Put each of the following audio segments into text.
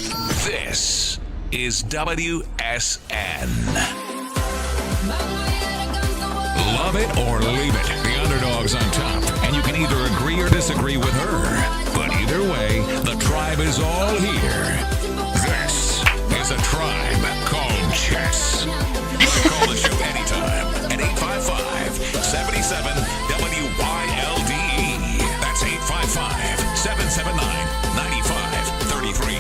This is WSN. Love it or leave it. The underdog's on top, and you can either agree or disagree with her. But either way, the tribe is all here. This is a tribe called Jess. Call the show anytime at 855-77-WYLDE. That's 855-779-9533.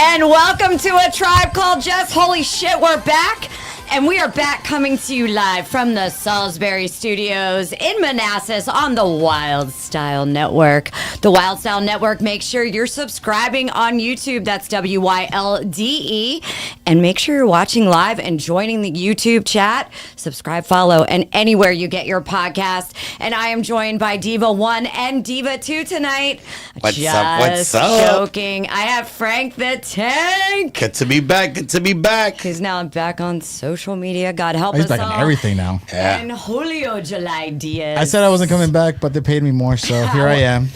And welcome to A Tribe Called Jess. Holy shit, we're back. And we are back coming to you live from the Salisbury Studios in Manassas on the Wylde Style Network. The Wylde Style Network, make sure you're subscribing on YouTube. That's WYLDE. And make sure you're watching live and joining the YouTube chat. Subscribe, follow, and anywhere you get your podcast. And I am joined by Diva 1 and Diva 2 tonight. What's up? What's up? Joking. I have Frank the Tank. Good to be back. Good to be back. He's now back on social media. God help He's us back all. on everything now. Yeah. And Julio July Diaz. I said I wasn't coming back, but they paid me more, so here I am.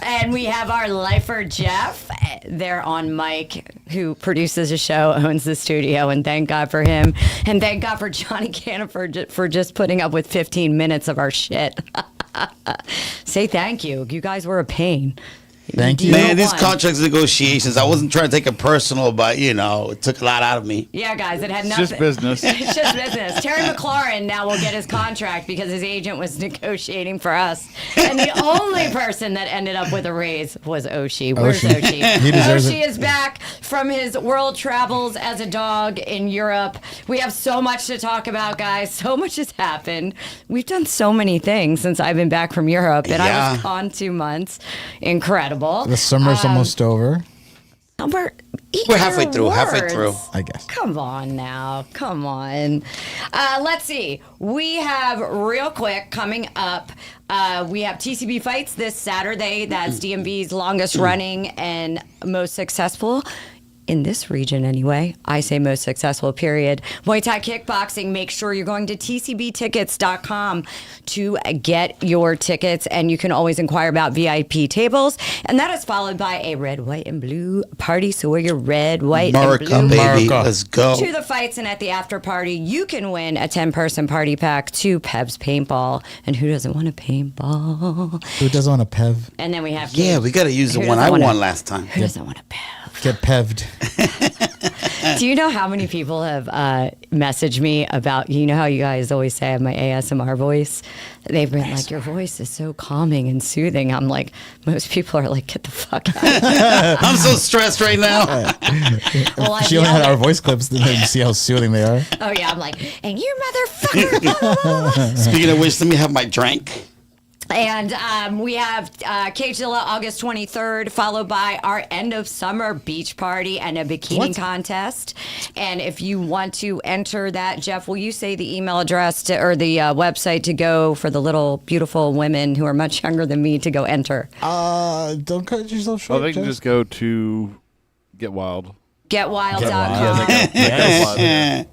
And we have our lifer, Jeff, there on mic, who produces the show, owns the studio, and thank God for him. And thank God for Johnny Caniford for just putting up with 15 minutes of our shit. Say thank you. You guys were a pain. Thank you. Man, this contract's negotiations. I wasn't trying to take it personal, but, it took a lot out of me. Yeah, guys, it had nothing. Just business. It's just business. Terry McLaurin now will get his contract because his agent was negotiating for us. And the only person that ended up with a raise was Oshie. Where's Oshie? He deserves Oshie is back from his world travels as a dog in Europe. We have so much to talk about, guys. So much has happened. We've done so many things since I've been back from Europe. And I was gone 2 months. Incredible. The summer's almost over, We're halfway through. I guess. Come on now. Come on. Let's see. We have real quick coming up. We have TCB fights this Saturday. That's DMV's longest running and most successful. In this region, anyway. I say most successful, period. Muay Thai kickboxing. Make sure you're going to tcbtickets.com to get your tickets. And you can always inquire about VIP tables. And that is followed by a red, white, and blue party. So wear your red, white, and blue. Baby. America. Let's go. To the fights, and at the after party, you can win a 10-person party pack to Pev's Paintball. And who doesn't want a paintball? Who doesn't want a Pev? And then we have... Yeah, we got to use the one I won last time. Who doesn't want a Pev? Get Pev'd. Do you know how many people have messaged me about, how you guys always say I have my ASMR voice? They've been like, your voice is so calming and soothing. I'm like, most people are like, get the fuck out. I'm so stressed right now. Well, She only had our voice clips, then you see how soothing they are. Oh, yeah. I'm like, and you motherfucker. Blah, blah, blah, blah. Speaking of which, let me have my drink. And we have Cagezilla August 23rd, followed by our end of summer beach party and a bikini contest. And if you want to enter that, Jeff, will you say the email address or the website to go for the little beautiful women who are much younger than me to go enter? Don't cut yourself short. Well, they can just go to Get Wylde. GetWylde.com. Yes.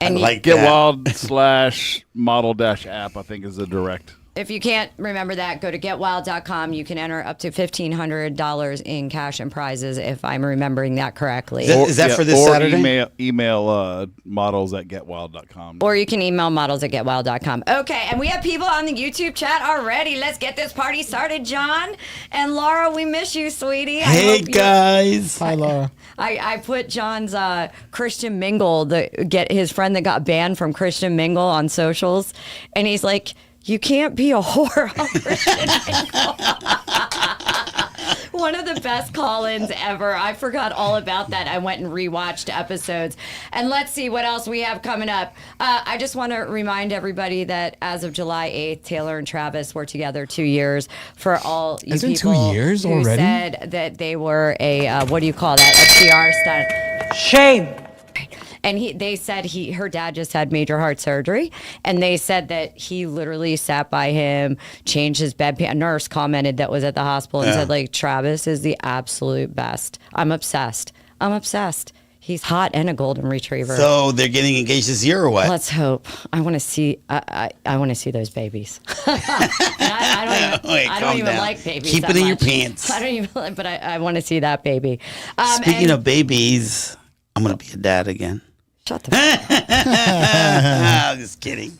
And like Get that. Wylde /model-app, I think, is the direct. if you can't remember that, go to getwylde.com. You can enter up to $1,500 in cash and prizes, if I'm remembering that correctly. Is that for this Saturday? Email models at getwylde.com. Or you can email models at getwylde.com. Okay, and we have people on the YouTube chat already. Let's get this party started, John. And Laura, we miss you, sweetie. Hey, guys. Hi, Laura. I put John's Christian Mingle, get his friend that got banned from Christian Mingle on socials. And he's like, you can't be a whore on Christian Mingle. One of the best call-ins ever. I forgot all about that. I went and rewatched episodes. And let's see what else we have coming up. I just want to remind everybody that as of July 8th, Taylor and Travis were together 2 years. For all you It's been people 2 years who already? said that they were a, what do you call that, a PR stunt. Shame. And they said her dad just had major heart surgery, and they said that he literally sat by him, changed his bedpan. A nurse commented that was at the hospital and said, like, Travis is the absolute best. I'm obsessed. He's hot and a golden retriever. So they're getting engaged this year or what? Let's hope. I want to see. I want to see those babies. I Wait, don't calm even down. like babies. Keep that it in your much. pants. I don't even. But I want to see that baby. Speaking of babies, I'm gonna be a dad again. shut the. Fuck up. I'm just kidding.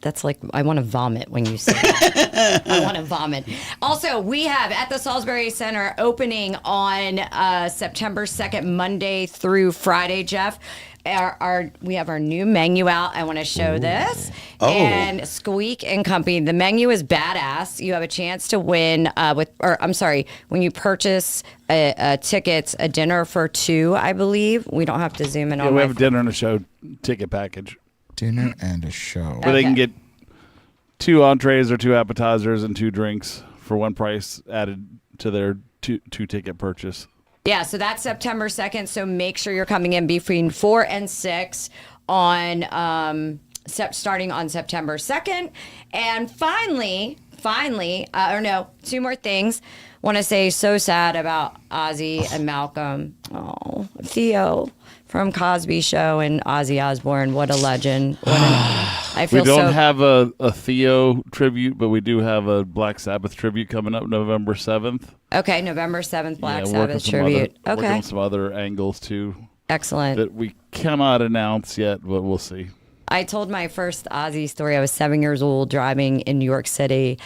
That's like, I want to vomit when you say that. I want to vomit. Also, we have at the Salisbury Center opening on September 2nd, Monday through Friday, Jeff. We have our new menu out. I want to show this. Oh. And Squeak and Company. The menu is badass. You have a chance to win when you purchase tickets, a dinner for two, I believe. We don't have to zoom in on we my have a dinner and a show ticket package Dinner and a show. where they can get 2 entrees or 2 appetizers and 2 drinks for one price added to their two ticket purchase. Yeah, so that's September 2nd. So make sure you're coming in between 4 and 6 on starting on September 2nd. And finally, 2 more things. Want to say so sad about Ozzy and Malcolm. Oh, Theo from Cosby Show and Ozzy Osbourne. What a legend. I feel We don't have a Theo tribute, but we do have a Black Sabbath tribute coming up November 7th. Okay, November 7th, Black working Sabbath some tribute. Working Okay, on some other angles too excellent. that we cannot announce yet, but we'll see. I told my first Ozzy story. I was 7 years old driving in New York City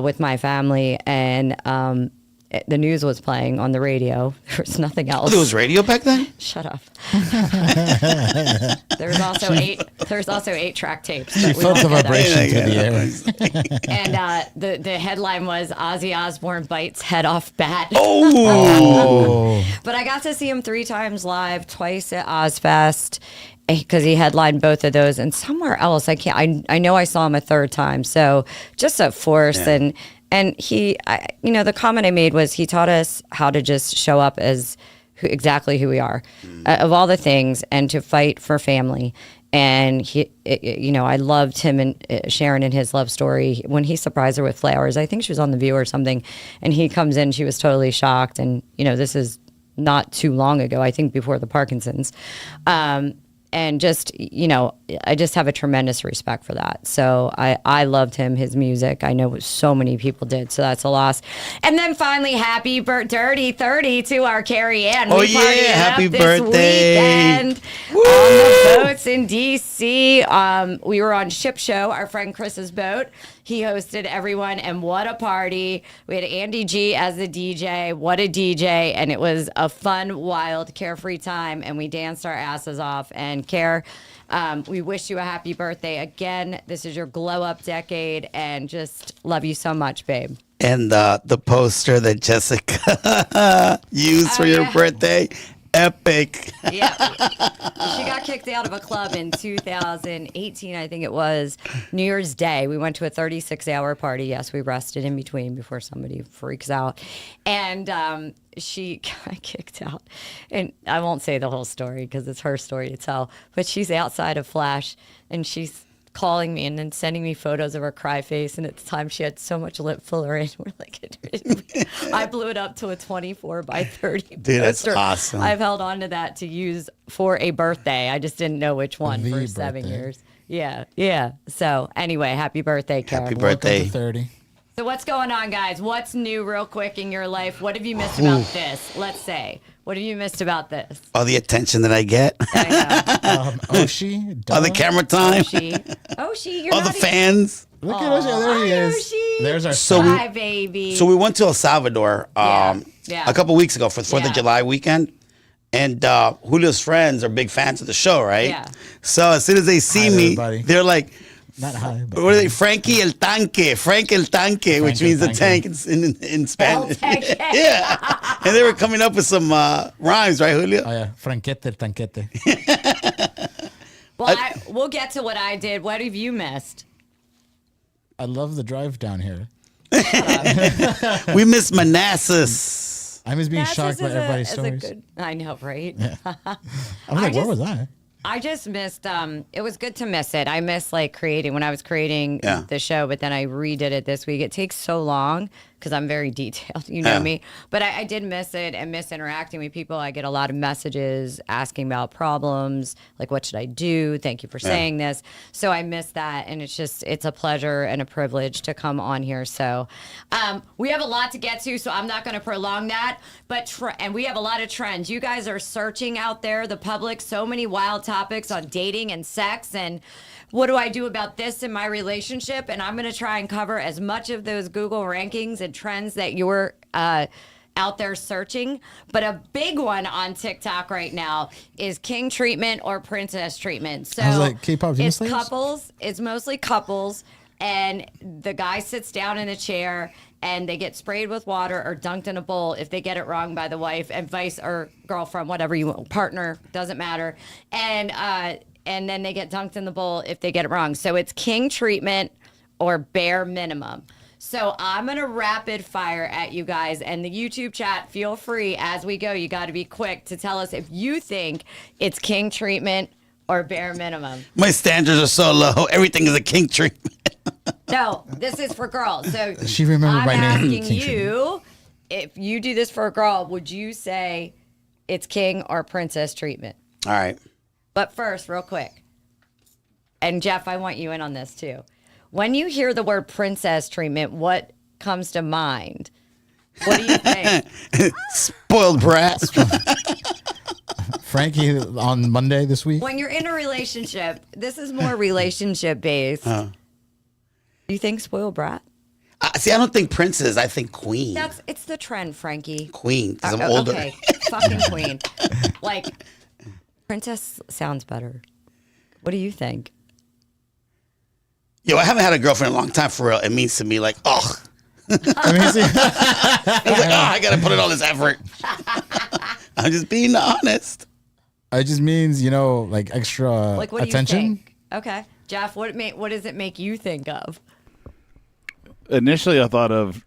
with my family, and the news was playing on the radio. There was nothing else. Oh, there was radio back then? Shut up. There's also 8-track tapes. She but we felt won't the get that. vibration through the air. And the headline was Ozzy Osbourne bites head off bat. Oh. But I got to see him 3 times live, twice at Ozfest, because he headlined both of those, and somewhere else I know I saw him a 3rd time. So just a force. Yeah. And he, the comment I made was he taught us how to just show up as exactly who we are, of all the things, and to fight for family. And I loved him and Sharon and his love story when he surprised her with flowers. I think she was on The View or something, and he comes in, she was totally shocked. And this is not too long ago, I think before the Parkinson's. And just, I just have a tremendous respect for that. So I loved him, his music. I know so many people did, so that's a loss. And then finally, happy Dirty 30 to our Carrie Ann. Oh, We yeah, partied happy up this birthday. weekend on the boats in D.C. We were on Ship Show, our friend Chris's boat. He hosted everyone, and what a party. We had Andy G as the DJ. What a DJ. And it was a fun, wild, carefree time, and we danced our asses off. And Care, we wish you a happy birthday again. This is your glow-up decade, and just love you so much, babe. And the poster that Jessica used for your birthday, epic. Yeah. She got kicked out of a club in 2018, I think it was, New Year's Day. We went to a 36-hour party. Yes, we rested in between before somebody freaks out. And she got kicked out. And I won't say the whole story because it's her story to tell. But she's outside of Flash, and she's calling me and then sending me photos of her cry face. And at the time, she had so much lip filler in. We're like, I blew it up to a 24 by 30 Dude, that's poster. awesome. I've held on to that to use for a birthday. I just didn't know which one The for 7 birthday. years. Yeah. So anyway, happy birthday, Karen. Happy birthday. Welcome to 30. So what's going on, guys? What's new real quick in your life? What have you missed about this? Let's say. What have you missed about this? All the attention that I get. I Oshi. All the camera time. know. Oshi, you're All the not fans. Look at Oshi. There he Hi, is. Oshi. There's our So son. Hi, baby. So we went to El Salvador Yeah. a couple weeks ago for the 4th Yeah. of July weekend. And Julio's friends are big fans of the show, right? Yeah. So as soon as they see Hi, me, everybody. they're like, Not high, but what are they? Frankie el Tanque. Frank el Tanque, which el means the Tanque. tank in Spanish. Tanque. Yeah. And they were coming up with some rhymes, right, Julio? Oh yeah, franquete, el tanquete. Well, we'll get to what I did. What have you missed? I love the drive down here. We miss Manassas. I was being That's shocked by just everybody's as a stories. good- I know, right? I was like, where just- was I? I just missed, it was good to miss it. I missed like creating, when I was creating Yeah. the show, but then I redid it this week. It takes so long because I'm very detailed. You know me. But I did miss it and miss interacting with people. I get a lot of messages asking about problems, like what should I do? Thank you for saying this. So I miss that, and it's a pleasure and a privilege to come on here. So we have a lot to get to, so I'm not going to prolong that. But and we have a lot of trends. You guys are searching out there, the public, so many wild topics on dating and sex and what do I do about this in my relationship? And I'm going to try and cover as much of those Google rankings and trends that you're out there searching. But a big one on TikTok right now is king treatment or princess treatment. So I was like, K-pop Demon it's Slayers? couples. It's mostly couples. And the guy sits down in a chair and they get sprayed with water or dunked in a bowl if they get it wrong by the wife and vice or girlfriend, whatever you want, partner, doesn't matter. And then they get dunked in the bowl if they get it wrong. So it's king treatment or bare minimum. So I'm going to rapid fire at you guys. And the YouTube chat, feel free as we go. You got to be quick to tell us if you think it's king treatment or bare minimum. My standards are so low. Everything is a king treatment. No, this is for girls. So She remembered I'm my name. asking King you, if you do this for a girl, would you say it's king or princess treatment? All right. But first, real quick, and Jeff, I want you in on this too. When you hear the word princess treatment, what comes to mind? What do you think? Spoiled brat. Frankie on Monday this week. When you're in a relationship, this is more relationship based. You think spoiled brat? See, I don't think princess. I think queen. It's the trend, Frankie. Queen, because I'm older. Okay, fucking queen. Like, princess sounds better. What do you think? Yo, I haven't had a girlfriend in a long time for real. It means to me like, oh. I mean, see, I was like, I gotta put in all this effort. I'm just being honest. it just means, like extra Like, what do attention. you think? Okay, Jeff, what does it make you think of? Initially, I thought of,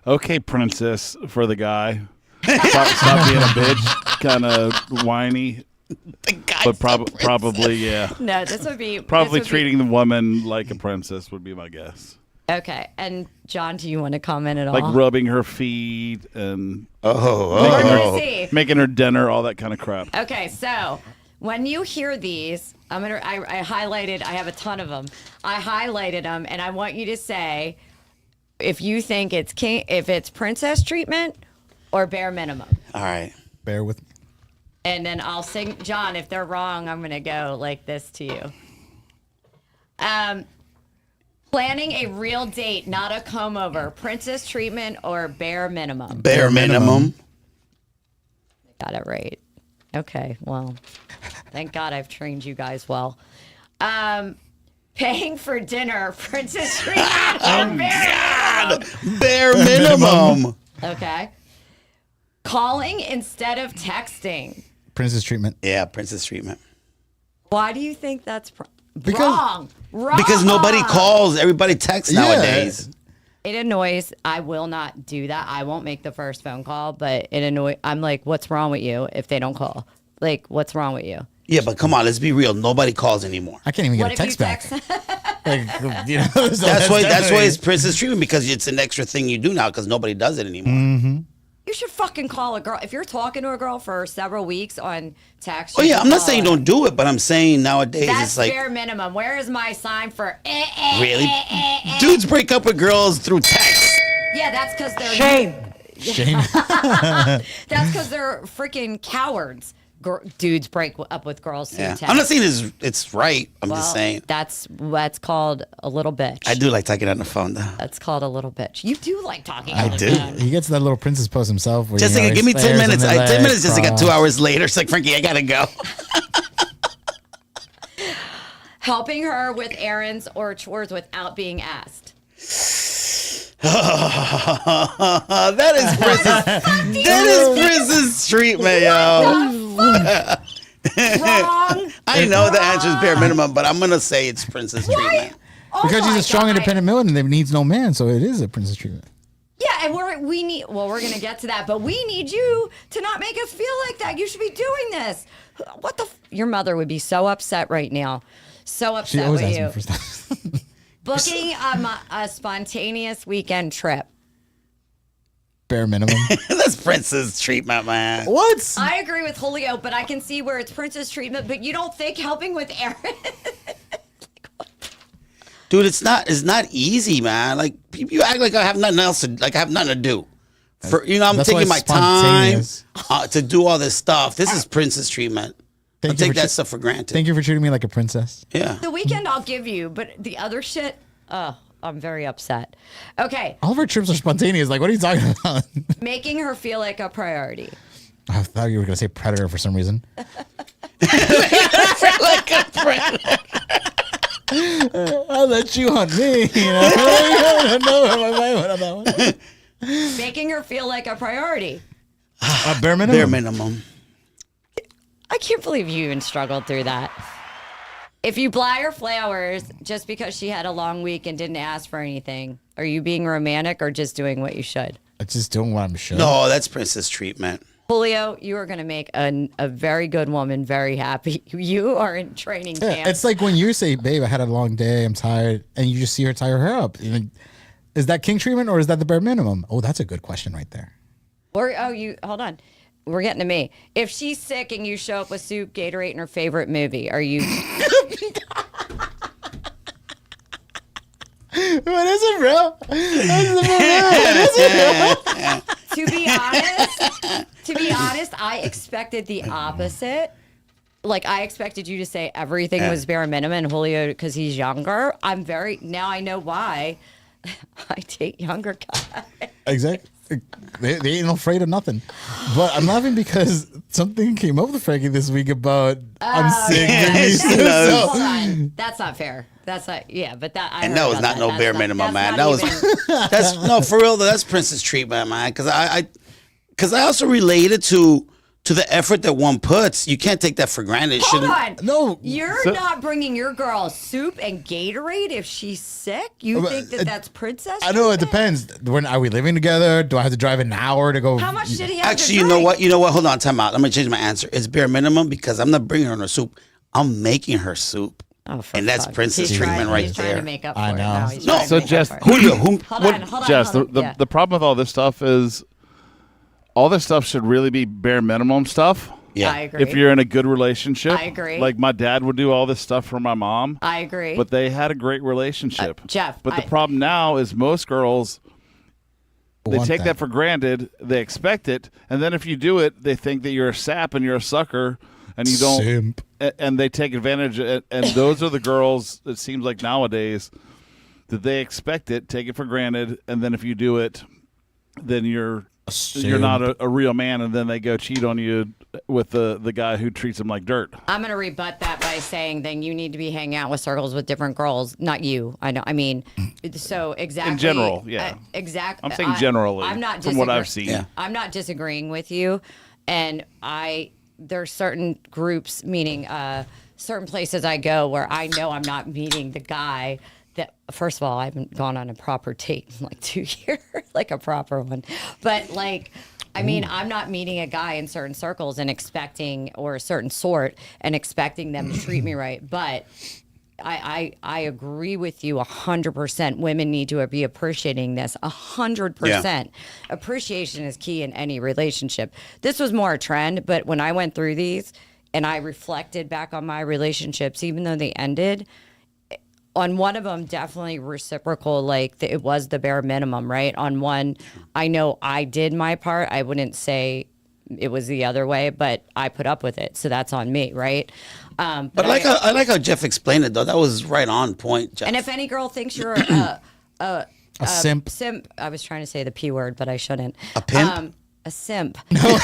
okay, princess for the guy. Stop being a bitch, kind of whiny. The guy's But so probably, yeah. No, this would be Probably this would treating the woman like a princess would be my guess. be, okay. And John, do you want to comment at all? Like rubbing her feet and We're gonna see. making her dinner, all that kind of crap. Okay, so when you hear these, I highlighted. I have a ton of them. I highlighted them, and I want you to say if you think if it's princess treatment or bare minimum. All right. Bear with me. And then I'll sing, John, if they're wrong, I'm going to go like this to you. Planning a real date, not a comb over. Princess treatment or bare minimum? Bare minimum. Got it right. Okay, well, thank God I've trained you guys well. Paying for dinner, princess treatment or bare minimum? Bare minimum. Okay. Calling instead of texting. Princess treatment. Yeah, princess treatment. Why do you think that's Because- wrong? Because nobody calls. Everybody texts Yeah. nowadays. It annoys. I will not do that. I won't make the first phone call, but it annoys. I'm like, what's wrong with you if they don't call? Like, what's wrong with you? Yeah, but come on, let's be real. Nobody calls anymore. I can't even get What a if you text back. text? Like, so That's why definitely- it's princess treatment, because it's an extra thing you do now because nobody does it anymore. You should fucking call a girl. If you're talking to a girl for several weeks on text. Oh you yeah, should I'm not call saying her. don't do it, but I'm saying nowadays That's it's like bare minimum. Where is my sign for really dudes break up with girls through text. Yeah, that's because they're shame. Shame. That's because they're freaking cowards. Dudes break up with girls through Yeah, text. I'm not saying it's right. I'm just saying That's called a little bitch. I do like talking on the phone though. That's called a little bitch. You do like talking. I on the do. phone. He gets that little princess pose himself. Where, Jessica, he give me 10 stares minutes. on the 10 minutes, legs Jessica. crossed. 2 hours later, it's like Frankie, I gotta go. Helping her with errands or chores without being asked. That is princess. That is princess treatment, yo. Wrong. I know the answer is bare minimum, but I'm gonna say it's princess treatment. Oh Because she's my a strong, God. independent woman and needs no man, so it is a princess treatment. Yeah, and we're gonna get to that, but we need you to not make us feel like that. You should be doing this. What the? Your mother would be so upset right now. So She upset always with asks you. me for stuff. Booking a spontaneous weekend trip. bare minimum. That's princess treatment, man. What? I agree with Julio, but I can see where it's princess treatment. But you don't think helping with Aaron? Dude, it's not easy, man. Like you act like I have nothing else to I have nothing to do. I'm That's why taking my it's time spontaneous. to do all this stuff. This is princess treatment. I Thank you take for that tre- stuff for granted. Thank you for treating me like a princess. Yeah. The weekend I'll give you, but the other shit, I'm very upset. Okay, All of our trips are spontaneous. Like, what are you talking about? making her feel like a priority. I thought you were going to say predator for some reason. I'll let you hunt me. I don't know where my mind went on that one. Making her feel like a priority. Bare minimum. Bare minimum. I can't believe you even struggled through that. If you buy her flowers just because she had a long week and didn't ask for anything, are you being romantic or just doing what you should? I'm just doing what I'm sure. No, that's princess treatment. Julio, you are going to make a very good woman very happy. You are in training Yeah, camp. it's like when you say, babe, I had a long day, I'm tired, and you just see her tie her hair up. Is that king treatment or is that the bare minimum? Oh, that's a good question right there. Or hold on. We're getting to me. If she's sick and you show up with soup, Gatorade, and her favorite movie, are you? What is it, bro? To be honest, I expected the opposite. Like I expected you to say everything was bare minimum, and Julio, because he's younger. Now I know why. I date younger guys. Exactly. They ain't afraid of nothing. But I'm laughing because something came up with Frankie this week about I'm sick. Yeah. you're used to it, so- Hold on. That's not fair. That's not, yeah, but that, I And heard that was about not no That's bare not- minimum, that's man. not That was even- that's no for real. That's princess treatment, man. Because I also related to the effort that one puts. You can't take that for granted. It Hold shouldn't- on. No. You're not bringing your girl soup and Gatorade if she's sick? You think that's princess? I know it treatment? depends. When are we living together? Do I have to drive an hour to go? How much did he have Actually, to you know drink? what? You know what? Hold on, time out. Let me change my answer. It's bare minimum because I'm not bringing her no soup. I'm making her soup. Oh, for And that's fuck's princess sake. treatment right he's trying there. to make up for I it. know. No, he's No. trying to So make up Jess, for it. Julio, Hold on. Jess, the Yeah. problem with all this stuff is all this stuff should really be bare minimum stuff. Yeah. I agree. If you're in a good relationship, I agree. Like my dad would do all this stuff for my mom, I agree. but they had a great relationship. Jeff, but the problem now is most girls they Want take that for granted, they expect it, and then if you do it, they think that you're a sap and you're a sucker, and you don't. Simp. And they take advantage, and those are the girls. It seems like nowadays that they expect it, take it for granted, and then if you do it, then you're not a real man, and then they go cheat on you with the guy who treats them like dirt. I'm going to rebut that by saying then you need to be hanging out with circles with different girls. Not you. I know. I mean, so exactly. In general, yeah. Exactly. I'm saying generally, I'm not from what I've disagree- seen. Yeah. I'm not disagreeing with you. And there's certain groups, meaning certain places I go where I know I'm not meeting the guy that, first of all, I haven't gone on a proper date in like 2 years, like a proper one. But like, I mean, I'm not meeting a guy in certain circles and expecting, or a certain sort, and expecting them to treat me right. But I agree with you 100%. Women need to be appreciating this 100%. Appreciation is key in any relationship. This was more a trend, but when I went through these and I reflected back on my relationships, even though they ended, on one of them, definitely reciprocal, like it was the bare minimum, right? On one, I know I did my part. I wouldn't say it was the other way, but I put up with it. So that's on me, right? But I like how Jeff explained it, though. That was right on point, Jeff. And if any girl thinks you're A simp. I was trying to say the P word, but I shouldn't. A pimp? A simp. Like,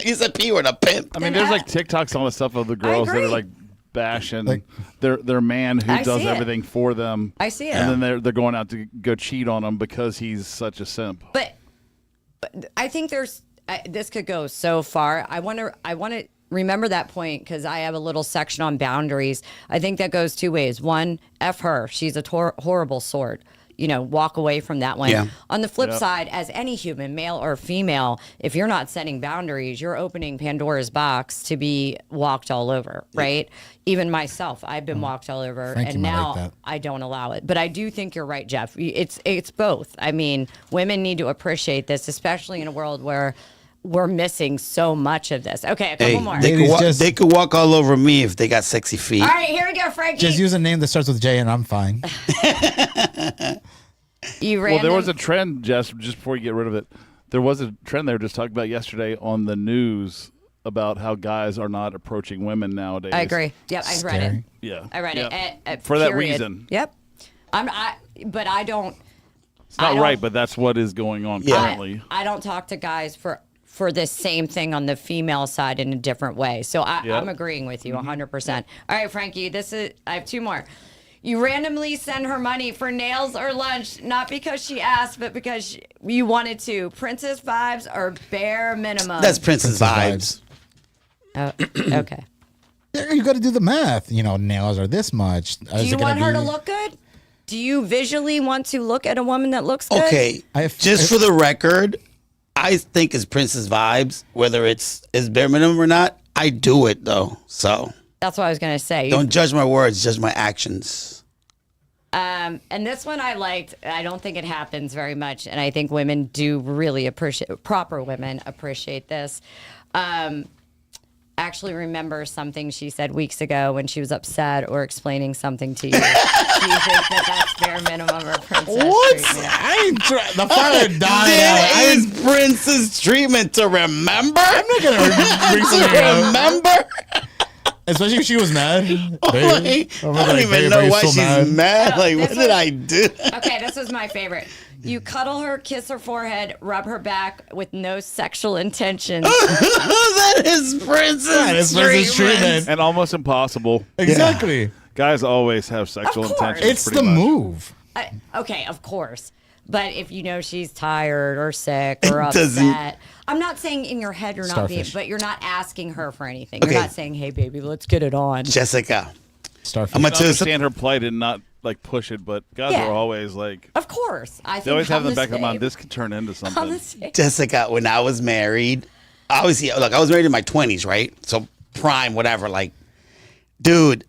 he's a P word, a pimp. I mean, there's like TikToks and all this stuff of the girls that are agree. like bashing their man who I does see it. everything for them. I see it. And then they're going out to go cheat on him because he's such a simp. But I think this could go so far. I want to remember that point because I have a little section on boundaries. I think that goes two ways. One, F her. She's a horrible sort. walk away from that one. Yeah. On the flip Yep. side, as any human, male or female, if you're not setting boundaries, you're opening Pandora's box to be walked all over, right? Even myself, I've been walked all over, Frankie and might now like that. I don't allow it. But I do think you're right, Jeff. It's both. I mean, women need to appreciate this, especially in a world where we're missing so much of this. Okay, a couple Hey, more. Ladies, they could walk all over me if they got sexy feet. All right, here we go, Frankie. Just use a name that starts with J and I'm fine. You Well, there was random- a trend, Jess, just before you get rid of it. There was a trend they were just talking about yesterday on the news about how guys are not approaching women nowadays. I agree. Yep, I read it. Scary. Yeah. I read Yeah. it. For that period. reason. Yep. But I don't. It's not I don't- right, but that's what is going on Yeah. currently. I don't talk to guys for this same thing on the female side in a different way. So Yep. I'm agreeing with you 100%. All right, Frankie, I have two more. You randomly send her money for nails or lunch, not because she asked, but because you wanted to. Princess vibes or bare minimum? That's princess Princess vibes. Oh, okay. Yeah, you got to do the math. Nails are this much. Do you want her to look good? Do you visually want to look at a woman that looks good? Okay, just for the record, I think it's princess vibes, whether it's bare minimum or not. I do it though, so That's what I was going to say. don't judge my words, judge my actions. And this one I liked. I don't think it happens very much, and I think women do really proper women appreciate this. Actually remember something she said weeks ago when she was upset or explaining something to you. Do you think that's bare minimum or princess treatment? I ain't the fire died out. There is princess treatment to remember. I'm not gonna bring something up. Remember? Especially if she was mad. Like, I don't even know why she's mad. Like, what this did was- I do? Okay, this was my favorite. You cuddle her, kiss her forehead, rub her back with no sexual intentions. That is princess treatment. And almost impossible. Exactly. Guys always have sexual Of course. intentions. It's pretty the much. move. Okay, of course. But if you know she's tired or sick or doesn't- upset, I'm not saying in your head you're not being, Starfish. but you're not asking her for anything. Okay. You're not saying, "Hey, baby, let's get it on." Jessica, Starfish. I'm I gonna tell you something. understand her plight and not like push it, but guys Yeah. are always like Of course, I think they always have in the I'm back of their mind same. this could turn into I'm something. the same. Jessica, when I was married, obviously, look, I was married in my 20s, right? So prime, whatever. Like, dude,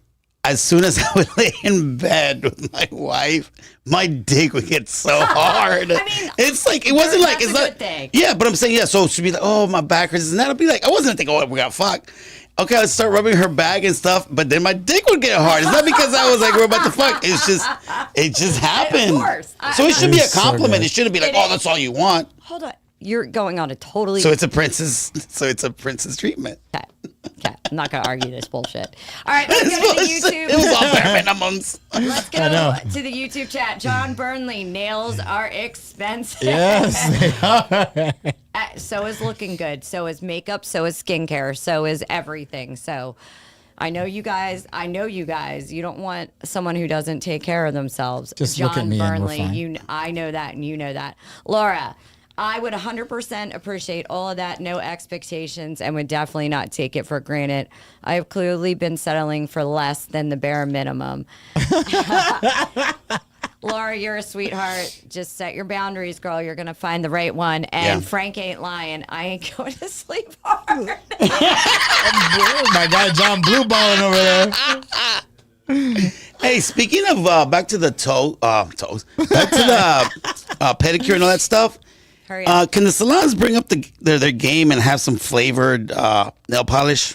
as soon as I would lay in bed with my wife, my dick would get so hard. I mean, it's like it wasn't like that's it's a not. good thing. Yeah, but I'm saying so she'd be like, oh, my back hurts, and that'll be like, I wasn't thinking, oh, we got fucked. Okay, let's start rubbing her back and stuff, but then my dick would get hard. It's not because I was like, we're about to fuck. It just happened. course. So it should be a It's so compliment. good. It shouldn't be like, It oh, is. that's all you want. Hold on, you're going on a totally. So it's a princess. So it's a princess treatment. Okay, I'm not gonna argue this bullshit. All right, let's go to the YouTube. It was all bare minimums. Let's go I know. to the YouTube chat. John Burnley, nails are expensive. Yes, they are. So is looking good. So is makeup. So is skincare. So is everything. So I know you guys. You don't want someone who doesn't take care of themselves. Just John look at me and we're Burnley, fine. I know that, and you know that. Laura, I would 100% appreciate all of that. No expectations, and would definitely not take it for granted. I have clearly been settling for less than the bare minimum. Laura, you're a sweetheart. Just set your boundaries, girl. You're gonna find the right one. And Yeah. Frank ain't lying. I ain't going to sleep hard. My guy John Blue balling over there. Hey, speaking of back to the toes, back to the pedicure and all that stuff. Hurry up. Can the salons bring up their game and have some flavored nail polish?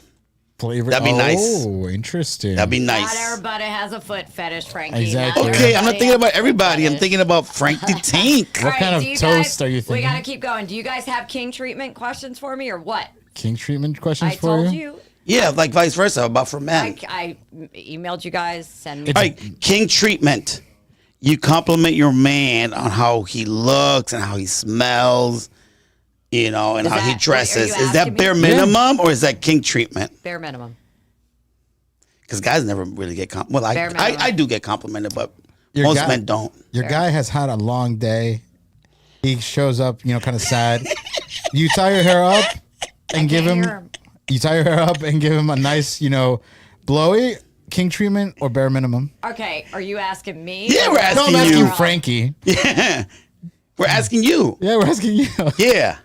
Flavor. That'd be nice. Oh, interesting. That'd be Not nice. everybody has a foot fetish, Frankie. Exactly. Not Okay, I'm not everybody thinking has about a foot everybody. I'm fetish. thinking about Frank the Tank. All What kind of do you toast guys- are you We thinking? gotta keep going. Do you guys have king treatment questions for me or what? King treatment questions I for told you? you. Yeah, like vice versa, about for men. I emailed you guys. Send me. All right, king treatment. You compliment your man on how he looks and how he smells, and how he that- wait, are dresses. you Is that asking me? bare minimum or is that king treatment? Bare minimum. Because guys never really get well, Bare minimum. I do get complimented, but Your most guy- men don't. Your guy has had a long day. He shows up, kind of sad. You tie your hair up and give can't him. hear him. You tie your hair up and give him a nice, blowy. king treatment or bare minimum? Okay, are you asking me? Yeah, we're No, asking I'm asking you. Frankie. Yeah. We're asking you. Yeah, we're asking you. Yeah.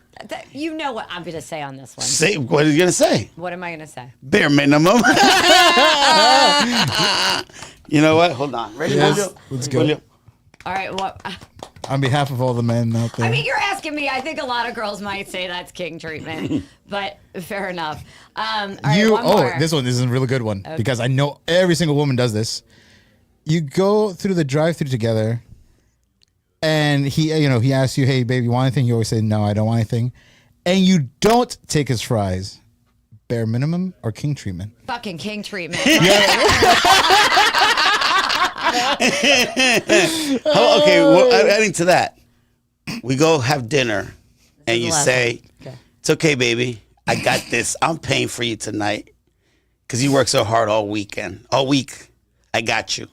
You know what I'm going to say on this one. Say, what are you going to say? What am I going to say? Bare minimum. You know what? Hold on. Ready, Yes, Julio? let's go. Julio. All right, what? On behalf of all the men out there. I mean, you're asking me. I think a lot of girls might say that's king treatment, but fair enough. All right, one more. This is a really good one because I know every single woman does this. You go through the drive-through together, and he asks you, "Hey, baby, you want anything?" You always say, "No, I don't want anything," and you don't take his fries. Bare minimum or king treatment? Fucking king treatment. Okay, well, adding to that, we go have dinner, and you say, "It's okay, baby. I got this. I'm paying for you tonight because you work so hard all week. I got you."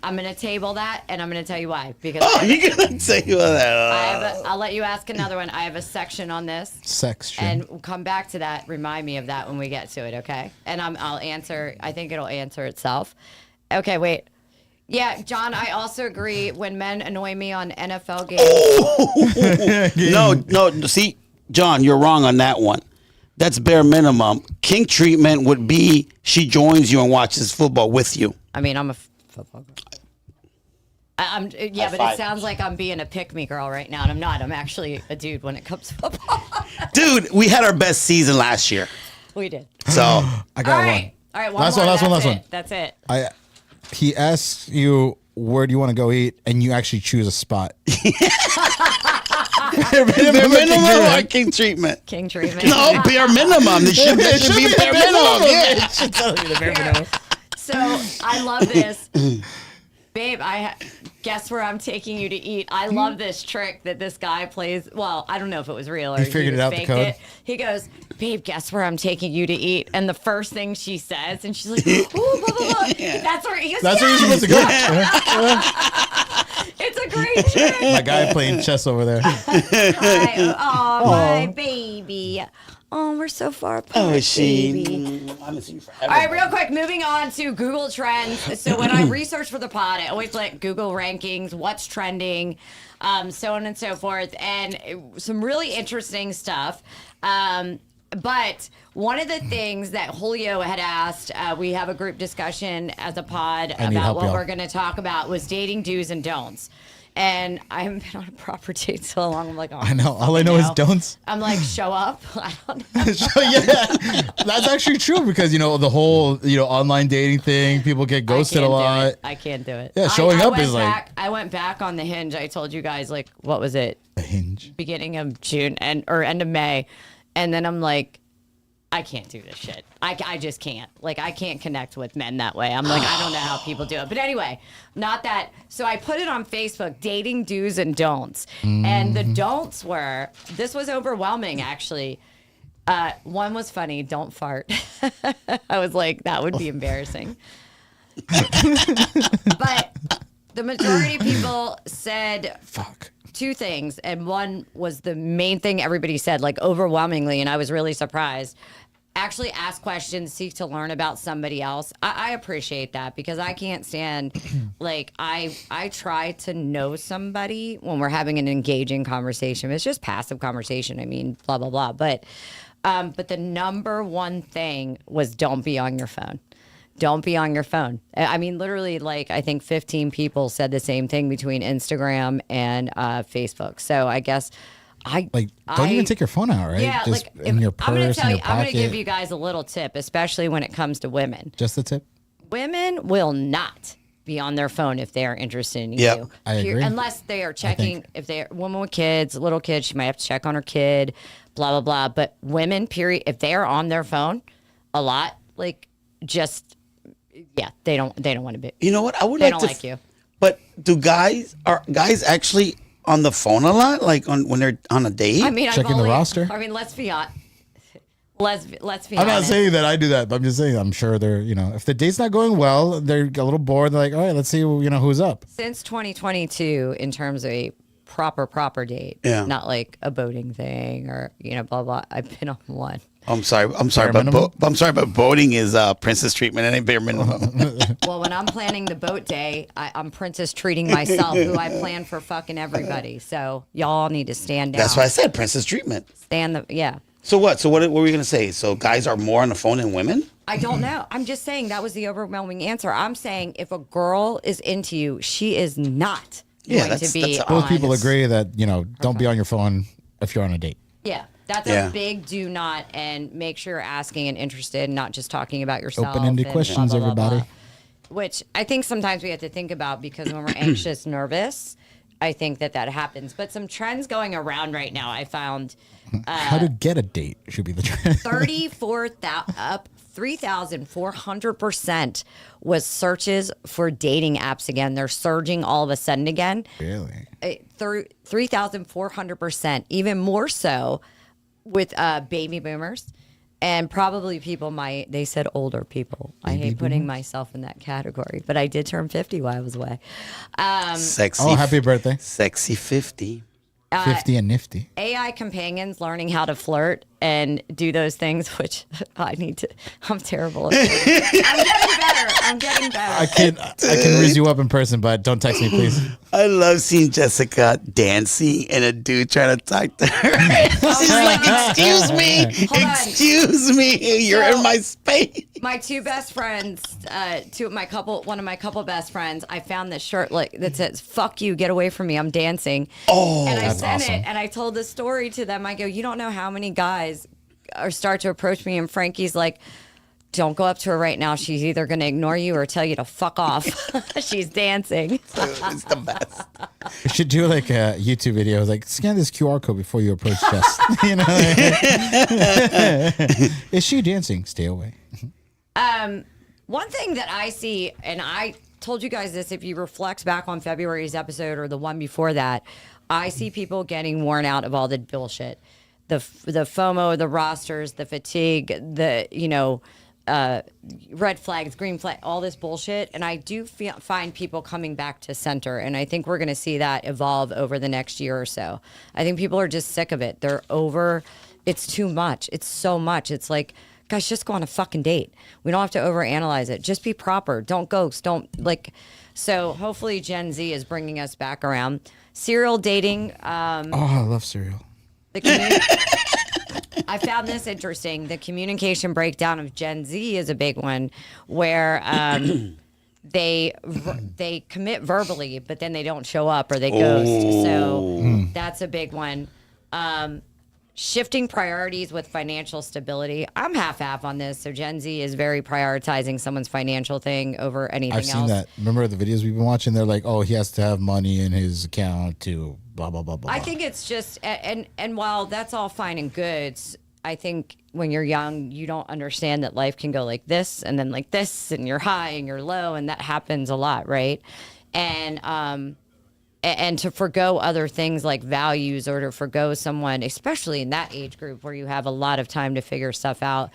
I'm going to table that, and I'm going to tell you why. Because You're gonna say that? I'll let you ask another one. I have a section on this. Section. And we'll come back to that. Remind me of that when we get to it, okay? And I'll answer. I think it'll answer itself. Okay, wait. Yeah, John, I also agree when men annoy me on NFL games. No. See, John, you're wrong on that one. That's bare minimum. King treatment would be she joins you and watches football with you. I mean, I'm a football girl. But it sounds like I'm being a pick-me girl right now, and I'm not. I'm actually a dude when it comes to football. Dude, we had our best season last year. We did. So I got one. All right, Last one. That's it. He asks you, where do you want to go eat? And you actually choose a spot. bare minimum or king treatment? King treatment. No, bare minimum. This should be bare minimum. Yeah. Should totally be the bare minimum. So I love this. Babe, guess where I'm taking you to eat. I love this trick that this guy plays. Well, I don't know if it was real or he figured it out, the faked code. it. He goes, babe, guess where I'm taking you to eat? And the first thing she says, and she's like, ooh, blah, blah, blah. That's where he goes, That's where you're supposed to go. It's a great trick. My guy playing chess over there. My baby. Oh, we're so far apart. Oh, is she? baby. I haven't seen you forever. All right, real quick, moving on to Google Trends. So when I research for the pod, I always like Google rankings, what's trending, so on and so forth, and some really interesting stuff. But one of the things that Julio had asked, we have a group discussion as a pod about help, what y'all. we're going to talk about was dating do's and don'ts. And I haven't been on a proper date so long. I'm like, oh, I know. All I know is don'ts. I'm like, show up. I don't know. So, yeah, that's actually true because the whole online dating thing, people get ghosted a lot. I can't do it. Yeah, showing up went is like- back, I went back on the Hinge. I told you guys, like, what was it? A hinge. Beginning of June or end of May, and then I'm like, I can't do this shit. I just can't. Like, I can't connect with men that way. I'm like, I don't know how people do it. But anyway, not that. So I put it on Facebook, dating do's and don'ts. And the don'ts were, this was overwhelming, actually. One was funny, don't fart. I was like, that would be embarrassing. But the majority of people said Fuck. two things, and one was the main thing everybody said, like overwhelmingly, and I was really surprised. Actually ask questions, seek to learn about somebody else. I appreciate that because I can't stand, like, I try to know somebody when we're having an engaging conversation. It's just passive conversation. I mean, blah, blah, blah. But the number one thing was don't be on your phone. Don't be on your phone. I mean, literally, like, I think 15 people said the same thing between Instagram and Facebook. So I guess don't even take your phone out, right? Yeah, just like, in your purse, I'm gonna tell in you, your I'm pocket. gonna give you guys a little tip, especially when it comes to women. Just the tip. Women will not be on their phone if they are interested in Yep. you. I agree. Unless they are checking, if they're a woman with kids, little kids, she might have to check on her kid, blah, blah, blah. But women, period, if they are on their phone a lot, like, just, yeah, they don't want to be. You know what? I would They like don't to. like you. But are guys actually on the phone a lot? Like when they're on a date? I mean, Checking the roster? I mean, let's be honest. Let's be I'm not honest. saying that I do that, but I'm just saying I'm sure they're, if the date's not going well, they're a little bored. They're like, all right, let's see, who's up. Since 2022, in terms of a proper date. Yeah. Not like a boating thing or, blah, blah. I've been on one. I'm sorry, minimum? but boating is princess treatment. It ain't bare minimum. Well, when I'm planning the boat day, I'm princess treating myself, who I plan for fucking everybody. So y'all need to stand down. That's why I said princess treatment. Yeah. So what? So what were we gonna say? So guys are more on the phone than women? I don't know. I'm just saying that was the overwhelming answer. I'm saying if a girl is into you, she is not going to be that's on. Both people agree that don't be on your phone if you're on a date. Yeah. That's a big do not, and make sure you're asking and interested, and not just talking about yourself. Open-ended and questions, blah, blah, blah, everybody. blah. Which I think sometimes we have to think about, because when we're anxious, nervous, I think that happens. But some trends going around right now, I found How to get a date should be the trend. 3,400% was searches for dating apps again. They're surging all of a sudden again. Really? 3,400%, even more so with baby boomers, and probably people they said older people. I hate putting myself in that category, but I did turn 50 while I was away. Sexy. Oh, happy birthday. Sexy 50. 50 and nifty. AI companions learning how to flirt and do those things, which I'm terrible at. I'm getting better. I can raise you up in person, but don't text me, please. I love seeing Jessica dancing and a dude trying to talk to her. She's like, excuse me, Hold on. excuse me, you're in my space. My two best friends, one of my couple best friends, I found this shirt that says "Fuck you, get away from me, I'm dancing." Oh, and I that's sent awesome. it, and I told the story to them. I go, you don't know how many guys start to approach me, and Frankie's like, don't go up to her right now. She's either going to ignore you or tell you to fuck off. She's dancing. it's the best. You should do like a YouTube video, like scan this QR code before you approach Jess. Is she dancing? Stay away. One thing that I see, and I told you guys this, if you reflect back on February's episode or the one before that, I see people getting worn out of all the bullshit. The FOMO, the rosters, the fatigue, the, red flags, green flag, all this bullshit. And I do find people coming back to center. And I think we're going to see that evolve over the next year or so. I think people are just sick of it. They're over. It's too much. It's so much. It's like, guys, just go on a fucking date. We don't have to overanalyze it. Just be proper. Don't ghost. Don't So hopefully Gen Z is bringing us back around. Serial dating. I love cereal. I found this interesting. The communication breakdown of Gen Z is a big one, where they commit verbally, but then they don't show up or they ghost. So that's a big one. Shifting priorities with financial stability. I'm half on this. So Gen Z is very prioritizing someone's financial thing over anything else. I've seen that. Remember the videos we've been watching? They're like, oh, he has to have money in his account to blah, blah, blah, blah. I think it's just, and while that's all fine and good, I think when you're young, you don't understand that life can go like this and then like this, and you're high and you're low, and that happens a lot, right? And to forgo other things like values, or to forgo someone, especially in that age group where you have a lot of time to figure stuff out.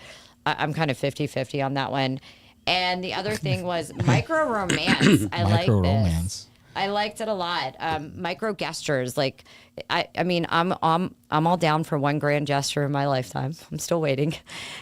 I'm kind of 50-50 on that one. And the other thing was micro romance. I like this. I liked it a lot. Micro gestures, like I mean, I'm all down for one grand gesture in my lifetime. I'm still waiting,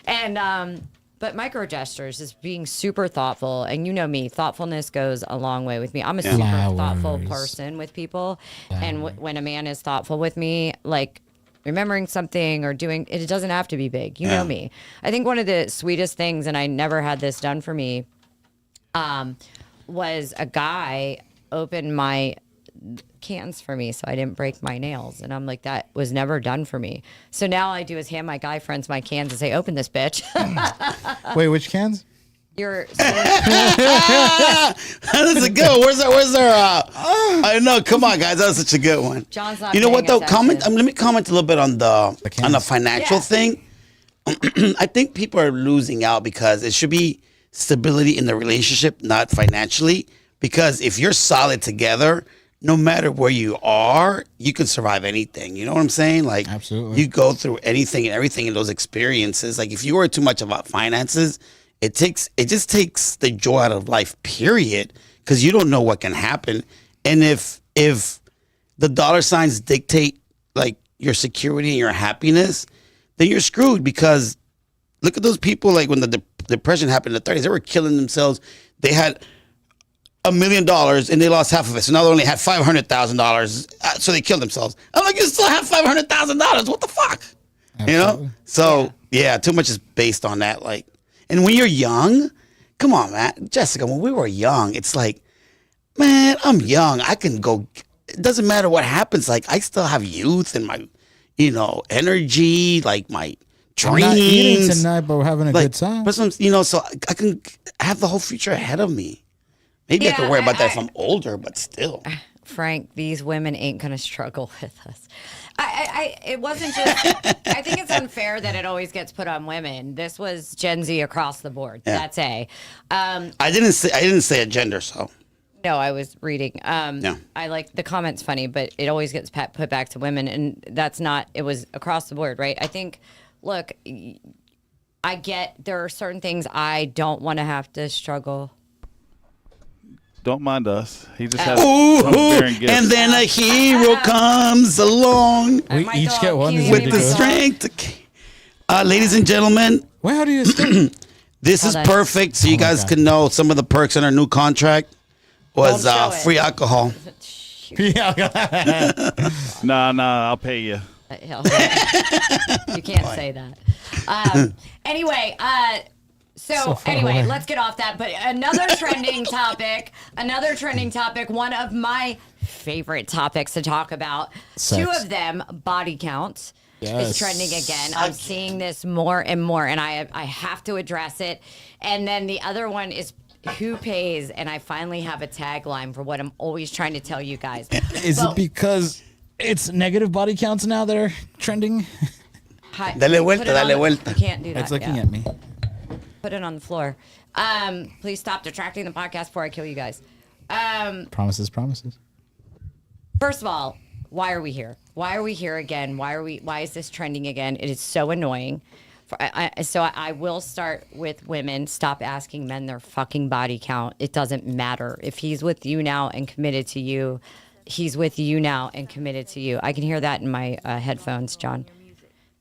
and but micro gestures is being super thoughtful, and you know me, thoughtfulness goes a long way with me. I'm a super thoughtful person with people, and when a man is thoughtful with me, like remembering something or doing it doesn't have to be big. You know me. I think one of the sweetest things, and I never had this done for me, was a guy opened my cans for me so I didn't break my nails, and I'm like, that was never done for me. So now all I do is hand my guy friends my cans and say, open this bitch. Wait, which cans? That's a good one. Where's our I know, come on guys, that was such a good one. John's not You know what paying though? Let attention. me comment a little bit on the financial thing. I think people are losing out because it should be stability in the relationship, not financially. Because if you're solid together, no matter where you are, you can survive anything. You know what I'm saying? Like, absolutely, you go through anything and everything in those experiences. Like, if you worry too much about finances, it just takes the joy out of life. Period. Because you don't know what can happen, and if the dollar signs dictate like your security and your happiness, then you're screwed because look at those people like when the depression happened in the 30s, they were killing themselves. They had $1 million and they lost half of it. So now they only had $500,000. So they killed themselves. I'm like, you still have $500,000. What the fuck? Absolutely. You know? So yeah, too much is based on that. Like, and when you're young, come on, man. Jessica, when we were young, it's like, man, I'm young. I can go. It doesn't matter what happens. Like, I still have youth and my, energy, like my I'm not eating dreams. tonight, but we're having a good time. But so I can have the whole future ahead of me. Maybe I Yeah, can worry about that if I'm older, but still. Frank, these women ain't gonna struggle with us. It wasn't just. I think it's unfair that it always gets put on women. This was Gen Z across the board. Yeah. That's A. I didn't say a gender, so. No, I was reading. Yeah. I like the comments funny, but it always gets put back to women, and that's not. It was across the board, right? I think. Look, I get there are certain things I don't want to have to struggle. Don't mind us. He just has Ooh, bearing gifts. and then a hero comes along We My each dog, get one. can Is you it hear with me, the my good? dog? strength. Ladies and gentlemen, Well, how do you escape? this is Hold on. perfect. So you Oh my guys God. can know some of the perks in our new contract was Don't show it. free alcohol. Nah, I'll pay you. You can't say that. Anyway, so far anyway, away. let's get off that. But another trending topic, one of my favorite topics to talk about. Sex. Two of them, body count. Yes. Is trending again. I'm seeing this more and more, and I have to address it. And then the other one is who pays, and I finally have a tagline for what I'm always trying to tell you guys. Is Well, it because it's negative body counts now that are trending? hi- Dale put vuelta, it on dale the- vuelta. You can't do that. It's looking yeah. at me. Put it on the floor. Please stop detracting the podcast before I kill you guys. Promises. First of all, why are we here? Why are we here again? Why is this trending again? It is so annoying. So I will start with women. Stop asking men their fucking body count. It doesn't matter. If he's with you now and committed to you, he's with you now and committed to you. I can hear that in my headphones, John.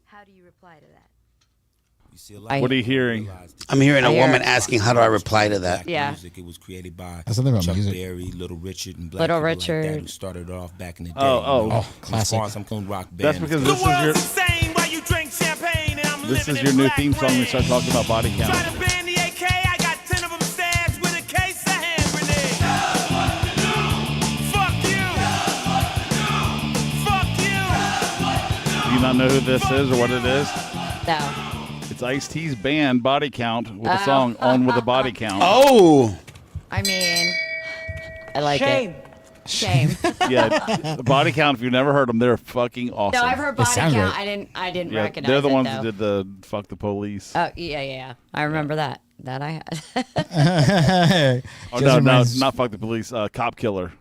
How do you reply to that? What are you hearing? I'm hearing a I hear woman it. asking, how do I reply to that? Yeah. Music. It was created by That's something about Chuck music. Berry, Little Richard, and black Little people like that Richard. who started off back in the day. Oh. you know. Oh, As classic. far as I'm concerned, rock That's band. because this is your new theme song. We start talking about body count. Do you not know who this is or what it is? No. It's Ice-T's band Body Count with a song On With a Body Count. Oh, I mean, I like it. Shame. Yeah, Body Count, if you've never heard them, they're fucking awesome. No, I've heard body sound count. great. I didn't Yeah, recognize they're the it, ones though. that did the Fuck the Police. Oh, yeah. I remember that. That I had. Oh, Just no, reminds- not Fuck the Police. Cop Killer.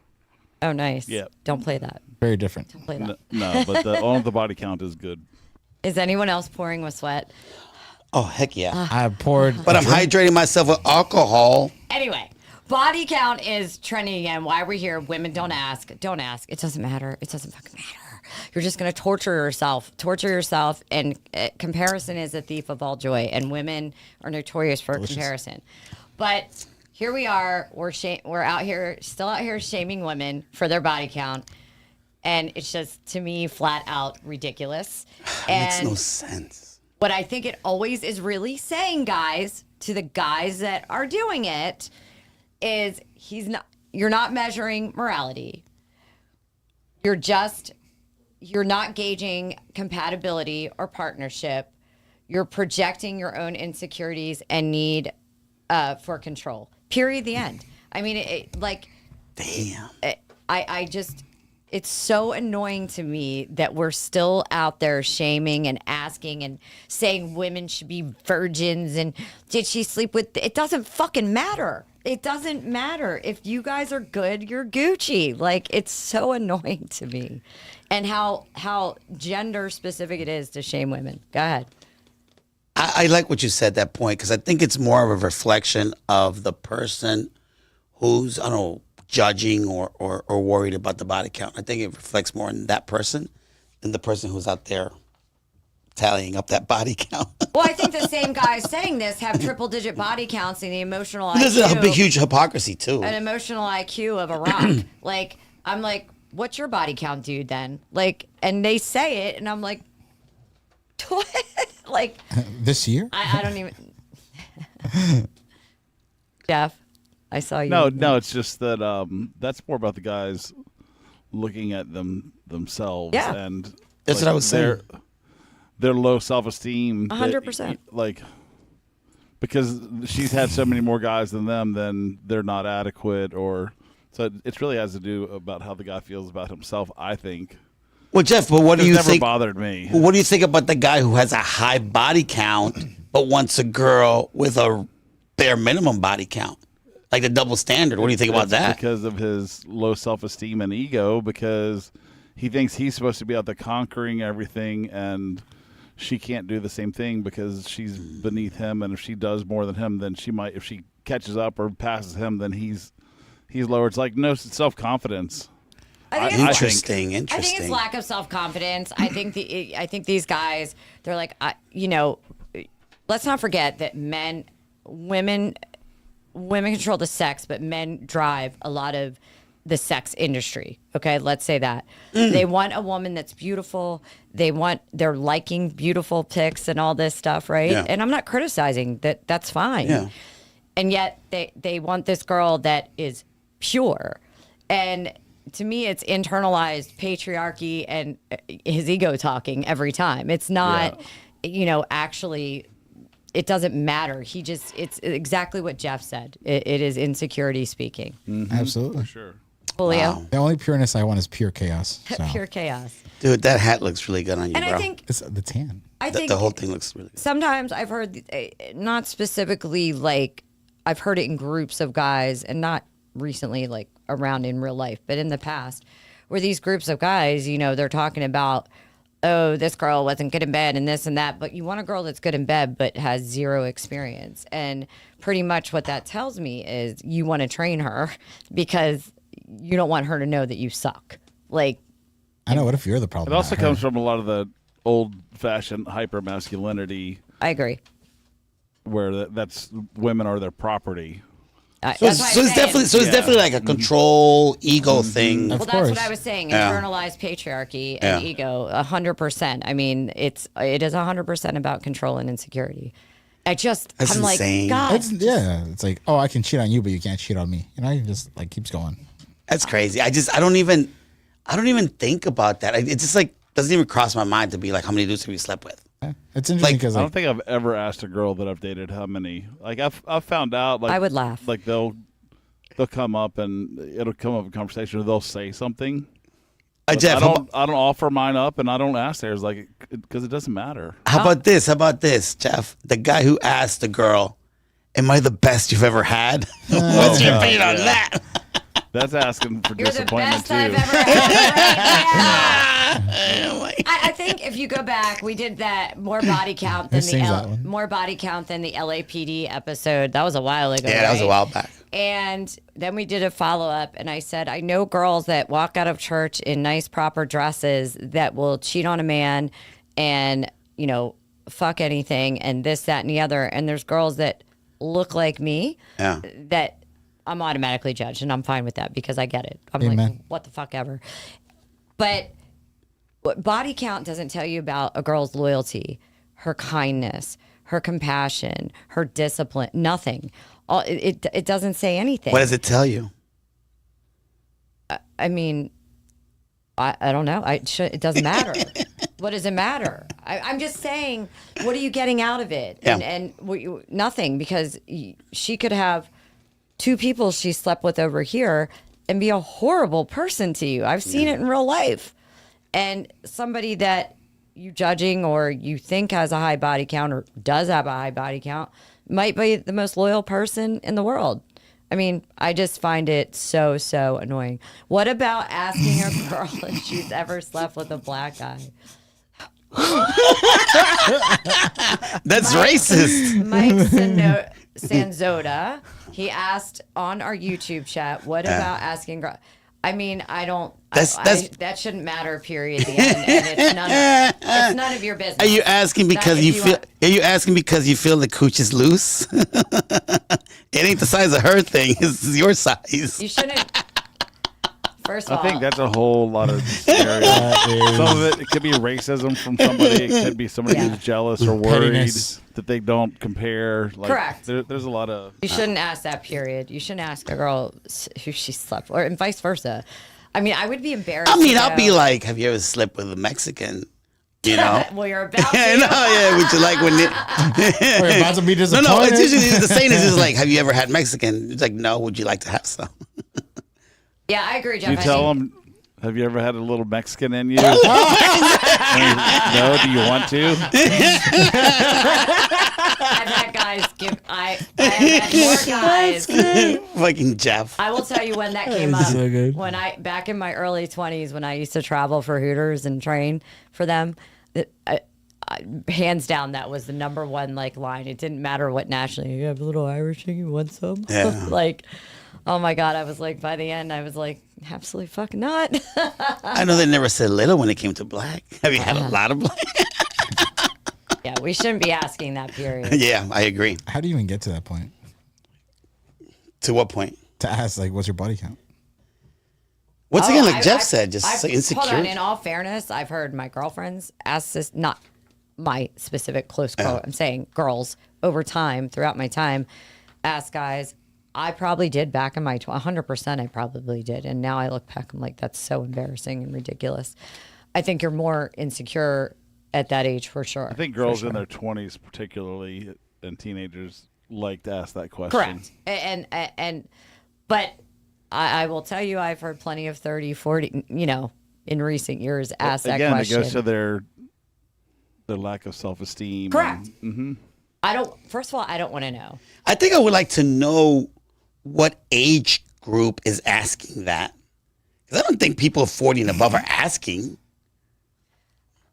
Oh, nice. Yeah. Don't play that. Very different. Play that. No, but the On With the Body Count is good. Is anyone else pouring with sweat? oh, heck yeah. I poured. But I'm hydrating myself with alcohol. Anyway, body count is trending again. Why we're here? Women don't ask. Don't ask. It doesn't matter. It doesn't fucking matter. You're just gonna torture yourself. And comparison is a thief of all joy. And women are notorious for comparison. But here we are. We're out here, still out here shaming women for their body count. And it's just, to me, flat out ridiculous. Makes And no sense. what I think it always is really saying, guys, to the guys that are doing it, is you're not measuring morality. You're not gauging compatibility or partnership. You're projecting your own insecurities and need for control. Period. The end. I mean, Damn. I just, it's so annoying to me that we're still out there shaming and asking and saying women should be virgins and did she sleep with, it doesn't fucking matter. It doesn't matter. If you guys are good, you're Gucci. Like, it's so annoying to me. And how gender specific it is to shame women. Go ahead. I like what you said, that point, because I think it's more of a reflection of the person who's, I don't know, judging or worried about the body count. I think it reflects more on that person than the person who's out there tallying up that body count. Well, I think the same guys saying this have triple-digit body counts and the emotional There's IQ. a big, huge hypocrisy too. An emotional IQ of a rock. Like, I'm like, what's your body count, dude, then? Like, and they say it, and I'm like, what? Like, This year? I don't even. Jeff, I saw you. No, it's just that that's more about the guys looking at themselves. Yeah. And That's what I was saying. Their low self-esteem. 100%. Like, because she's had so many more guys than them, then they're not adequate, or so it really has to do about how the guy feels about himself, I think. Well, Jeff, but what do It's you never think? bothered me. What do you think about the guy who has a high body count but wants a girl with a bare minimum body count, like the double standard? What do you think about It's that? because of his low self-esteem and ego, because he thinks he's supposed to be out there conquering everything, and she can't do the same thing because she's beneath him, and if she does more than him, then she might, if she catches up or passes him, then he's lower. It's like no self-confidence. I think Interesting. I think it's lack of self-confidence. I think these guys, they're like, let's not forget that women control the sex, but men drive a lot of the sex industry. Okay, let's say that. They want a woman that's beautiful. They're liking beautiful pics and all this stuff, right? Yeah. And I'm not criticizing that. That's fine. Yeah. And yet they want this girl that is pure. And to me, it's internalized patriarchy and his ego talking every time. It's not, actually, it doesn't matter. It's exactly what Jeff said. It is insecurity speaking. Absolutely. Sure. Julio, Wow. The only pureness I want is pure chaos. So. pure chaos. Dude, that hat looks really good on you, And bro. I think, It's the tan. The whole thing looks really good. sometimes I've heard, not specifically like, I've heard it in groups of guys, and not recently like around in real life, but in the past, where these groups of guys, they're talking about, oh, this girl wasn't good in bed and this and that, but you want a girl that's good in bed but has zero experience. And pretty much what that tells me is you want to train her because you don't want her to know that you suck. Like, I know. What if you're the problem? It also not her? comes from a lot of the old-fashioned hyper masculinity, I agree. where that's women are their property. So it's definitely like a control ego thing. Well, Of that's what course. I was saying. Yeah. Internalized patriarchy and ego, 100%. I mean, it is 100% about control and insecurity. That's I'm like, insane. God. It's like, oh, I can cheat on you, but you can't cheat on me. It just like keeps going. That's crazy. I don't even think about that. It just like doesn't even cross my mind to be like, how many dudes have you slept with? Yeah. It's interesting because I like, don't think I've ever asked a girl that I've dated how many. Like I've found out. Like I would laugh. Like they'll come up and it'll come up in conversation, or they'll say something. Jeff, I don't offer mine up, and I don't ask theirs, like, because it doesn't matter. how about this? How about this, Jeff? The guy who asked the girl, "Am I the best you've ever had?" What's your opinion on that? That's asking for You're the disappointment best I've too. ever had. Oh my- I think if you go back, we did that more body count than Who sings that one? more body count than the LAPD episode. That was a while ago. Yeah, that was a right? while back. And then we did a follow up, and I said, I know girls that walk out of church in nice, proper dresses that will cheat on a man and, fuck anything and this, that, and the other. And there's girls that look like me Yeah. that I'm automatically judged, and I'm fine with that because I get it. I'm like, Amen. what the fuck ever. But what body count doesn't tell you about a girl's loyalty, her kindness, her compassion, her discipline, nothing. It doesn't say anything. What does it tell you? I mean, I don't know. It doesn't matter. What does it matter? I'm just saying, what are you getting out of it? Yeah. And nothing, because she could have two people she slept with over here and be a horrible person to you. I've seen it in real life. And somebody that you judging or you think has a high body count or does have a high body count might be the most loyal person in the world. I mean, I just find it so, so annoying. What about asking a girl if she's ever slept with a black guy? That's racist. Mike Sanzota. He asked on our YouTube chat, what about asking girls? I mean, I don't. That shouldn't matter. Period. The end. And it's none of your business. Are you asking because you feel? Are you asking because you feel the cooch is loose? It ain't the size of her thing. It's your size. You shouldn't. First of all, I think that's a whole lot of scenario. Some of it could be racism from somebody. It could be somebody who's jealous or worried Pettiness. that they don't compare. Like, Correct. There's a lot of. you shouldn't ask that. Period. You shouldn't ask a girl who she slept with, and vice versa. I mean, I would be embarrassed. I mean, to I'll go, be like, have you ever slept with a Mexican? You know? well, you're about to. Yeah, would you like when it? We're about to be No, disappointed. it's usually the saying is just like, have you ever had Mexican? It's like, no. Would you like to have some? Yeah, I agree, Jeff. Do you I tell think- them? Have you ever had a little Mexican in you? No. Do you want to? I've had guys give. I have had more guys. Fucking Jeff. I will tell you when that came up. So good. When back in my early 20s, when I used to travel for Hooters and train for them, hands down, that was the number one line. It didn't matter what nationality. You have a little Irish thing. You want some? Yeah. Oh my God! I was like, by the end, I was like, absolutely fucking not. I know they never said little when it came to black. Have you had a lot of black? Yeah, we shouldn't be asking that. Period. Yeah, I agree. How do you even get to that point? To what point? To ask, what's your body count? Once Oh, again, like Jeff said, just insecure. Hold on. In all fairness, I've heard my girlfriends ask this, not my specific close quote. I'm saying girls over time, throughout my time, ask guys. I probably did back in my 100%. I probably did, and now I look back. I'm like, that's so embarrassing and ridiculous. I think you're more insecure at that age for sure. I think girls in their 20s, particularly, and teenagers like to ask that question. Correct. But I will tell you, I've heard plenty of 30, 40, in recent years ask that Again, question. it goes to their lack of self-esteem. Correct. First of all, I don't want to know. I think I would like to know what age group is asking that. Because I don't think people 40 and above are asking.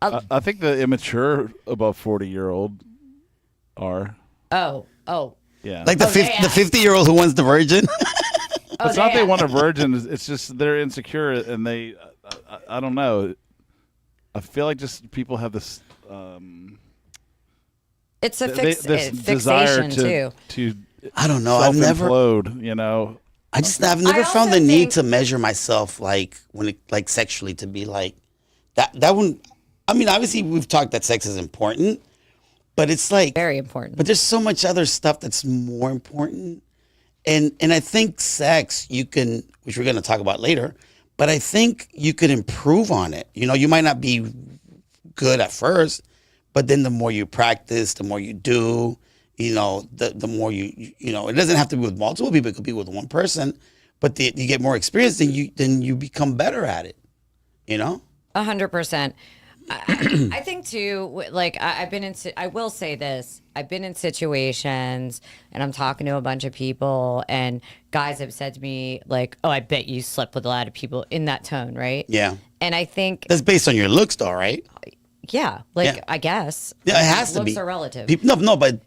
I think the immature above 40-year-old are. Oh. Yeah. Like the Oh, they ask. 50-year-old who wants the virgin. It's not they want a virgin. It's just they're insecure and they. I don't know. I feel like just people have this. It's a this desire fixation too. to I don't know. I've never. self-implode. You know. I've never found also the need think- to measure myself when it sexually to be like that. That one. I mean, obviously we've talked that sex is important, but it's like Very important. But there's so much other stuff that's more important. And I think sex, you can, which we're going to talk about later, but I think you could improve on it. You might not be good at first, but then the more you practice, the more you do, the more it doesn't have to be with multiple people. It could be with one person, but you get more experience, then you become better at it, 100%. I think too, I've been in, I will say this, I've been in situations and I'm talking to a bunch of people and guys have said to me oh, I bet you slept with a lot of people in that tone, right? Yeah. And I think, That's based on your looks though, right? yeah, Yeah. I guess. Yeah, it has to Looks be. are relative. No, but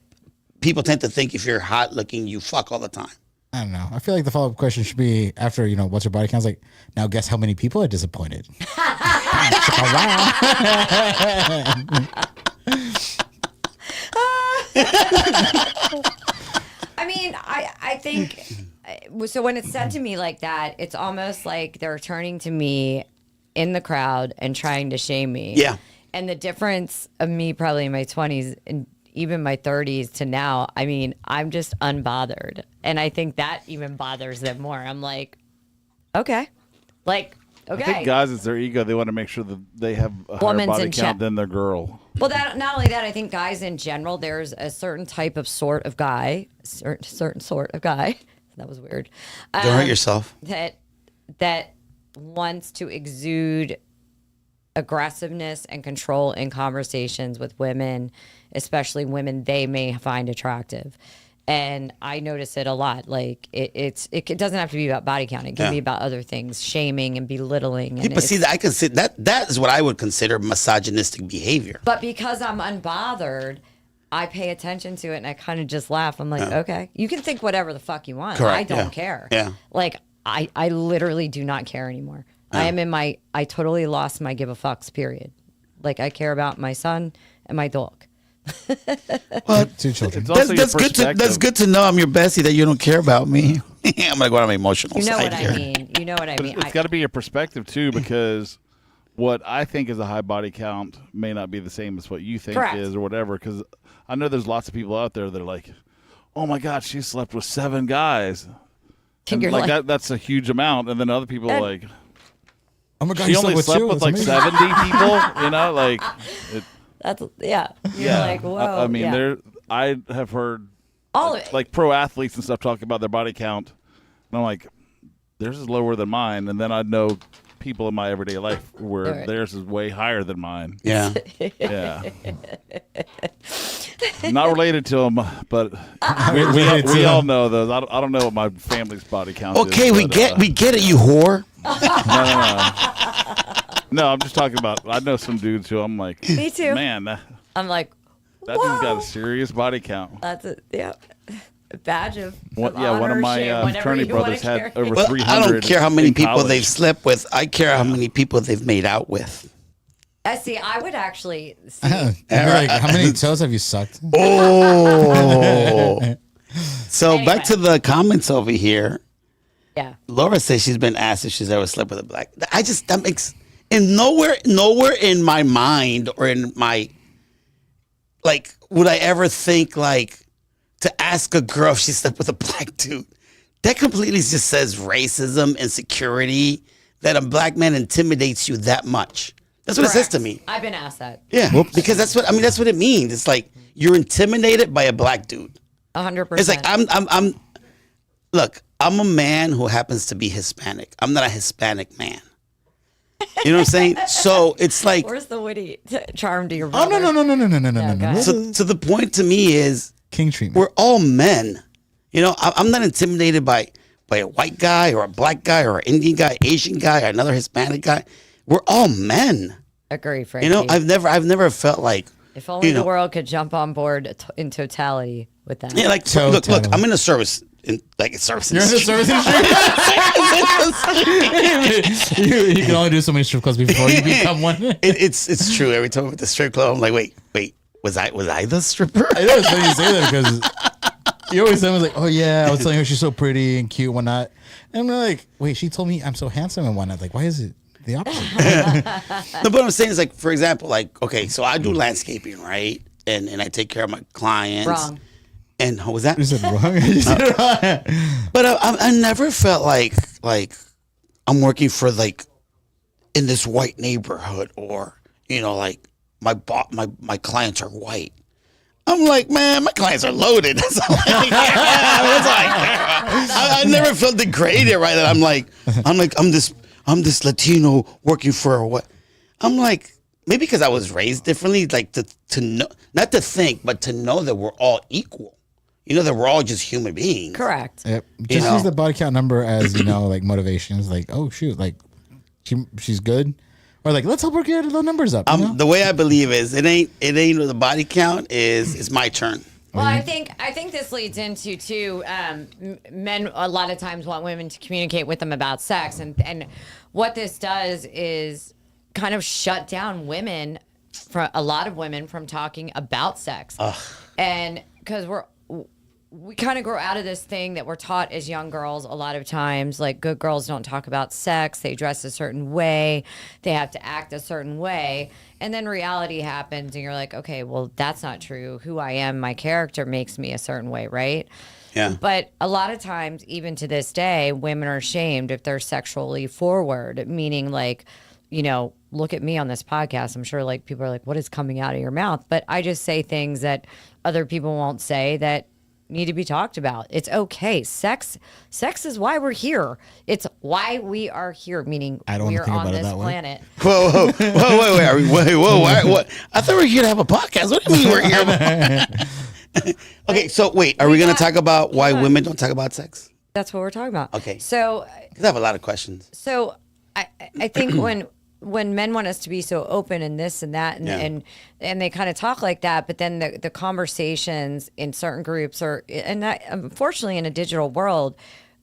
people tend to think if you're hot looking, you fuck all the time. I don't know. I feel like the follow-up question should be after, what's your body count? It's like, now guess how many people are disappointed. I mean, I think so. When it's said to me like that, it's almost like they're turning to me in the crowd and trying to shame me. Yeah. And the difference of me probably in my 20s and even my 30s to now, I mean, I'm just unbothered. And I think that even bothers them more. I'm like, okay. Okay. I think guys, it's their ego. They want to make sure that they have a higher Woman's body in count check. than their girl. Well, not only that, I think guys in general, there's a certain type of sort of guy, certain sort of guy. That was weird. Don't hurt yourself. That wants to exude aggressiveness and control in conversations with women, especially women they may find attractive. And I notice it a lot. It doesn't have to be about body count. It can Yeah. be about other things, shaming and belittling. And But see, I consider that is what I would consider misogynistic behavior. but because I'm unbothered, I pay attention to it and I kind of just laugh. I'm like, okay, you can think whatever the fuck you want. Correct, I don't yeah. care. Yeah. Like I literally do not care anymore. I am in my, I totally lost my give a fucks period. Like I care about my son and my dog. Two children. It's also your That's good to perspective. that's good to know. I'm your bestie that you don't care about me. I'm gonna go on my emotional You know side what here. I mean. You know what I mean. It's got to be your perspective too, because what I think is a high body count may not be the same as what you think Correct. is, or whatever. Because I know there's lots of people out there that are like, "Oh my God, she slept with 7 guys." And You're like like- that's a huge amount, and then other people are like, Oh my god, she you only slept with like That's 70 people. You know, like, That's yeah. You're like, whoa. I mean, yeah. I have heard all of it. like pro athletes and stuff talk about their body count, and I'm like, theirs is lower than mine, and then I know people in my everyday life where Right. theirs is way higher than mine. Yeah. Yeah. Not related to them, but Related to we all them. know those. I don't know what my family's body count is. Okay, we but, get it, you whore. No, I'm just talking about. I know some dudes who I'm like, Me too. man, that I'm like, dude's got whoa. a serious body count. That's a badge of One honor, of my shame, whatever fraternity you wanna brothers had carry. over Well, 300. I don't care how many in people college. they've slept with. I care how many people they've made out with. See, I would actually see. like, how many toes have you sucked? Oh. So Anyway. back to the comments over here. Yeah. Laura says she's been asked if she's ever slept with a black. That makes and nowhere in my mind or in my like would I ever think like to ask a girl if she slept with a black dude. That completely just says racism, insecurity, that a black man intimidates you that much. That's what it says to Correct. me. I've been asked that. Yeah, because that's what it means. It's like you're intimidated by a black dude. 100%. It's like look, I'm a man who happens to be Hispanic. I'm not a Hispanic man. You know what I'm saying? So it's like Where's the witty charm to your Oh brother? no. go no. ahead. so the point to me is King treatment. we're all men. You know, I'm not intimidated by a white guy or a black guy or an Indian guy, Asian guy, or another Hispanic guy. We're all men. Agree, Frankie. You know, I've never felt like if only you know, the world could jump on board in totality with that. yeah, like look, I'm in the service in service. You're in the industry. service industry. you can only do so many strip clubs before you become one. It's true. Every time I'm at the strip club, I'm like, wait, was I the stripper? I know it's funny you say that because you always say like, oh yeah, I was telling her she's so pretty and cute and whatnot. And I'm like, wait, she told me I'm so handsome and whatnot. Like, why is it the opposite? No, but what I'm saying is like, for example, like, okay, so I do landscaping, right? And I take care of my clients. Wrong. And what was that? You said wrong. You said it wrong. But I never felt like I'm working for like in this white neighborhood or you know like my clients are white. I'm like, man, my clients are loaded. That's all I never felt degraded, right? That I'm this Latino working for a what? I'm like, maybe because I was raised differently, like to know, not to think, but to know that we're all equal. You know that we're all just human beings. Correct. Yep. Just know? use the body count number as like motivations. Like, oh shoot, like she's good, or like let's help her get the numbers up. You know? The way I believe is it ain't the body count is it's my turn. Well, I think this leads into too. Men a lot of times want women to communicate with them about sex, and what this does is kind of shut down women, from a lot of women from talking about sex, and because we kind of grow out of this thing that we're taught as young girls a lot of times, like good girls don't talk about sex, they dress a certain way, they have to act a certain way, and then reality happens and you're like, okay, well, that's not true. Who I am, my character makes me a certain way, right? Yeah. But a lot of times, even to this day, women are ashamed if they're sexually forward, meaning like, you know, look at me on this podcast. I'm sure like people are like, what is coming out of your mouth? But I just say things that other people won't say that need to be talked about. It's okay. Sex is why we're here. It's why we are here, meaning I don't we're think on about it this that way. planet. Whoa, wait, are we, whoa, what? I thought we were here to have a podcast. What do you mean we're here? Okay, so wait, are we going to talk about why women don't talk about sex? That's what we're talking about. Okay. So 'Cause I have a lot of questions. So I think when men want us to be so open and this and that and they kind of talk like that, but then the conversations in certain groups are, and that, unfortunately in a digital world,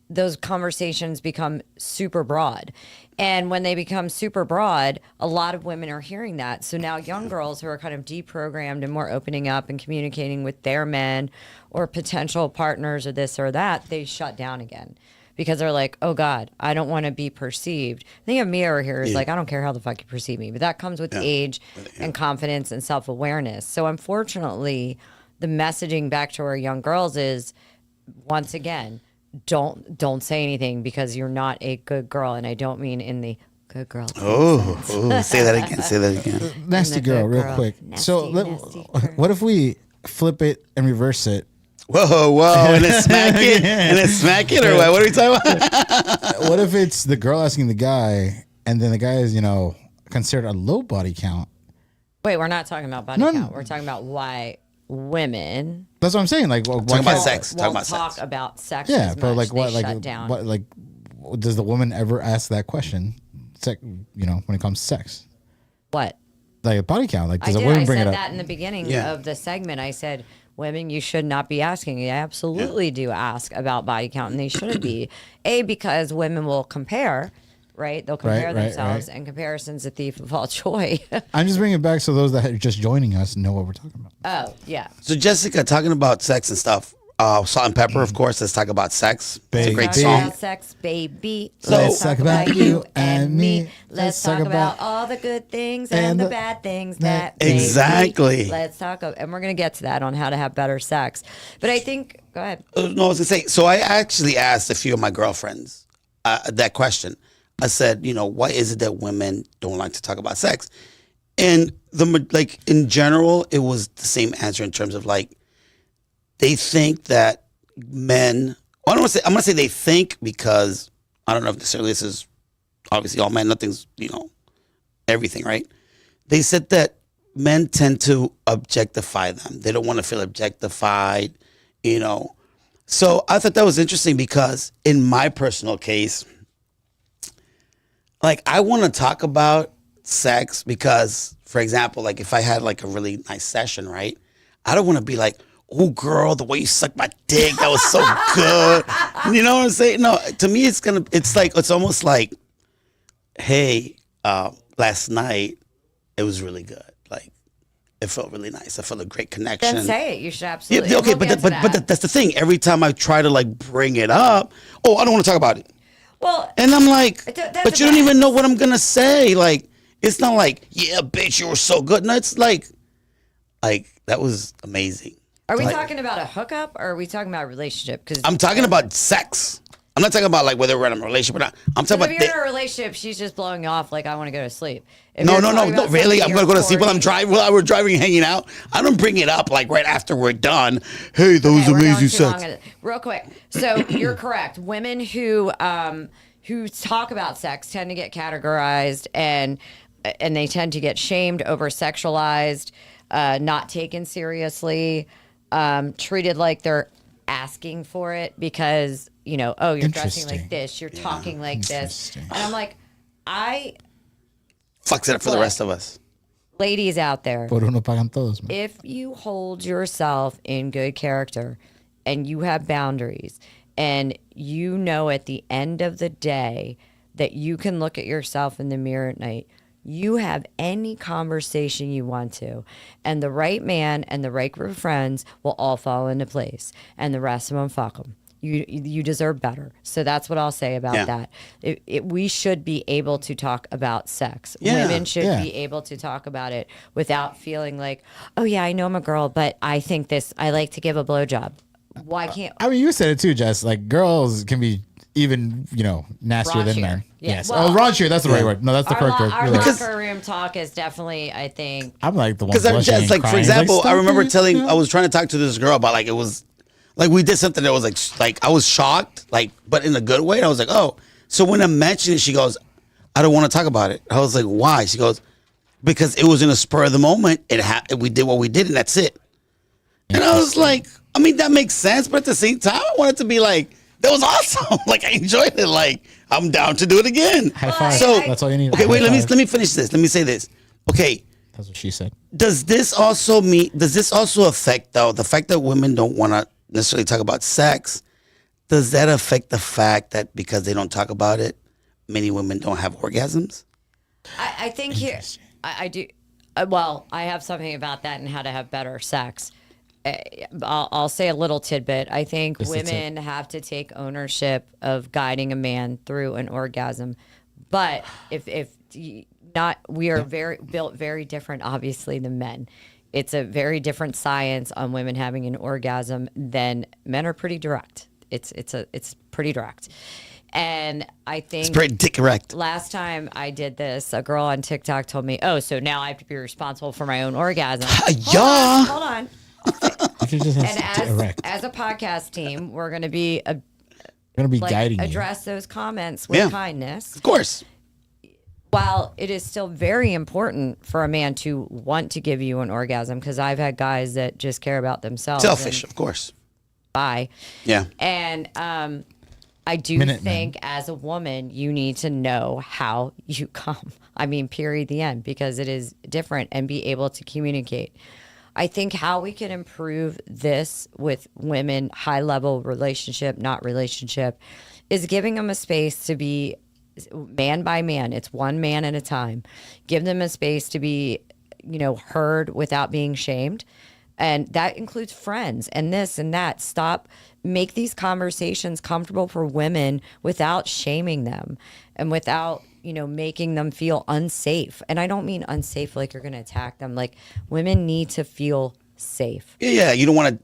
those conversations become super broad. And when they become super broad, a lot of women are hearing that. So now young girls who are kind of deprogrammed and more opening up and communicating with their men or potential partners or this or that, they shut down again. Because they're like, oh God, I don't want to be perceived. I think of me over here is like, I don't care how the fuck you perceive me. But that comes with age and confidence and self-awareness. So unfortunately, the messaging back to our young girls is, once again, don't say anything because you're not a good girl. And I don't mean in the good girl. Oh, say that again. Say that again. Nasty girl, real quick. So what if we flip it and reverse it? Whoa, and then smack it, or what? What are we talking about? What if it's the girl asking the guy, and then the guy is, considered a low body count? Wait, we're not talking about body count. We're talking about why women. That's what I'm saying. Like, talking about sex. Talk about sex. Yeah, as but much. like what? They Like shut down. what? Like, does the woman ever ask that question? When it comes to sex, What? like a body count. Like, does I a did. woman I bring said it up? that in the beginning Yeah. of the segment. I said, women, you should not be asking. You absolutely do ask about body count, and they shouldn't be. Because women will compare, right? They'll compare themselves, and comparison's a thief of all joy. I'm just bringing it back so those that are just joining us know what we're talking about. Oh, yeah. So Jessica, talking about sex and stuff. Salt and Pepper, of course. Let's talk about sex. It's a great Talk song. about sex, baby. Let's talk about you and me. Let's talk about all the good things and the bad things that Exactly. baby. Let's talk, and we're gonna get to that on how to have better sex. But I think, go ahead. No, I was gonna say. So I actually asked a few of my girlfriends that question. I said, why is it that women don't like to talk about sex? And in general, it was the same answer in terms of like, they think that men. Well, I'm gonna say they think, because I don't know if necessarily this is obviously all men. Nothing's everything, right? They said that men tend to objectify them. They don't want to feel objectified, So I thought that was interesting because in my personal case, like I want to talk about sex because, for example, like if I had like a really nice session, right? I don't want to be like, oh girl, the way you sucked my dick, that was so good. You know what I'm saying? No, to me it's almost like, hey, last night it was really good. Like it felt really nice. I felt a great connection. Then say it. You should absolutely. Yeah, okay, We'll get to that. but that's the thing. Every time I try to like bring it up, I don't want to talk about it. Well, And I'm like, that's but you don't even know what I'm gonna say. Like, it's not like, yeah, bitch, you were so good. No, it's like that was amazing. Are we Like, talking about a hookup or are we talking about a relationship? Because I'm talking about sex. I'm not talking about like whether we're in a relationship or not. I'm talking if about you're in a relationship, she's just blowing you off like I want to go to sleep. If no, you're no, talking no, about really. something I'm gonna go to sleep while I'm courting- driving. While we're driving, hanging out. I don't bring it up like right after we're done. Hey, that was Okay, we're going amazing too long sex. on it. Real quick. So you're correct. Women who talk about sex tend to get categorized and they tend to get shamed, over sexualized, not taken seriously, treated like they're asking for it because, you're dressing Interesting. like this, you're talking like this. Interesting. And I'm like, Fucks it up for the rest of us. ladies out there, Por uno pagan todos. Man. if you hold yourself in good character and you have boundaries and at the end of the day that you can look at yourself in the mirror at night, you have any conversation you want to, and the right man and the right group of friends will all fall into place, and the rest of them, fuck them. You deserve better. So that's what I'll say about that. We should be able to talk about sex. Yeah. Women should be able to talk about it without feeling like, oh yeah, I know I'm a girl, but I think I like to give a blowjob. Why can't I mean, you said it too, Jess. Like girls can be even, nastier than Raunchier. men. Yeah. Yes. Well, raunchier. That's the right word. No, that's the correct word. our You're right. locker room talk is definitely, I think. I'm like the one. Because I'm blushing just and like, for crying. example, Like, I remember stop it. I was trying to talk to this girl about like, it was like we did something that was like I was shocked, like, but in a good way. And I was like, oh. So when I mentioned it, she goes, I don't want to talk about it. I was like, why? She goes, because it was in a spur of the moment. We did what we did, and that's it. And I was like, I mean, that makes sense, but at the same time, I wanted to be like, That was awesome. Like I enjoyed it. Like I'm down to do it again. High five. So That's all you need. Okay, High wait. Let five. me finish this. Let me say this. Okay. That's what she said. Does this also affect though the fact that women don't want to necessarily talk about sex? Does that affect the fact that because they don't talk about it, many women don't have orgasms? I think here, I do. Well, I have something about that and how to have better sex. I'll say a little tidbit. I think Just a tip. women have to take ownership of guiding a man through an orgasm. But if not, we are built very different, obviously, than men. It's a very different science on women having an orgasm than men are pretty direct. It's pretty direct. And I think It's pretty correct. last time I did this, a girl on TikTok told me, "Oh, so now I have to be responsible for my own orgasm." Yeah. Hold on. You can just And have to erect. as a podcast team, we're going to be Gonna be guiding you. address those comments with Yeah. kindness. Of course. While it is still very important for a man to want to give you an orgasm, because I've had guys that just care about themselves. Selfish, and of course. bye. Yeah. And I do Minutemen. think as a woman, you need to know how you come. I mean, period, the end, because it is different, and be able to communicate. I think how we can improve this with women, high level relationship, not relationship, is giving them a space to be man by man. It's one man at a time. Give them a space to be, heard without being shamed. And that includes friends and this and that. Make these conversations comfortable for women without shaming them and without, making them feel unsafe. And I don't mean unsafe like you're going to attack them. Like, women need to feel safe. Yeah. They don't want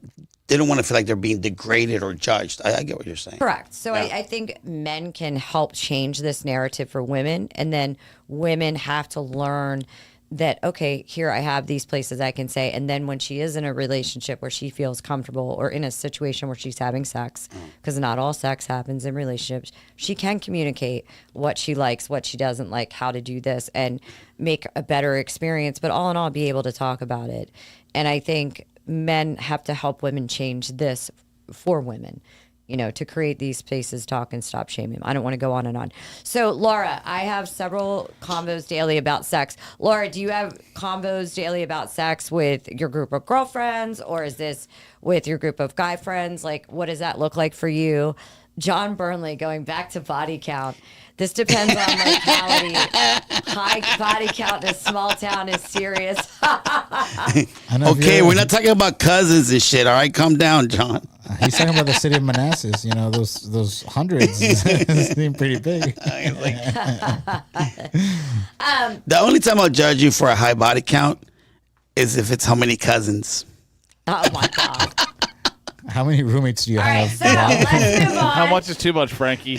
to feel like they're being degraded or judged. I get what you're saying. Correct. So I think men can help change this narrative for women. And then women have to learn that, okay, here I have these places I can say. And then when she is in a relationship where she feels comfortable, or in a situation where she's having sex, because not all sex happens in relationships, she can communicate what she likes, what she doesn't like, how to do this, and make a better experience. But all in all, be able to talk about it. And I think men have to help women change this for women, to create these spaces, talk, and stop shaming. I don't want to go on and on. So, Laura, I have several combos daily about sex. Laura, do you have combos daily about sex with your group of girlfriends, or is this with your group of guy friends? Like, what does that look like for you? John Burnley, going back to body count. This depends on locality. High body count in a small town is serious. I know if Okay, you're- we're not talking about cousins and shit. All right, calm down, John. He's talking about the city of Manassas. Those hundreds seem pretty big. The only time I'll judge you for a high body count is if it's how many cousins. Oh my God. How many roommates do you All right, have? so let's move on. How much is too much, Frankie?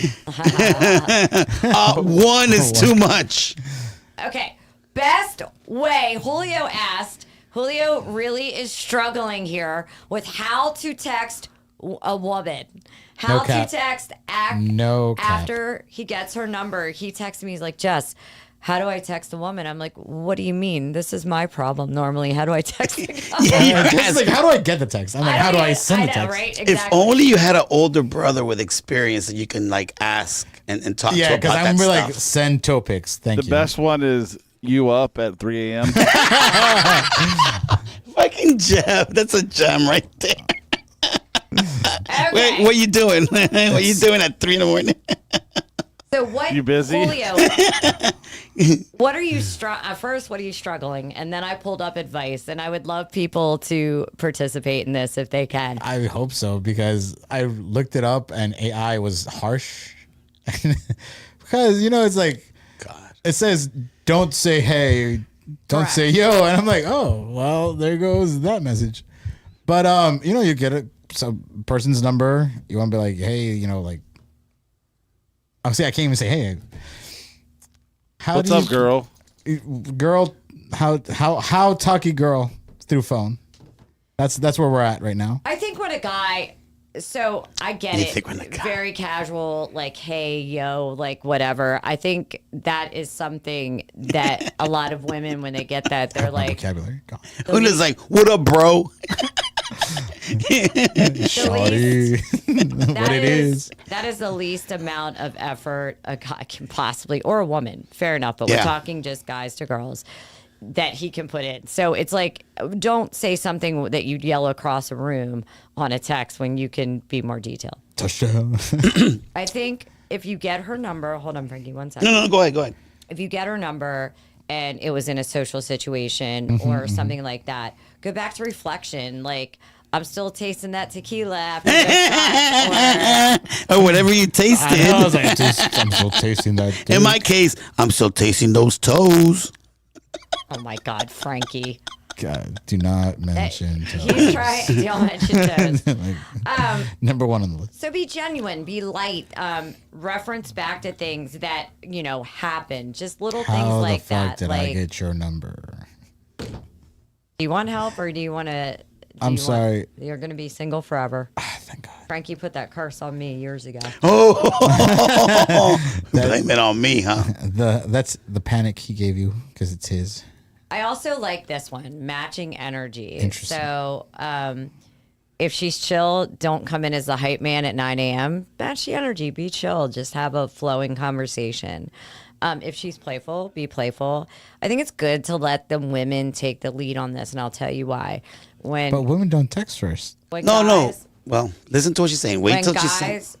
One is too much. Okay, best way. Julio asked. Julio really is struggling here with how to text a woman. How No cap. to text No cap. after he gets her number. He texts me. He's like, Jess, how do I text a woman? I'm like, what do you mean? This is my problem normally. How do I text a guy? It's like, how do I get the text? I'm like, how do I send the know, text? right? If Exactly. only you had an older brother with experience that you can like ask and talk to Yeah, about because that I'm stuff. like, send toe pics. Thank The you. best one is you up at 3 a.m. Fucking Jeff, that's a gem right there. Okay. Wait, what you doing? What you doing at 3 a.m? So what? You busy? Julio, what are you first? What are you struggling? And then I pulled up advice, and I would love people to participate in this if they can. I hope so, because I looked it up and AI was harsh. Because, it's like, God. it says, don't say hey, don't Correct. say yo. And I'm like, oh, well, there goes that message. But, you get a person's number. You want to be like, hey, like, obviously I can't even say hey. How What's do up, girl? Girl, how talky girl through phone? That's where we're at right now. I think when a guy, so I get You it, think when a guy- very casual, like, hey, yo, like, whatever. I think that is something that a lot of women, when they get that, they're My like, vocabulary. Go on. Who is like, what up, bro? Shawty. What it is. That is the least amount of effort a guy can possibly, or a woman, fair enough, but we're Yeah. talking just guys to girls, that he can put in. So it's like, don't say something that you'd yell across a room on a text when you can be more detailed. Touchdown. I think if you get her number, hold on, Frankie, one second. No, go ahead. If you get her number and it was in a social situation or something like that, go back to reflection. Like, I'm still tasting that tequila after the shot, Or whatever you tasted. I was like, I'm still tasting that. In my case, I'm still tasting those toes. oh my God, Frankie. God, do not mention. He's trying. Don't mention those. Number one on the list. So be genuine, be light. Reference back to things that happen. Just little things How like the fuck that. did Like, I get your number? do you want help or do you want to? I'm sorry. You're going to be single forever. Thank God. Frankie put that curse on me years ago. Blame it on me, huh? That's the panic he gave you because it's his. I also like this one, matching energy. Interesting. So, if she's chill, don't come in as the hype man at 9 a.m. Match the energy, be chill, just have a flowing conversation. If she's playful, be playful. I think it's good to let the women take the lead on this, and I'll tell you why. But women don't text first. When No. guys, Well, listen to what she's saying. Wait when till she's saying. guys,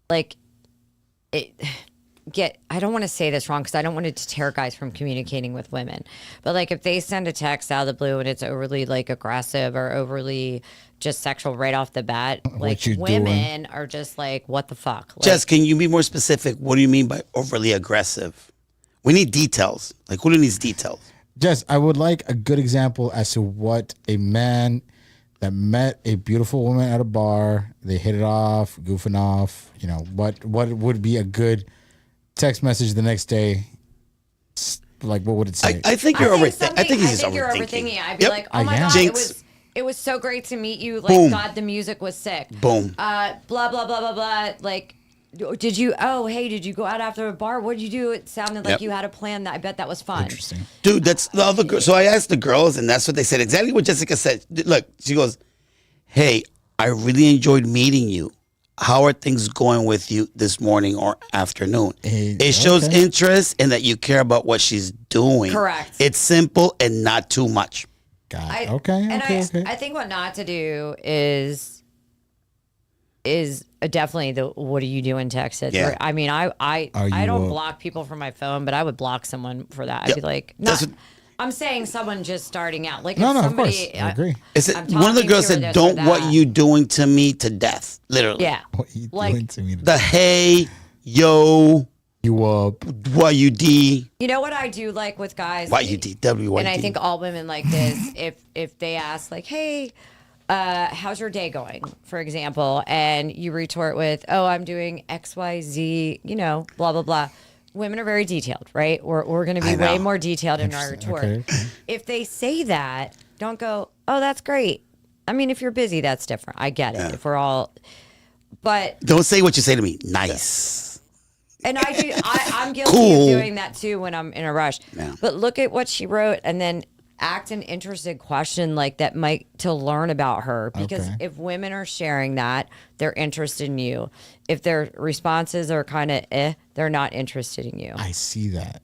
like, I don't want to say this wrong because I don't want to deter guys from communicating with women. But like if they send a text out of the blue and it's overly like aggressive or overly just sexual right off the bat, like you women are just like, what the fuck? Like, Jess, can you be more specific? What do you mean by overly aggressive? We need details. Like, who needs details? Jess, I would like a good example as to what a man that met a beautiful woman at a bar, they hit it off, goofing off, what would be a good text message the next day? Like, what would it say? I think you're overthinking. I think he's just you're overthinking. overthinking. I'd be like, oh I my am. God, Jinx. it was so great to meet you. Like, Boom. God, the music was sick. Boom. Blah, blah, blah, blah, blah. Like, did you go out after a bar? What did you do? It sounded like Yep. you had a plan. I bet that was fun. Interesting. Dude, that's the other girl. So I asked the girls, and that's what they said. Exactly what Jessica said. Look, she goes, hey, I really enjoyed meeting you. How are things going with you this morning or afternoon? It shows okay. interest and that you care about what she's doing. Correct. It's simple and not too much. God. And Okay. I think what not to do is definitely the what are you doing text it. Yeah. I mean, I you don't a- block people from my phone, but I would block someone for that. I'd Yep. be like, That's not, what- I'm saying someone just starting out. Like No, if of somebody, course. I agree. Is it, I'm one of the talking girls to her said, this or don't what that." you doing to me to death. Literally. Yeah. What you Like- doing to me? The hey, yo, You up? YUD, You know what I do like with guys? YUD, WYD. And I think all women like this. If they ask like, "Hey, how's your day going?" for example, and you retort with, "Oh, I'm doing XYZ," blah blah blah. Women are very detailed, right? We're going to be I know. way more detailed in our retort. Okay. If they say that, don't go, "Oh, that's great." I mean, if you're busy, that's different. I get it. If we're all, but Don't say what you say to me. Nice. and I do. I'm guilty Cool. of doing that too when I'm in a rush. Yeah. But look at what she wrote, and then act an interested question like that might to learn about her. Because Okay. if women are sharing that, they're interested in you. If their responses are kind of they're not interested in you. I see that.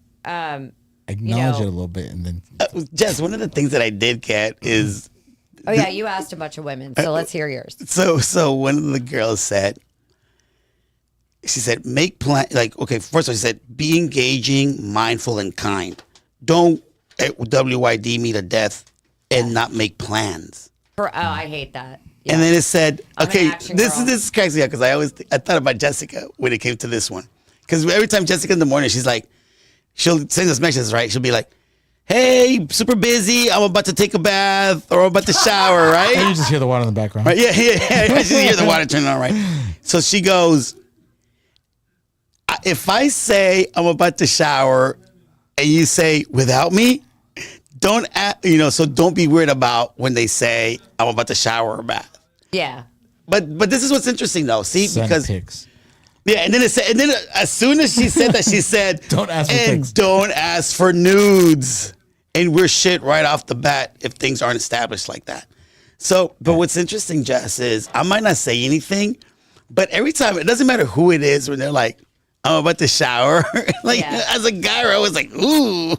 Acknowledge know- it a little bit, and then Jess, one of the things that I did get is Oh yeah, you asked a bunch of women, so let's hear yours. so one of the girls said, she said, make plan, like, okay, first of all, she said, be engaging, mindful, and kind. Don't WYD me to death and not make plans. I hate that. Yeah. And then it said, I'm an okay, action this girl. is crazy because I thought about Jessica when it came to this one. Because every time Jessica in the morning, she's like, she'll send us messages, right? She'll be like, hey, super busy. I'm about to take a bath or I'm about to shower, right? you just hear the water in the background. Right? Yeah. I just hear the water turning on, right? So she goes, if I say I'm about to shower and you say without me, don't so don't be weird about when they say I'm about to shower or bath. Yeah. But this is what's interesting though. See, Send because pics. yeah, and then it said, and then as soon as she said that, she said, Don't ask for and pics." don't ask for nudes. And we're shit right off the bat if things aren't established like that. So, but what's interesting, Jess, is I might not say anything, but every time, it doesn't matter who it is, when they're like, I'm about to shower. Like, Yeah. as a guy, I was like, ooh.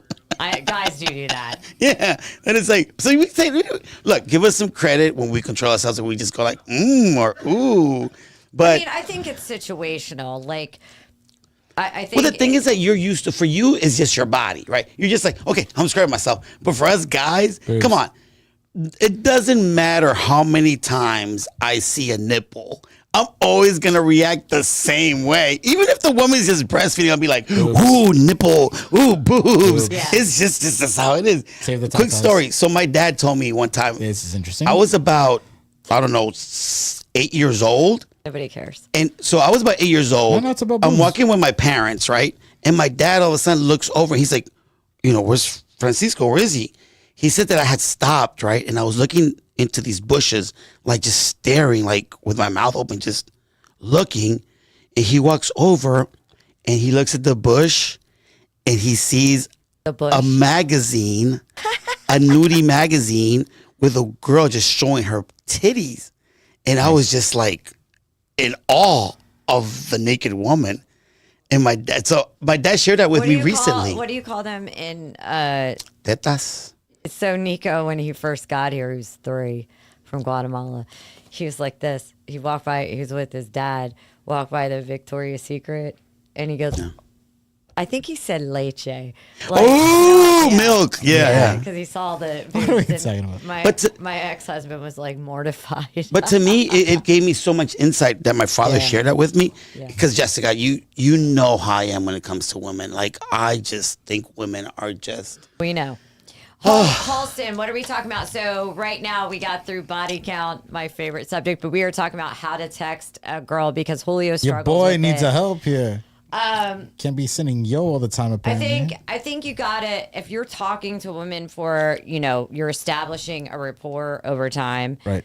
Guys do that. Yeah. And it's like, so we say, look, give us some credit when we control ourselves and we just go like, or ooh. But I mean, I think it's situational. Like, I think. well, the thing is that you're used to, for you, is just your body, right? You're just like, okay, I'm scrubbing myself. But for us guys, come on. It doesn't matter how many times I see a nipple. I'm always going to react the same way. Even if the woman's just breastfeeding, I'll be like, ooh, nipple, ooh, boobs. Yeah. It's just, this is how it is. Save the Quick tatas. story. So my dad told me one time, This is interesting. I was about, I don't know, 8 years old. Nobody cares. And so I was about 8 years old. No, it's about I'm boobs. walking with my parents, right? And my dad all of a sudden looks over. He's like, where's Francisco? Where is he? He said that I had stopped, right? And I was looking into these bushes, like just staring, like with my mouth open, just looking. And he walks over and he looks at the bush and he sees The bush. a magazine, a nudie magazine with a girl just showing her titties. And I was just like in awe of the naked woman. And my dad shared that with me recently. What do you call them in? Tetas. So Nico, when he first got here, he was 3 from Guatemala. He was like this. He walked by. He was with his dad. Walked by the Victoria's Secret, and he goes, I think he said leche. Like, Oh, milk. Yeah. because he saw the. What are we and talking about? My ex-husband was like mortified. But to me, it gave me so much insight that my father Yeah. shared that with me. Yeah. Because Jessica, you know how I am when it comes to women. Like, I just think women are just. We know. Halston, what are we talking about? So right now we got through body count, my favorite subject, but we are talking about how to text a girl because Julio struggles Your boy with needs it. a help here. Can't be sending yo all the time. Apparently, I think you got to, if you're talking to a woman for, you're establishing a rapport over time. Right.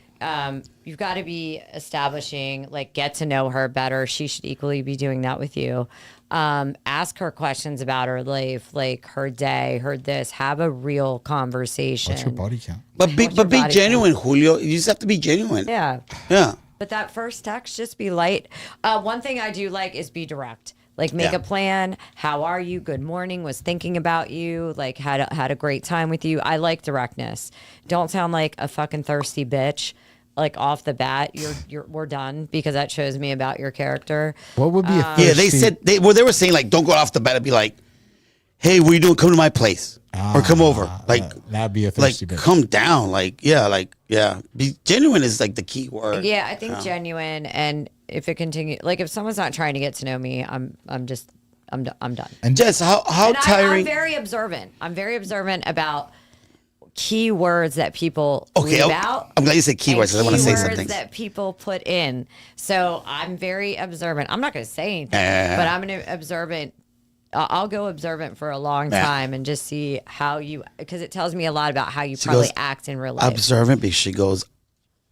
You've got to be establishing, like, get to know her better. She should equally be doing that with you. Ask her questions about her life, like her day, her this. Have a real conversation. What's your body count? But be What's your body genuine, Julio. You just have to be genuine. Yeah. Yeah. But that first text, just be light. One thing I do like is be direct. Like, make Yeah. a plan. How are you? Good morning. Was thinking about you. Like, had a great time with you. I like directness. Don't sound like a fucking thirsty bitch. Like, off the bat, we're done, because that shows me about your character. What would be a Yeah, they said they were saying like, don't go off the bat and be like, hey, what are you doing? Come to my place or come over. Like, that'd be a like thirsty bitch. come down. Like, yeah. Be genuine is like the key word. Yeah, I think genuine. And if it continues, like, if someone's not trying to get to know me, I'm done. And Jess, how And I'm tiring? very observant. I'm very observant about keywords that people Okay, leave out. I'm glad you said keywords. 'cause I want to say keywords something. that people put in. So I'm very observant. I'm not going to say anything, Yeah. but I'm going to observant. I'll go observant for a long Yeah. time and just see how you, because it tells me a lot about how you She probably goes, act in real life. Observant because she goes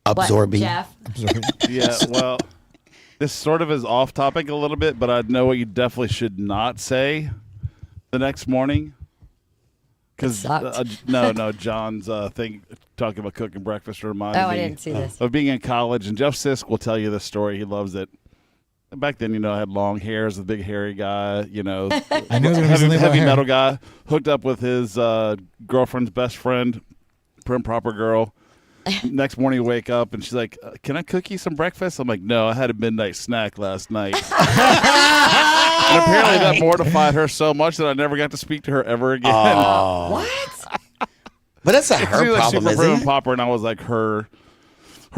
What, absorbing. Jeff? Yeah, well, this sort of is off topic a little bit, but I know what you definitely should not say the next morning. Because sucked. no, John's thing talking about cooking breakfast reminded Oh, I me didn't see this. of being in college. And Jeff Sisk will tell you this story. He loves it. Back then, I had long hair as a big hairy guy. I knew there was something about heavy hair. metal guy, hooked up with his girlfriend's best friend, prim proper girl. Next morning, you wake up and she's like, "Can I cook you some breakfast?" I'm like, "No, I had a midnight snack last night." And apparently that mortified her so much that I never got to speak to her ever again. What? But that's not She her was like problem, super prim isn't and it? proper, and I was like her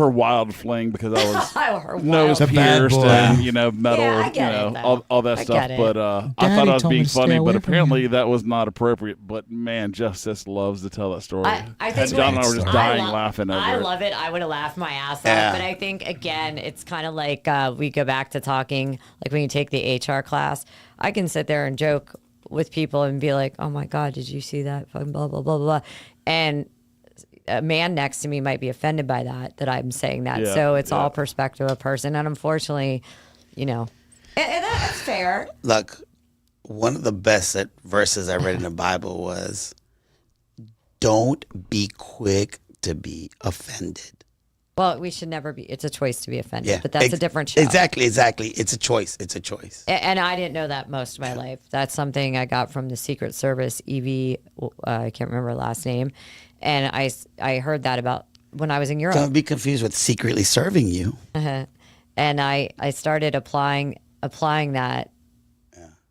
wild fling because I was Her nose wild- The bad pierced boy. and metal, Yeah, I get it, though. all that I stuff. get it. But I Daddy thought I was told me being to stay funny, away but from apparently you. that was not appropriate. But man, Justice loves to tell that story. I And think John and I were just dying love- laughing over I it. love it. I would have laughed my ass Yeah. off. But I think, again, it's kind of like we go back to talking, like when you take the HR class, I can sit there and joke with people and be like, oh my God, did you see that? Fucking blah, blah, blah, blah. And a man next to me might be offended by that I'm saying that. Yeah, So it's yeah. all perspective of person. And unfortunately, and that's fair. Look, one of the best verses I read in the Bible was, "Don't be quick to be offended." Well, we should never be. It's a choice to be offended, Yeah, but that's a different show. Exactly. It's a choice. It's a choice. And I didn't know that most of my life. That's something I got from the Secret Service, Evie. I can't remember her last name, and I heard that about when I was in Europe. Don't be confused with secretly serving you. And I started applying that.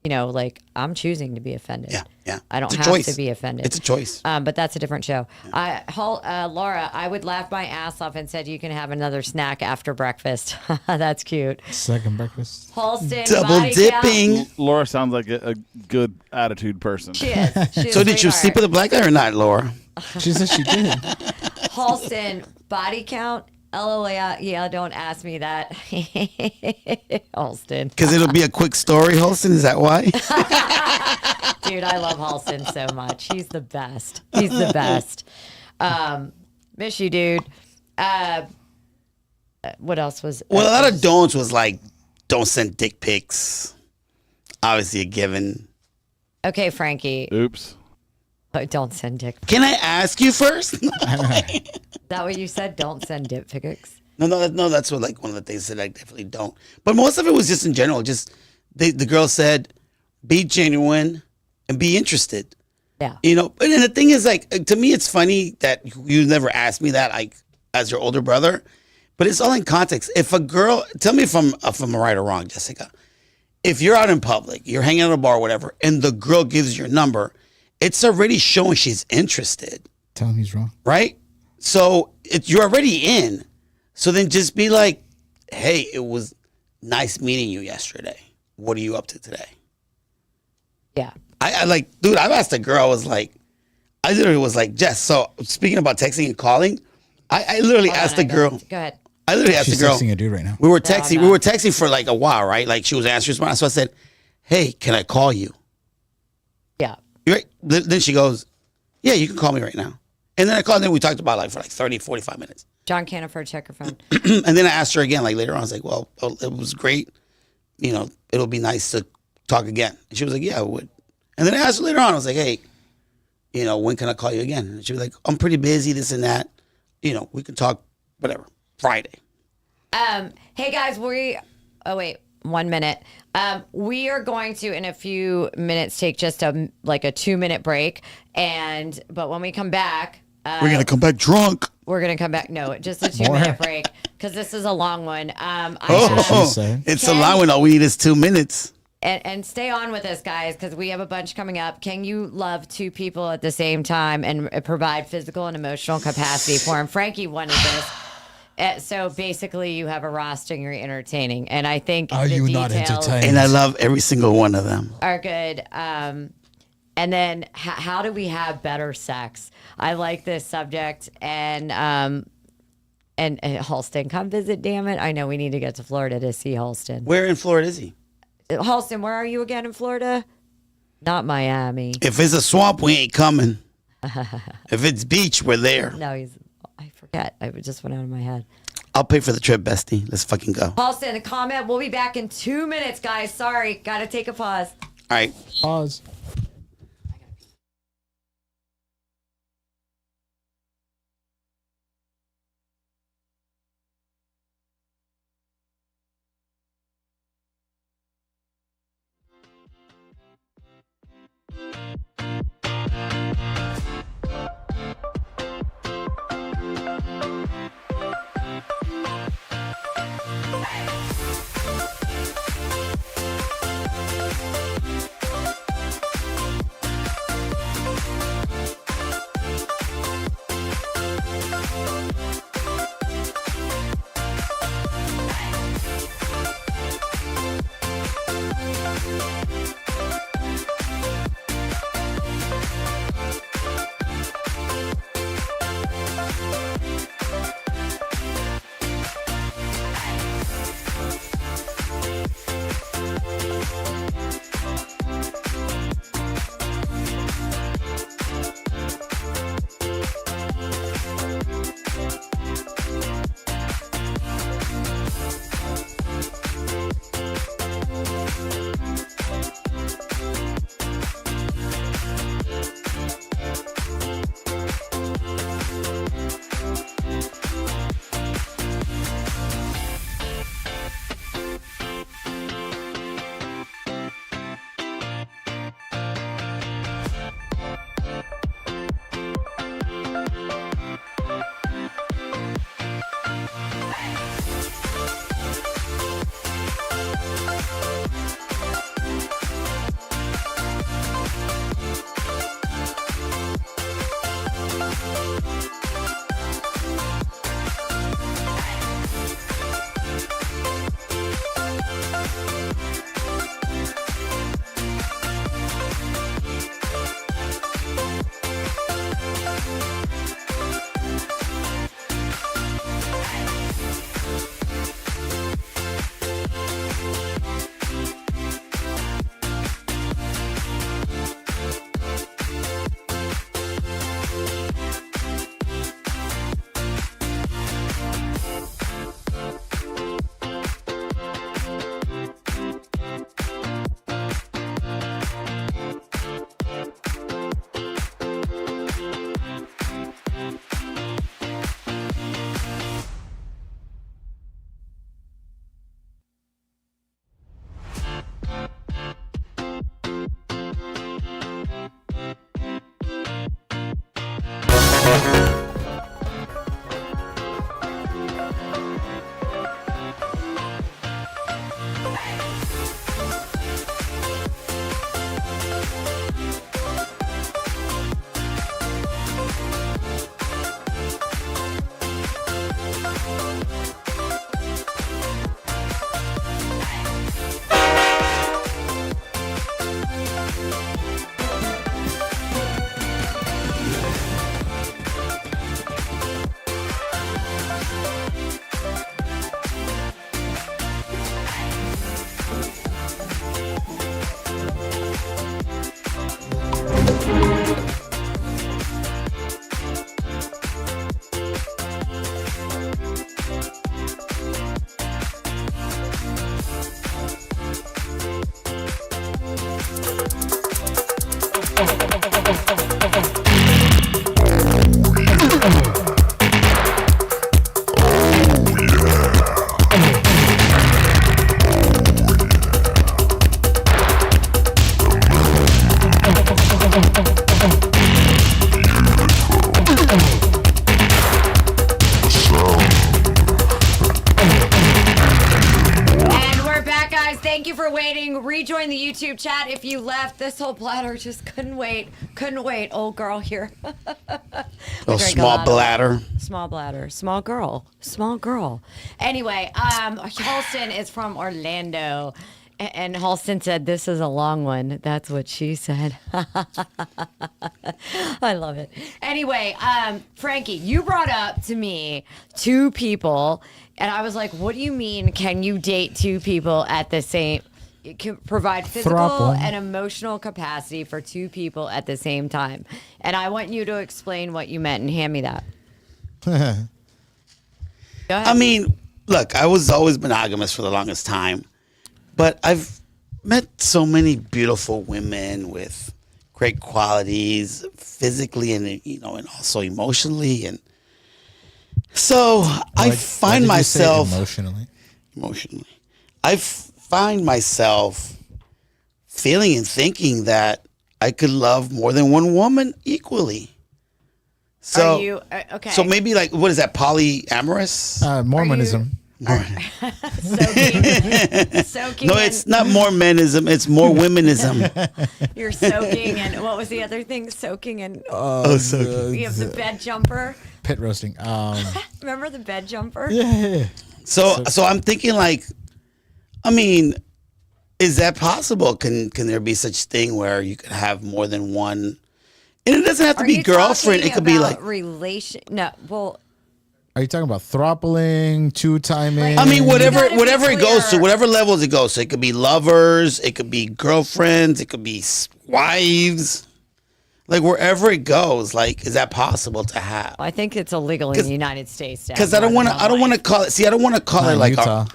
You know, like I'm choosing to be offended. Yeah. I don't It's a have choice. to be offended. It's a choice. But that's a different show. Laura, I would laugh my ass off and said you can have another snack after breakfast. That's cute. Second breakfast. Holston, Double body dipping. count. Laura sounds like a good attitude person. She is. She's So a did you sleep with a black guy or not, Laura? She said she did. Holston, body count. LOL, yeah, don't ask me that. Holston. Because it'll be a quick story, Holston. Is that why? Dude, I love Halston so much. He's the best. He's the best. Miss you, dude. What else was? Well, a lot of don'ts was like, don't send dick pics. Obviously a given. Okay, Frankie. Oops. Don't send dick. Can I ask you first? Is that what you said? Don't send dick pics. No, that's what like one of the things that I definitely don't. But most of it was just in general. Just the girl said, be genuine and be interested. Yeah. You know, and then the thing is, like, to me, it's funny that you never asked me that, like, as your older brother. But it's all in context. If a girl, tell me if I'm right or wrong, Jessica. If you're out in public, you're hanging out at a bar, or whatever, and the girl gives your number, it's already showing she's interested, Tell him he's wrong. right? So you're already in. So then just be like, hey, it was nice meeting you yesterday. What are you up to today? Yeah. I like, dude, I've asked a girl, I literally was like, Jess, so speaking about texting and calling, I literally Hold on, asked the girl. Go ahead. I literally asked She's the girl. texting a dude right now. We were No, I'm texting. not. We were texting for like a while, right? Like she was answering. So I said, "Hey, can I call you?" Yeah. Right? Then she goes, "Yeah, you can call me right now." And then I called. And then we talked about like for like 30, 45 minutes. John Caniford, check your phone. And then I asked her again, like later on. I was like, "Well, it was great. You know, it'll be nice to talk again." And she was like, "Yeah, I would." And then I asked her later on. I was like, "Hey, you know, when can I call you again?" And she was like, "I'm pretty busy. This and that. You know, we can talk whatever Friday." Hey guys, oh wait, 1 minute. We are going to in a few minutes take just a 2-minute break, but when we come back, We're gonna come back drunk. we're gonna come back. No, just a 2-minute break because this is a long one. she said. It's a lot when all we need is 2 minutes. And stay on with us, guys, because we have a bunch coming up. Can you love two people at the same time and provide physical and emotional capacity for them? Frankie wanted this. So basically, you have a roster and you're entertaining. And I think Are the you not details entertained? And I love every single one of them. are good. And then how do we have better sex? I like this subject. And Halston, come visit, damn it. I know we need to get to Florida to see Halston. Where in Florida is he? Halston, where are you again in Florida? Not Miami. If it's a swamp, we ain't coming. If it's beach, we're there. No, I forget. I just went out of my head. I'll pay for the trip, bestie. Let's fucking go. All Halston, a comment. We'll be back in 2 minutes, guys. Sorry. Got to take a pause. right. Pause. for waiting. Rejoin the YouTube chat if you left. This whole bladder just couldn't wait. Couldn't wait. Old girl here. Oh, small bladder. Small bladder. Small girl. Small girl. Anyway, Halston is from Orlando. And Halston said, "This is a long one." That's what she said. I love it. Anyway, Frankie, you brought up to me 2 people, and I was like, "What do you mean? Can you date 2 people at the same? You can provide physical Throuple. and emotional capacity for 2 people at the same time?" And I want you to explain what you meant and hand me that. Go ahead. I mean, look, I was always monogamous for the longest time, but I've met so many beautiful women with great qualities, physically and and also emotionally, and so I find myself emotionally. I find myself feeling and thinking that I could love more than one woman equally. So, Are you okay? so maybe like, what is that, polyamorous? Mormonism. Soaking No, it's not Mormonism. It's more womenism. You're soaking, and what was the other thing? Soaking and So you have the bed jumper. Pit roasting. Remember the bed jumper? Yeah. So I'm thinking, like, I mean, is that possible? Can there be such thing where you could have more than one? And it doesn't have to Are be you girlfriend. It talking could be about like, relation. No, well, Are you talking about throppling, 2-timing? I mean, whatever gotta be it goes to, clear. whatever levels it goes to. It could be lovers. It could be girlfriends. It could be wives. Like, wherever it goes, like, is that possible to have? I think it's illegal in the United States. Because I don't want to call it. See, I don't want to call it like Utah.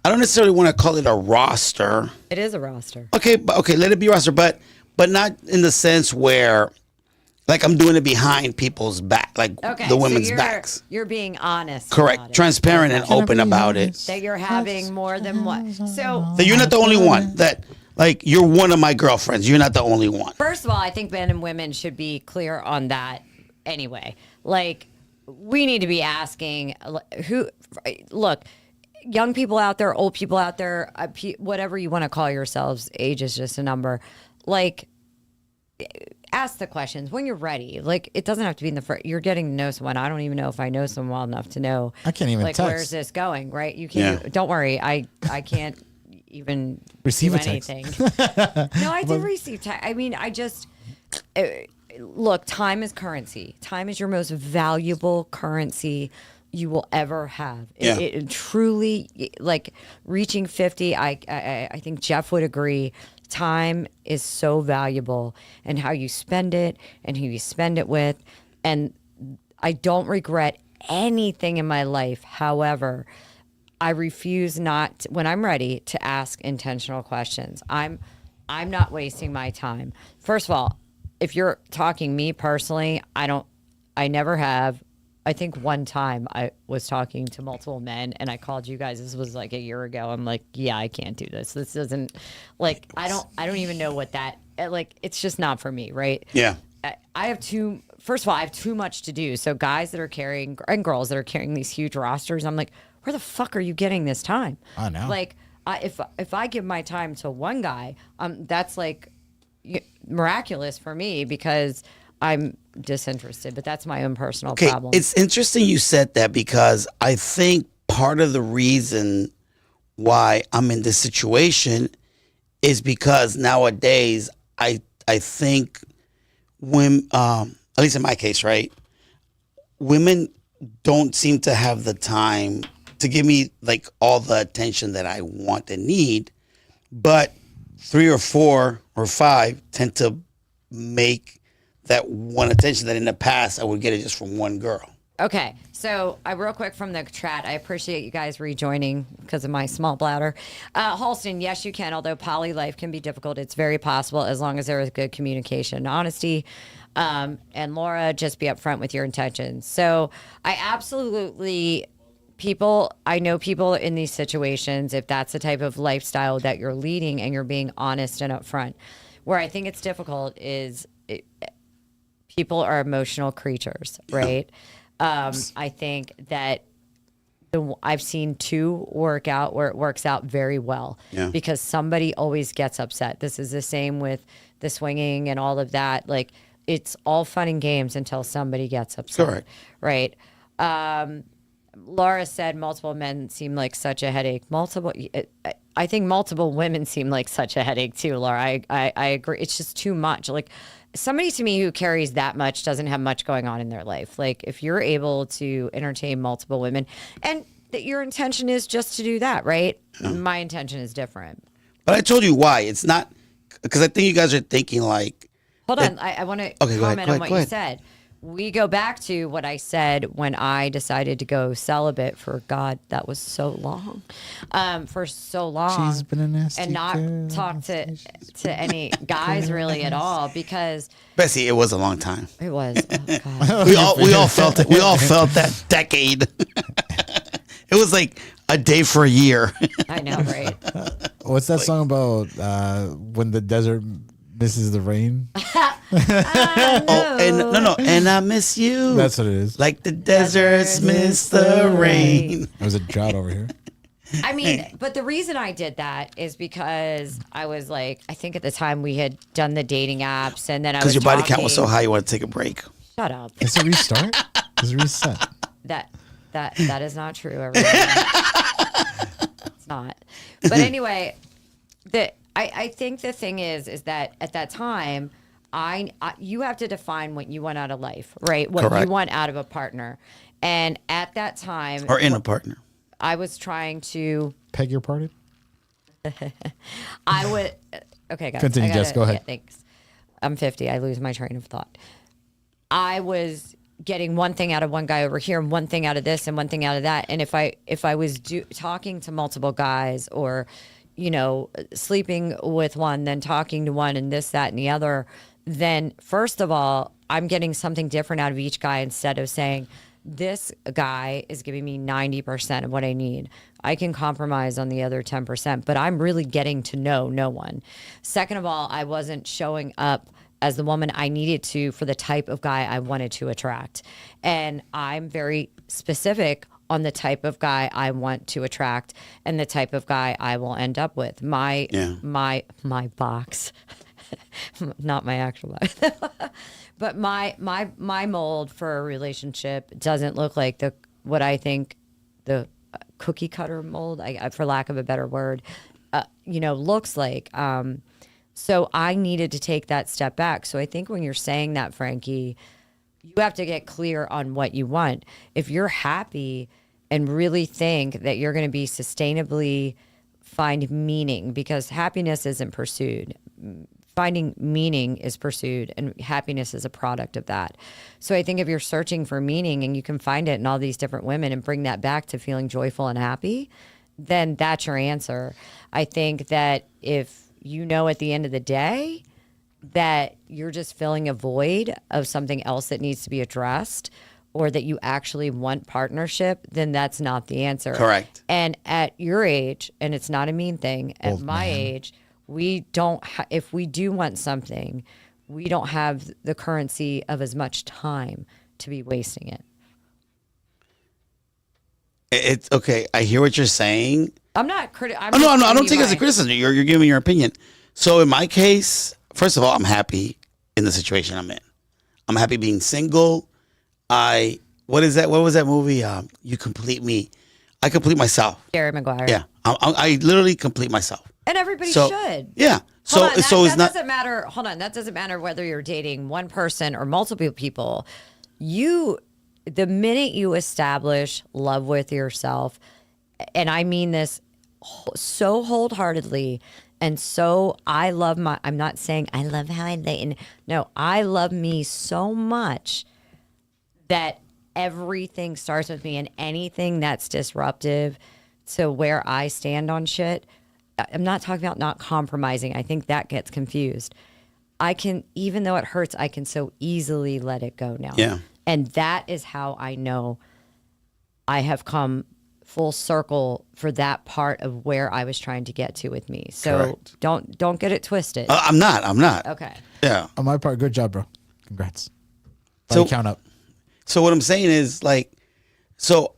I don't necessarily want to call it a roster. It is a roster. Okay, let it be a roster, but not in the sense where, like, I'm doing it behind people's back, like Okay, the women's so backs. You're being honest. Correct, about it. transparent, and open about it. That you're having more than one. So That you're not the only one. That, like, you're one of my girlfriends. You're not the only one. first of all, I think men and women should be clear on that anyway. Like, we need to be asking who. Look, young people out there, old people out there, whatever you want to call yourselves, age is just a number. Like, ask the questions when you're ready. Like, it doesn't have to be in the first. You're getting to know someone. I don't even know if I know someone well enough to know. I can't even like text. where's this going, right? You can't. Yeah. Don't worry. I can't even Receive do a text. anything. No, I did receive text. I mean, I just look. Time is currency. Time is your most valuable currency you will ever have. Yeah. It truly, like, reaching 50. I think Jeff would agree. Time is so valuable, and how you spend it and who you spend it with. And I don't regret anything in my life. However, I refuse not, when I'm ready, to ask intentional questions. I'm not wasting my time. First of all, if you're talking me personally, I never have. I think one time I was talking to multiple men and I called you guys. This was like a year ago. I'm like, yeah, I can't do this. This doesn't, like, I don't even know what that, like, it's just not for me, right? Yeah. I have first of all, I have too much to do. So guys that are carrying, and girls that are carrying these huge rosters, I'm like, where the fuck are you getting this time? I know. Like, if I give my time to one guy, that's like miraculous for me because I'm disinterested, but that's my own personal problem. It's interesting you said that, because I think part of the reason why I'm in this situation is because nowadays I think when at least in my case, right, women don't seem to have the time to give me like all the attention that I want and need, but 3 or 4 or 5 tend to make that one attention that in the past I would get it just from one girl. Okay, so real quick from the chat, I appreciate you guys rejoining because of my small bladder. Halston, yes, you can. Although poly life can be difficult, it's very possible as long as there is good communication and honesty. And Laura, just be upfront with your intentions. So I absolutely, I know people in these situations, if that's the type of lifestyle that you're leading and you're being honest and upfront. Where I think it's difficult is people are emotional creatures, right? I think that I've seen two work out where it works out very well Yeah. because somebody always gets upset. This is the same with the swinging and all of that. Like it's all fun and games until somebody gets upset. Correct. Right. Laura said multiple men seem like such a headache. I think multiple women seem like such a headache too, Laura. I agree. It's just too much. Like somebody to me who carries that much doesn't have much going on in their life. Like if you're able to entertain multiple women and that your intention is just to do that, right? My intention is different. But I told you why. It's not because I think you guys are thinking like. Hold on. I want to comment on what you said. We go back to what I said when I decided to go celibate for God. That was so long, for so long. She's been a nasty and not girl. talk to any guys really at all because Bessie, it was a long time. it was. Oh God. We all felt it. We all felt that decade. It was like a day for a year. I know, right? What's that song about when the desert misses the rain? Oh, and I miss you. That's what it is. Like the deserts miss the rain. There was a drought over here. I mean, but the reason I did that is because I was like, I think at the time we had done the dating apps, and then I was Because your body count was so talking- high, you want to take a break. Shut up. It's a restart. It's a reset. That is not true. Everyone. It's not. But anyway, I think the thing is that at that time, you have to define what you want out of life, right? What Correct. you want out of a partner, and at that time, Or in a partner. I was trying to. Peg your party. I would. Okay, guys. Continue, Jess. Go ahead. Yeah, thanks. I'm 50. I lose my train of thought. I was getting one thing out of one guy over here and one thing out of this and one thing out of that. And if I was talking to multiple guys or, sleeping with one, then talking to one and this, that, and the other, then first of all, I'm getting something different out of each guy instead of saying, this guy is giving me 90% of what I need. I can compromise on the other 10%, but I'm really getting to know no one. Second of all, I wasn't showing up as the woman I needed to for the type of guy I wanted to attract. And I'm very specific on the type of guy I want to attract and the type of guy I will end up with. My box, not my actual box. But my mold for a relationship doesn't look like what I think the cookie cutter mold, for lack of a better word, looks like. So I needed to take that step back. So I think when you're saying that, Frankie, you have to get clear on what you want. If you're happy and really think that you're going to be sustainably find meaning, because happiness isn't pursued. Finding meaning is pursued, and happiness is a product of that. So I think if you're searching for meaning and you can find it in all these different women and bring that back to feeling joyful and happy, then that's your answer. I think that if at the end of the day that you're just filling a void of something else that needs to be addressed, or that you actually want partnership, then that's not the answer. Correct. And at your age, and it's not a mean thing, at my age, we don't. If we do want something, we don't have the currency of as much time to be wasting it. It's okay. I hear what you're saying. I'm not No, I don't take it as a criticism. You're giving me your opinion. So in my case, first of all, I'm happy in the situation I'm in. I'm happy being single. What is that? What was that movie? You complete me. I complete myself. Jerry Maguire. Yeah, I literally complete myself. And everybody So, should. Yeah. So Hold on, so it's that not. doesn't matter. Hold on, that doesn't matter whether you're dating one person or multiple people. The minute you establish love with yourself, and I mean this so wholeheartedly, and so I'm not saying I love how I date. No, I love me so much that everything starts with me, and anything that's disruptive to where I stand on shit. I'm not talking about not compromising. I think that gets confused. I can, even though it hurts, I can so easily let it go now. Yeah. And that is how I know I have come full circle for that part of where I was trying to get to with me. So Correct. don't get it twisted. I'm not. Okay. Yeah. On my part, good job, bro. Congrats. So- Body count up. So what I'm saying is so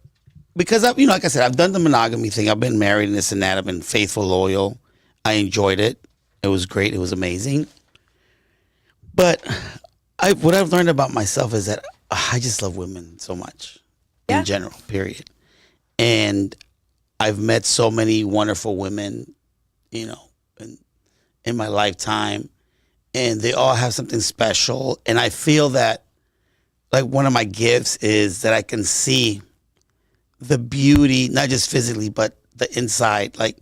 because I, you know, like I said, I've done the monogamy thing. I've been married and this and that. I've been faithful, loyal. I enjoyed it. It was great. It was amazing. But what I've learned about myself is that I just love women so much in general, period. And I've met so many wonderful women, you know, in my lifetime, and they all have something special. And I feel that, like, one of my gifts is that I can see the beauty, not just physically, but the inside, like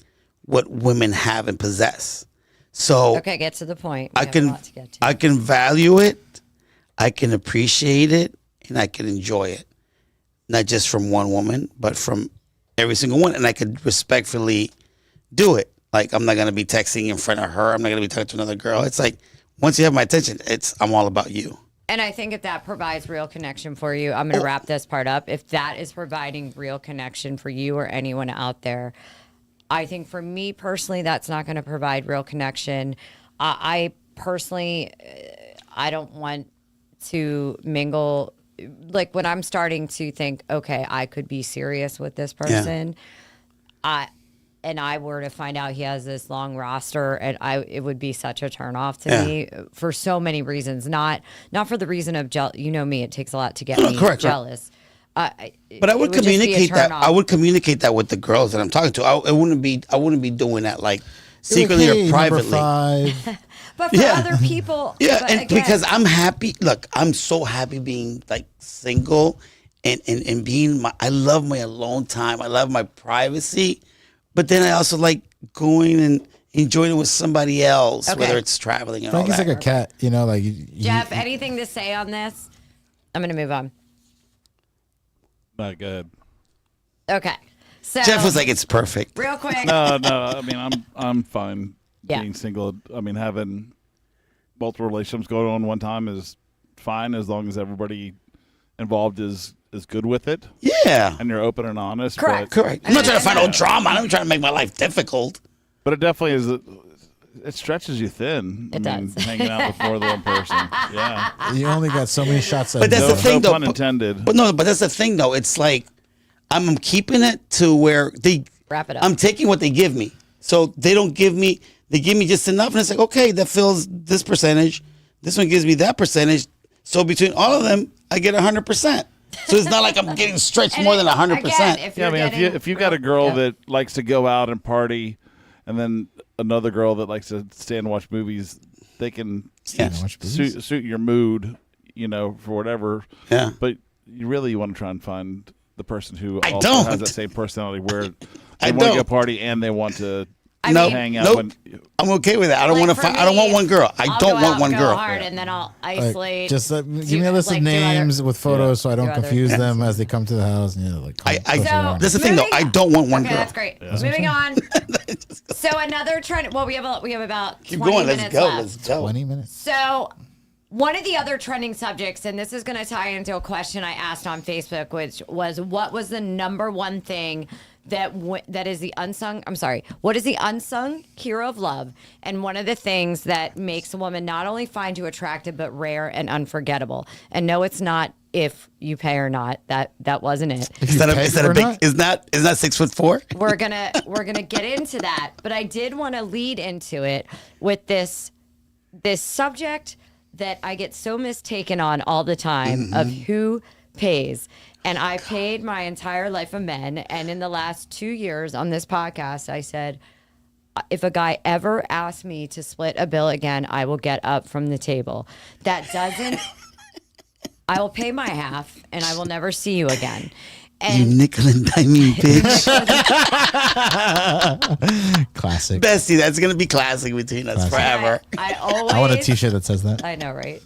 what women have and possess. So Okay, get to the point. I can value it, I can appreciate it, and I can enjoy it. Not just from one woman, but from every single one. And I could respectfully do it. Like, I'm not going to be texting in front of her. I'm not going to be talking to another girl. It's like, once you have my attention, I'm all about you. And I think if that provides real connection for you, I'm going to wrap this part up. If that is providing real connection for you or anyone out there, I think for me personally, that's not going to provide real connection. I personally, I don't want to mingle. Like, when I'm starting to think, okay, I could be serious with this person, and I were to find out he has this long roster, and it would be such a turnoff to me for so many reasons. Not for the reason of you know me, it takes a lot to get me jealous. But I would communicate that. I would communicate that with the girls that I'm talking to. I wouldn't be doing that like secretly or privately. But for other people, and again, because I'm happy. Look, I'm so happy being like single and being I love my alone time. I love my privacy. But then I also like going and enjoying it with somebody else, whether it's traveling and Frankie's all that. like a cat, you know, like Jeff, anything to say on this? I'm going to move on. Not good. Okay. So Jeff was like, it's perfect. real quick. No. I mean, I'm fine being single. I mean, having multiple relationships going on one time is fine as long as everybody involved is good with it. Yeah. And you're open and honest. Correct. Correct. I'm not trying to find no drama. I'm trying to make my life difficult. But it definitely is. It stretches you thin. It does. Hanging out with more than one person. Yeah. you only got so many shots at But that's No, the thing, no though. pun intended. But that's the thing, though. It's like I'm keeping it to where Wrap it up. I'm taking what they give me. So they don't give me. They give me just enough, and it's like, okay, that fills this percentage. This one gives me that percentage. So between all of them, I get 100%. So it's not like I'm getting stretched more than 100%. If you've got a girl that likes to go out and party, and then another girl that likes to stay and watch movies, they can suit your mood, you know, for whatever. Yeah. But you really want to try and find the person who I also don't. has that same personality where they I want to don't. go party and they want to Nope. hang out. Nope. When, I'm okay with that. I don't Like, want to. for I don't want me, one girl. I I'll don't go want out, one go girl. hard, and then I'll Like, isolate. just give me a list of names with photos so I don't do other- confuse them as they come to the house. And, you know, like, push them around. That's the thing, though. I don't want one Okay, girl. that's great. Moving on. So another trend. Well, we have about Keep 20 going. Let's minutes go. left. Let's go. 20 minutes. So, one of the other trending subjects, and this is going to tie into a question I asked on Facebook, which was, what was the number one thing that is the unsung? I'm sorry. What is the unsung hero of love? And one of the things that makes a woman not only find you attractive but rare and unforgettable. And no, it's not if you pay or not. That wasn't it. Is that a big? Is that 6'4"? We're gonna get into that, but I did want to lead into it with this subject that I get so mistaken on all the time of who pays. And I paid my entire life of men, and in the last 2 years on this podcast, I said, if a guy ever asks me to split a bill again, I will get up from the table. That doesn't. I will pay my half, and I will never see you again. You nickel and diming bitch. Classic. Bestie, that's gonna be classic between us forever. I want a T-shirt that says that. I know, right?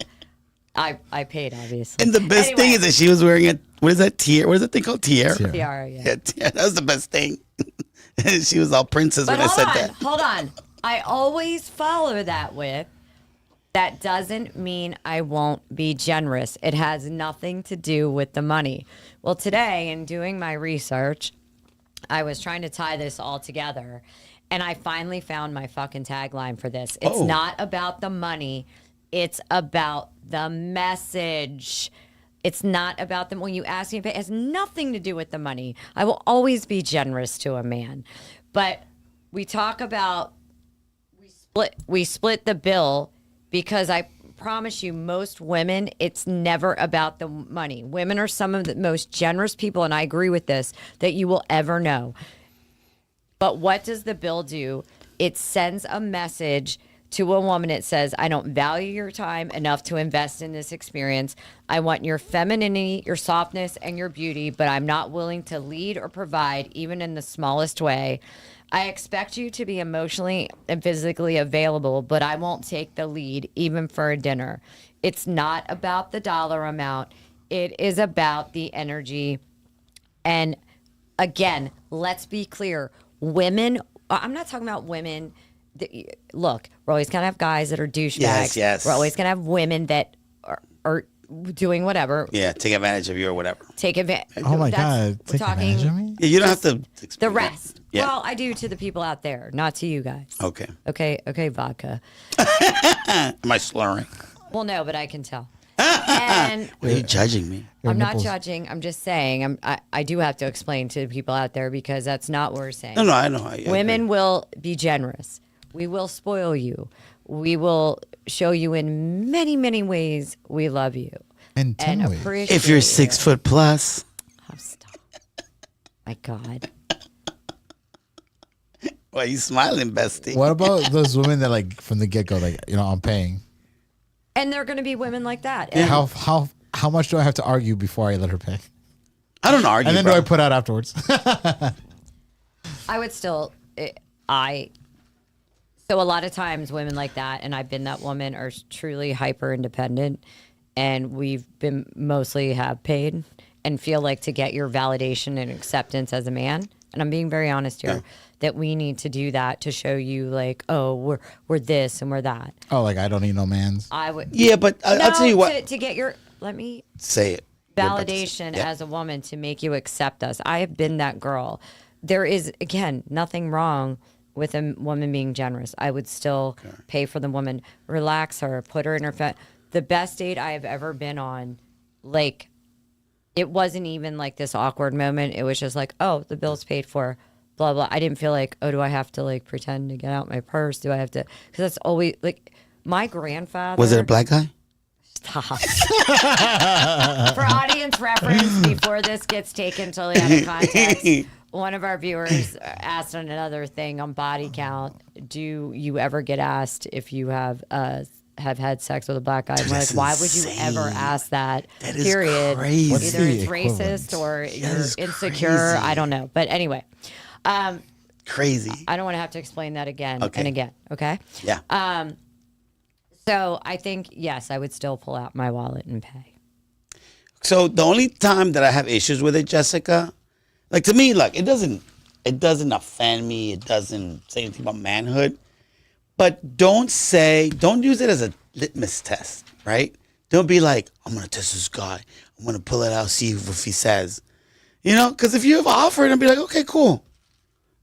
I paid, obviously. And the best thing is that she was wearing what is that tiara? What is that thing called? Tiara. Tiara, yeah. Yeah, tiara. That was the best thing. She was all princess But when I said that. hold on. I always follow that with, that doesn't mean I won't be generous. It has nothing to do with the money. Well, today, in doing my research, I was trying to tie this all together, and I finally found my fucking tagline for this. It's not about the money. It's about the message. It's not about them. When you ask me, it has nothing to do with the money. I will always be generous to a man. But we talk about we split the bill because I promise you, most women, it's never about the money. Women are some of the most generous people, and I agree with this, that you will ever know. But what does the bill do? It sends a message to a woman. It says, I don't value your time enough to invest in this experience. I want your femininity, your softness, and your beauty, but I'm not willing to lead or provide, even in the smallest way. I expect you to be emotionally and physically available, but I won't take the lead, even for a dinner. It's not about the dollar amount. It is about the energy. And again, let's be clear. Women, I'm not talking about women. Look, we're always going to have guys that are douchebags. Yes. We're always going to have women that are doing whatever. Yeah, take advantage of you or whatever. Take advantage. Oh my God. We're Take talking advantage of me? Yeah, you don't have to explain the that. rest. Yeah. Well, I do to the people out there, not to you guys. Okay. Okay, vodka. Am I slurring? Well, no, but I can tell. And Why are you judging me? I'm not nipples. judging. I'm just saying. I do have to explain to the people out there because that's not what we're saying. No, I know. I Women agree. will be generous. We will spoil you. We will show you in many, many ways we love you In 10 and ways. appreciate If you're you. 6 foot plus. Oh, stop. My God. Why are you smiling, bestie? What about those women that like from the get go, like, I'm paying? And there are going to be women like that. And How much do I have to argue before I let her pay? I don't argue, And then bro. do I put out afterwards? I would still, so a lot of times women like that, and I've been that woman, are truly hyper independent, and we've been mostly have paid and feel like to get your validation and acceptance as a man, and I'm being very honest here, that we need to do that to show you like, oh, we're this and we're that. Oh, like I don't need no man's. I would. Yeah, but I'll tell you what. To get your, let me Say it. You're about to say- validation Yeah. as a woman to make you accept us. I have been that girl. There is, again, nothing wrong with a woman being generous. I would still pay for the woman, relax her, put her in her the best date I have ever been on, like, it wasn't even like this awkward moment. It was just like, oh, the bill's paid for, blah, blah. I didn't feel like, oh, do I have to like pretend to get out my purse? Do I have to? Because that's always like my grandfather. Was it a black guy? Stop. For audience reference, before this gets taken totally out of context, one of our viewers asked on another thing on body count, do you ever get asked if you have had sex with a black guy? And we're like, That's why would you ever insane. ask that? That is period. crazy. What's Either the it's racist equivalent? or is you're insecure. crazy. I don't know. But anyway, Crazy. I don't want to have to explain that again Okay. and again. Okay. Yeah. So I think, yes, I would still pull out my wallet and pay. So the only time that I have issues with it, Jessica, like to me, like it doesn't offend me. It doesn't say anything about manhood. But don't use it as a litmus test, right? Don't be like, I'm gonna test this guy. I'm gonna pull it out, see if he says, because if you have offered, and be like, okay, cool.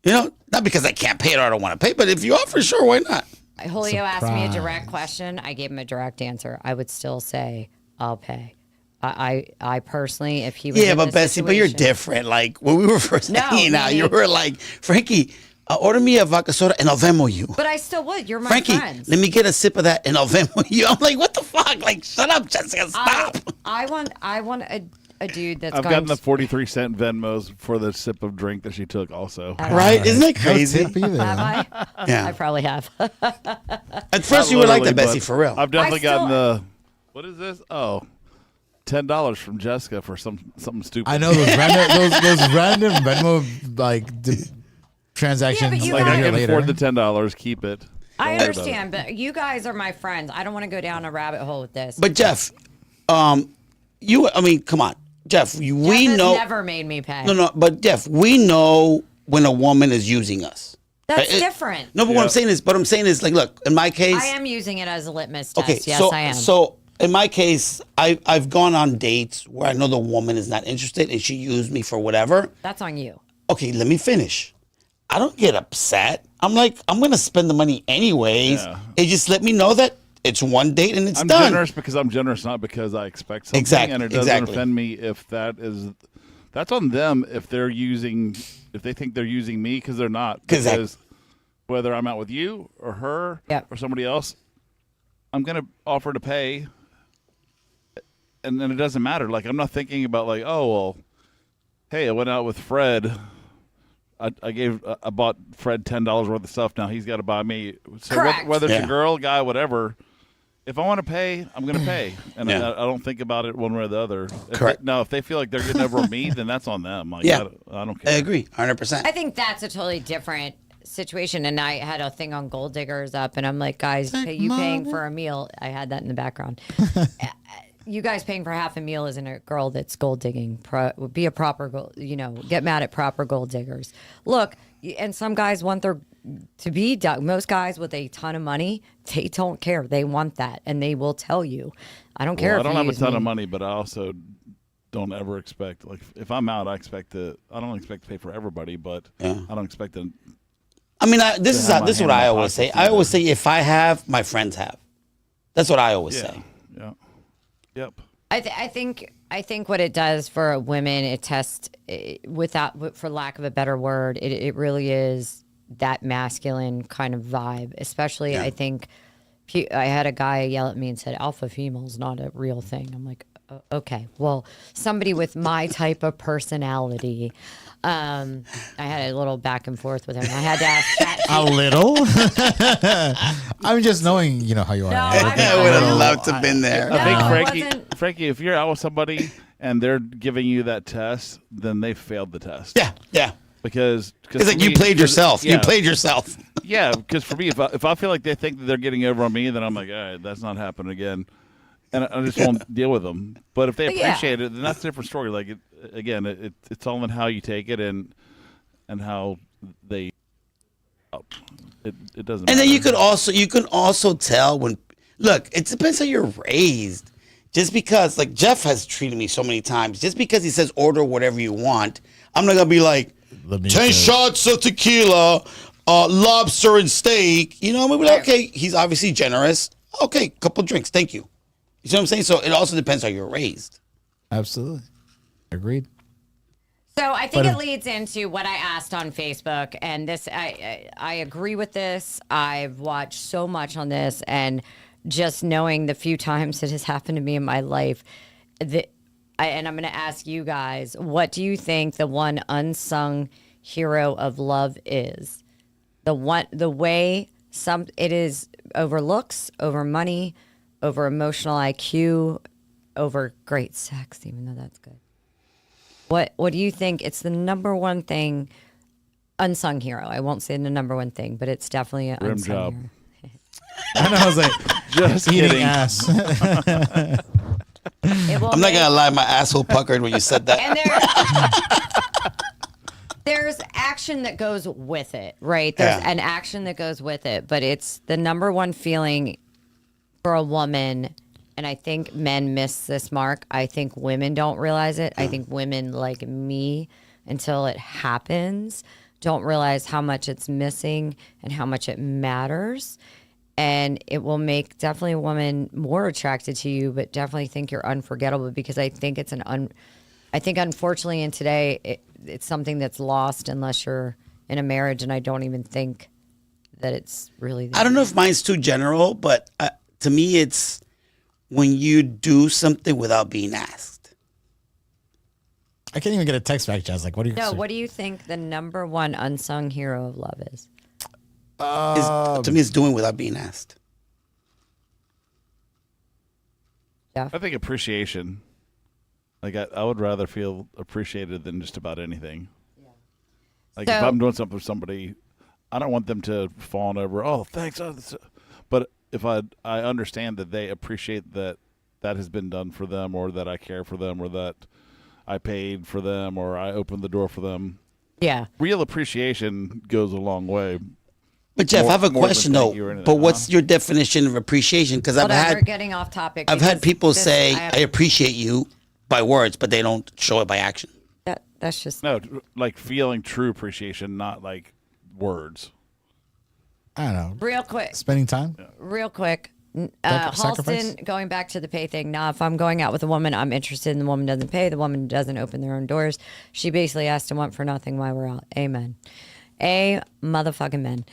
Not because I can't pay it or I don't want to pay, but if you offer, sure, why not? Julio asked me a Surprise. direct question. I gave him a direct answer. I would still say I'll pay. I personally, if he was Yeah, in but this Bessie, but you're situation- different. Like when we were first No, hanging out, you meaning- were like, Frankie, order me a vodka soda and I'll Venmo you. But I still would. You're my Frankie, friends. let me get a sip of that and I'll Venmo you. I'm like, what the fuck? Like, shut up, Jessica, stop. I want a dude that's I've going gotten the 43-cent Venmos for the sip of drink that she took also. Right? Isn't that No crazy? tip either. Have I? Yeah. I probably have. At first, Not you were like literally, that, Bessie, but for real. I've definitely I still- gotten the. What is this? Oh, $10 from Jessica for something stupid. I know those random Venmo transactions. Yeah, but you Like guys- I a year can later. afford the $10. Keep it. I Don't worry about understand, but you guys are my friends. I don't want to go down a rabbit hole with this. But Jeff, come on. Jeff, we Jeff has know. never made me pay. No, but Jeff, we know when a woman is using us. That's It- different. No, but what I'm saying is, like, look, in my case. I am using it as a litmus test. Okay, Yes, so I am. so in my case, I've gone on dates where I know the woman is not interested and she used me for whatever. That's on you. Okay, let me finish. I don't get upset. I'm like, I'm gonna spend the money anyways. Yeah. And just let me know that it's one date and it's I'm done. generous because I'm generous, not because I expect something. Exactly, And it doesn't exactly. offend me if that's on them if they think they're using me because they're not. Exactly. Because whether I'm out with you or her Yep. or somebody else, I'm going to offer to pay. And then it doesn't matter. Like, I'm not thinking about like, oh, well, hey, I went out with Fred. I bought Fred $10 worth of stuff. Now he's got to buy me. So Correct. whether it's Yeah. a girl, guy, whatever, if I want to pay, I'm going to pay, and Yeah. I don't think about it one way or the other. Correct. Now, if they feel like they're getting over on me, then that's on them. Like, Yeah. I don't I care. agree, 100%. I think that's a totally different situation. And I had a thing on gold diggers up, and I'm like, guys, you paying for a meal? I had that in the background. You guys paying for half a meal isn't a girl that's gold digging. Be a proper gold, get mad at proper gold diggers. Look, and some guys want their to be dug. Most guys with a ton of money, they don't care. They want that, and they will tell you. I don't care. Well, I if don't you have a use ton me. of money, but I also don't ever expect, like, if I'm out, I don't expect to pay for everybody, but I don't expect to. I mean, this is have my this is hand what in I my always say. pocket I too, always then. say, if I have, my friends have. That's what I always Yeah. say. Yeah. Yep. I think what it does for women, it tests for lack of a better word, it really is that masculine kind of vibe. Especially, I think I had a guy yell at me and said, "Alpha female is not a real thing." I'm like, okay, well, somebody with my type of personality. I had a little back and forth with him. I had to ask Chat. A little. I'm just knowing, how you are. No, I would have loved to have been there. I think No, it Frankie, wasn't. Frankie, if you're out with somebody and they're giving you that test, then they failed the test. Yeah, yeah. Because It's like for you me- played yourself. Yeah, You played yourself. Yeah, because for me, if I feel like they think that they're getting over on me, then I'm like, all right, that's not happening again, and I just won't deal with them. But if they Yeah. appreciate it, then that's a different story. Like it's all in how you take it and how they. It doesn't. And then matter. you can also tell when, look, it depends how you're raised. Just because, like, Jeff has treated me so many times, just because he says order whatever you want, I'm not gonna be like, 10 shots of tequila, lobster and steak. I'm gonna be like, okay, he's obviously generous. Okay, couple drinks, thank you. You see what I'm saying? So it also depends how you're raised. Absolutely. Agreed. So I think But it leads into what I asked on Facebook, and this I agree with this. I've watched so much on this, and just knowing the few times it has happened to me in my life, and I'm going to ask you guys, what do you think the one unsung hero of love is? The way it is over looks, over money, over emotional IQ, over great sex, even though that's good. What do you think? It's the number one thing, unsung hero. I won't say the number one thing, but it's definitely an Rim unsung job. hero. I know. I was like, Just eating kidding. ass. It will I'm not make- gonna lie, my asshole puckered when you said that. And there's action that goes with it, right? There's Yeah. an action that goes with it, but it's the number one feeling for a woman. And I think men miss this mark. I think women don't realize it. I think women like me, until it happens, don't realize how much it's missing and how much it matters. And it will make definitely a woman more attracted to you, but definitely think you're unforgettable, because I think it's I think unfortunately in today it's something that's lost unless you're in a marriage, and I don't even think that it's really there. I don't know if mine's too general, but to me, it's when you do something without being asked. I can't even get a text back, Jazz. Like, what do you? No, what do you think the number one unsung hero of love is? To me, it's doing without being asked. I think appreciation. Like I would rather feel appreciated than just about anything. Like if So- I'm doing something for somebody, I don't want them to fawn over. Oh, thanks. But if I understand that they appreciate that has been done for them, or that I care for them, or that I paid for them, or I opened the door for them. Yeah. Real appreciation goes a long way. But Jeff, I have a More than question thank though. you or anything. But what's your definition of appreciation? Because Hold on, we're getting off topic. I've had because people this- say, I have- I appreciate you by words, but they don't show it by action. that's just No, like feeling true appreciation, not like words. I don't know. real quick. Spending time. Real quick. Sacrifice? Halston, going back to the pay thing. Nah, if I'm going out with a woman, I'm interested in the woman doesn't pay. The woman doesn't open their own doors. She basically has to want for nothing while we're out. Amen. A motherfucking men.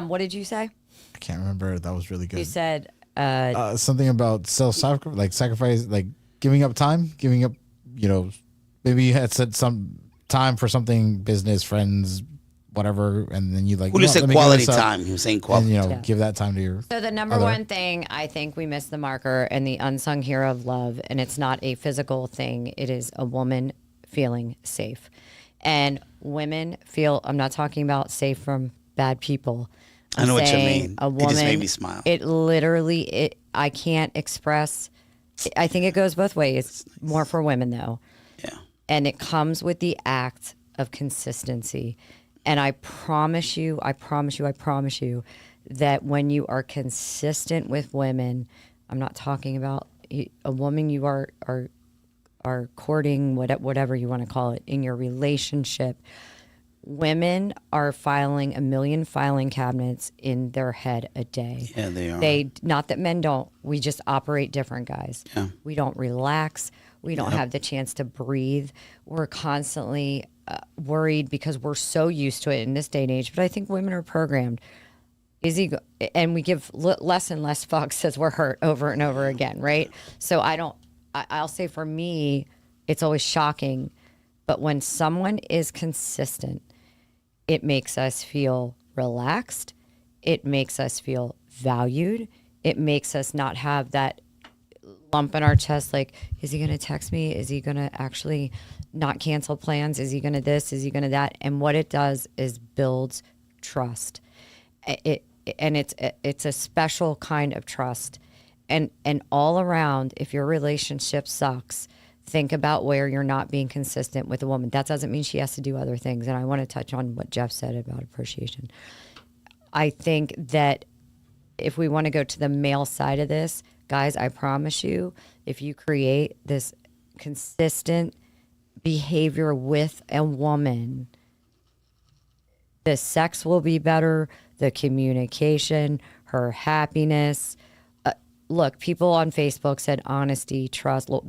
What did you say? I can't remember. That was really good. You said Something about self-sacrifice, like sacrifice, like giving up time, giving up, maybe you had said some time for something, business, friends, whatever, and then you like. Julio said let me give quality this up, time. He was saying And, quality. give that time to your. So the number other. one thing, I think we miss the marker and the unsung hero of love, and it's not a physical thing. It is a woman feeling safe. And women feel, I'm not talking about safe from bad people. I know what you saying mean. A It woman, just made me smile. It literally, I can't express, I think it goes both ways. More for women though. Yeah. And it comes with the act of consistency. And I promise you that when you are consistent with women, I'm not talking about a woman you are courting, whatever you want to call it, in your relationship. Women are filing 1 million filing cabinets in their head a day. Yeah, they are. Not that men don't. We just operate different, guys. Yeah. We don't relax. We don't have the chance to breathe. We're constantly worried because we're so used to it in this day and age. But I think women are programmed. And we give less and less fucks as we're hurt over and over again, right? So I'll say for me, it's always shocking. But when someone is consistent, it makes us feel relaxed. It makes us feel valued. It makes us not have that lump in our chest like, is he going to text me? Is he going to actually not cancel plans? Is he going to this? Is he going to that? And what it does is builds trust. It's a special kind of trust. And all around, if your relationship sucks, think about where you're not being consistent with a woman. That doesn't mean she has to do other things. And I want to touch on what Jeff said about appreciation. I think that if we want to go to the male side of this, guys, I promise you, if you create this consistent behavior with a woman, the sex will be better, the communication, her happiness. Look, people on Facebook said honesty, trust. Look,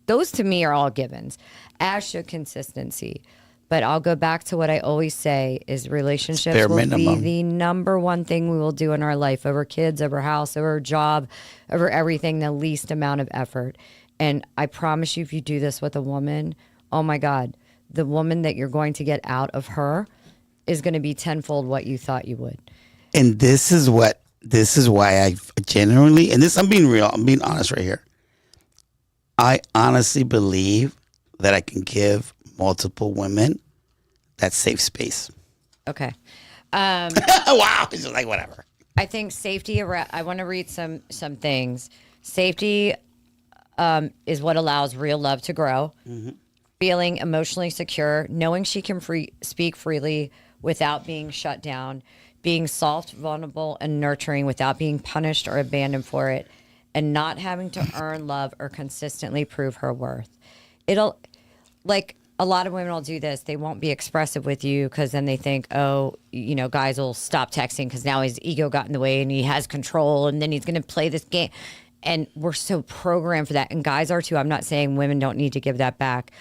those to me are all givens, as should consistency. But I'll go back to what I always say is relationships Bare will minimum. be the number one thing we will do in our life, over kids, over house, over job, over everything, the least amount of effort. And I promise you, if you do this with a woman, oh my God, the woman that you're going to get out of her is going to be tenfold what you thought you would. And this is why I genuinely, and this, I'm being real, I'm being honest right here. I honestly believe that I can give multiple women that safe space. Okay. Wow. It's just like, whatever. I think safety, I want to read some things. Safety is what allows real love to grow. Mm-hmm. Feeling emotionally secure, knowing she can speak freely without being shut down, being soft, vulnerable, and nurturing without being punished or abandoned for it, and not having to earn love or consistently prove her worth. It'll, like, a lot of women will do this. They won't be expressive with you because then they think, oh, guys will stop texting because now his ego got in the way and he has control and then he's going to play this game. And we're so programmed for that. And guys are too. I'm not saying women don't need to give that back.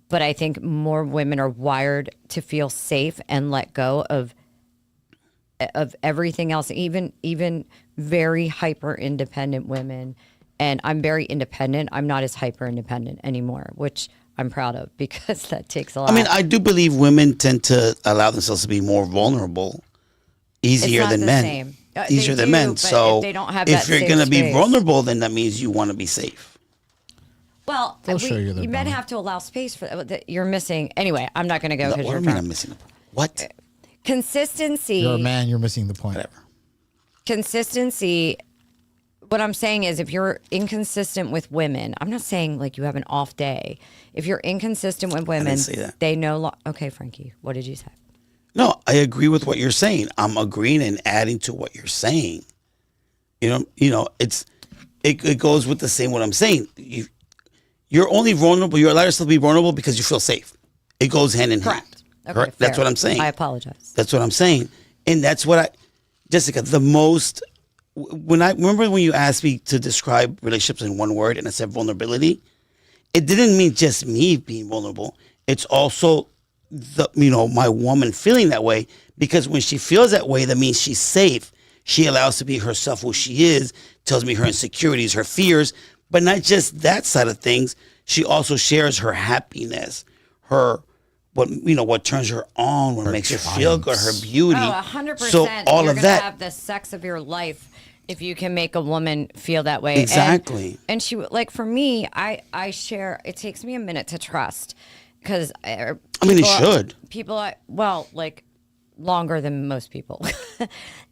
But I think more women are wired to feel safe and let go of everything else, even very hyper independent women. And I'm very independent. I'm not as hyper independent anymore, which I'm proud of because that takes a lot. I mean, I do believe women tend to allow themselves to be more vulnerable easier not than the men. same. Easier They than do, men. but So if they don't have if that you're safe going to be space. vulnerable, then that means you want to be safe. Well, They'll show you their men bone. have to allow space for that. You're missing. Anyway, I'm not going to go What because do you're you mean drunk. I'm missing the point? What? Consistency. You're a man. You're missing the point. Whatever. Consistency. What I'm saying is if you're inconsistent with women, I'm not saying like you have an off day. If you're inconsistent with women, say that. they know. Okay, Frankie, what did you say? No, I agree with what you're saying. I'm agreeing and adding to what you're saying. It goes with the same what I'm saying. You're only vulnerable. You're allowed yourself to be vulnerable because you feel safe. It goes hand in hand. Correct. Okay, Correct? That's fair. what I'm saying. I apologize. That's what I'm saying. And that's what Jessica, the most when I remember when you asked me to describe relationships in one word and I said vulnerability, it didn't mean just me being vulnerable. It's also my woman feeling that way, because when she feels that way, that means she's safe. She allows to be herself, who she is, tells me her insecurities, her fears, but not just that side of things. She also shares her happiness, her what turns her on, what makes her feel good, her beauty. Oh, 100%. So all You're of gonna that. have the sex of your life if you can make a woman feel that way. Exactly. And she, like, for me, I share. It takes me a minute to trust, because it should. People, like, longer than most people,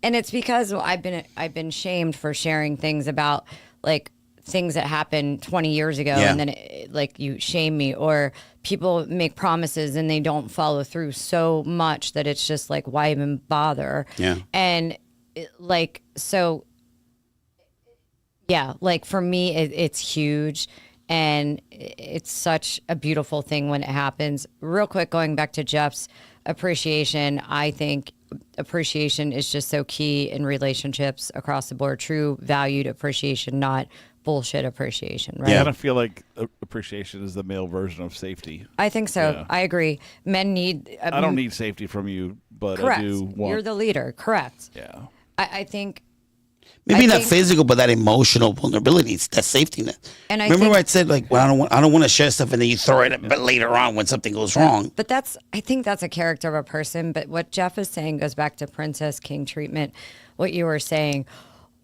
and it's because I've been shamed for sharing things about, like, things that happened 20 years ago, Yeah. and then like, you shame me, or people make promises and they don't follow through so much that it's just like, why even bother? Yeah. And so yeah, like, for me, it's huge, and it's such a beautiful thing when it happens. Real quick, going back to Jeff's appreciation, I think appreciation is just so key in relationships across the board. True valued appreciation, not bullshit appreciation, right? I kind of feel like appreciation is the male version of safety. I think so. Yeah. I agree. Men need. I don't need safety from you, but Correct. I do want. You're the leader. Correct. Yeah. I think. Maybe I not think- physical, but that emotional vulnerability, that safety net. And I Remember think- I said, like, well, I don't want to share stuff, and then you throw it, but later on when something goes wrong. But I think that's a character of a person. But what Jeff is saying goes back to Princess King treatment. What you were saying,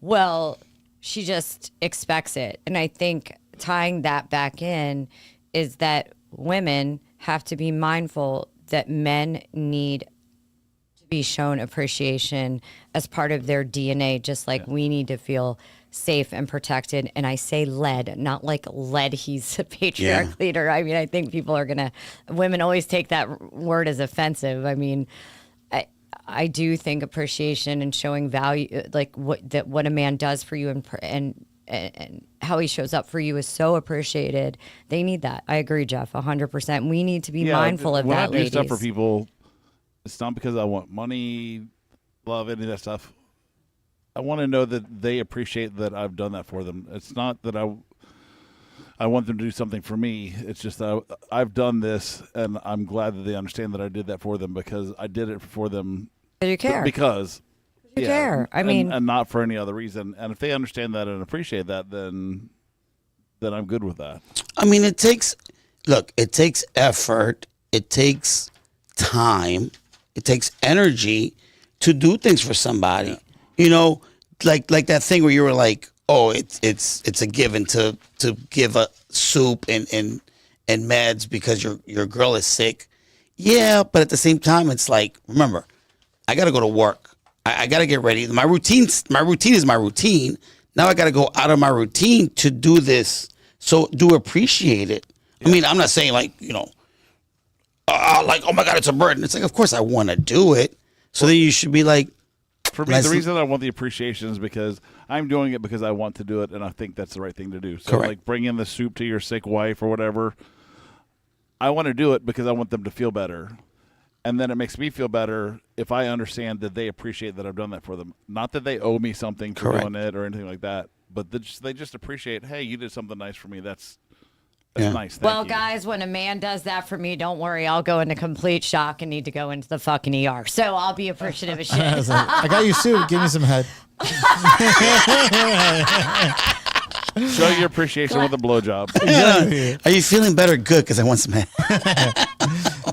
well, she just expects it. And I think tying that back in is that women have to be mindful that men need to be shown appreciation as part of their DNA, just like we need to feel safe and protected. And I say led, not like led, he's a patriarch leader. I mean, I think women always take that word as offensive. I mean, I do think appreciation and showing value, like what a man does for you and how he shows up for you, is so appreciated. They need that. I agree, Jeff, 100%. We need to be mindful of when that, I do stuff for ladies. people, it's not because I want money, love, any of that stuff. I want to know that they appreciate that I've done that for them. It's not that I want them to do something for me. It's just that I've done this, and I'm glad that they understand that I did that for them, because I did it for them. You care. Because You care. I mean, and not for any other reason. And if they understand that and appreciate that, then I'm good with that. I mean, it takes effort, it takes time, it takes energy to do things for somebody. Like that thing where you were like, oh, it's a given to give a soup and meds because your girl is sick. Yeah, but at the same time, it's like, remember, I got to go to work. I got to get ready. My routine is my routine. Now I got to go out of my routine to do this. So do appreciate it. I mean, I'm not saying like, like, oh my God, it's a burden. It's like, of course I want to do it. So then you should be like, for me, the reason I want the appreciation is because I'm doing it because I want to do it, and I think that's the right thing to do. So, Correct. like, bring in the soup to your sick wife or whatever. I want to do it because I want them to feel better. And then it makes me feel better if I understand that they appreciate that I've done that for them. Not that they owe me something for Correct. doing it or anything like that, but they just appreciate, hey, you did something nice for me. That's Yeah. nice. Thank well, you. guys, when a man does that for me, don't worry. I'll go into complete shock and need to go into the fucking ER. So I'll be appreciative of I shit. was like, I got you soup. Give me some head. Show your appreciation with a blowjob. yeah. Are you feeling better? Good, because I want some.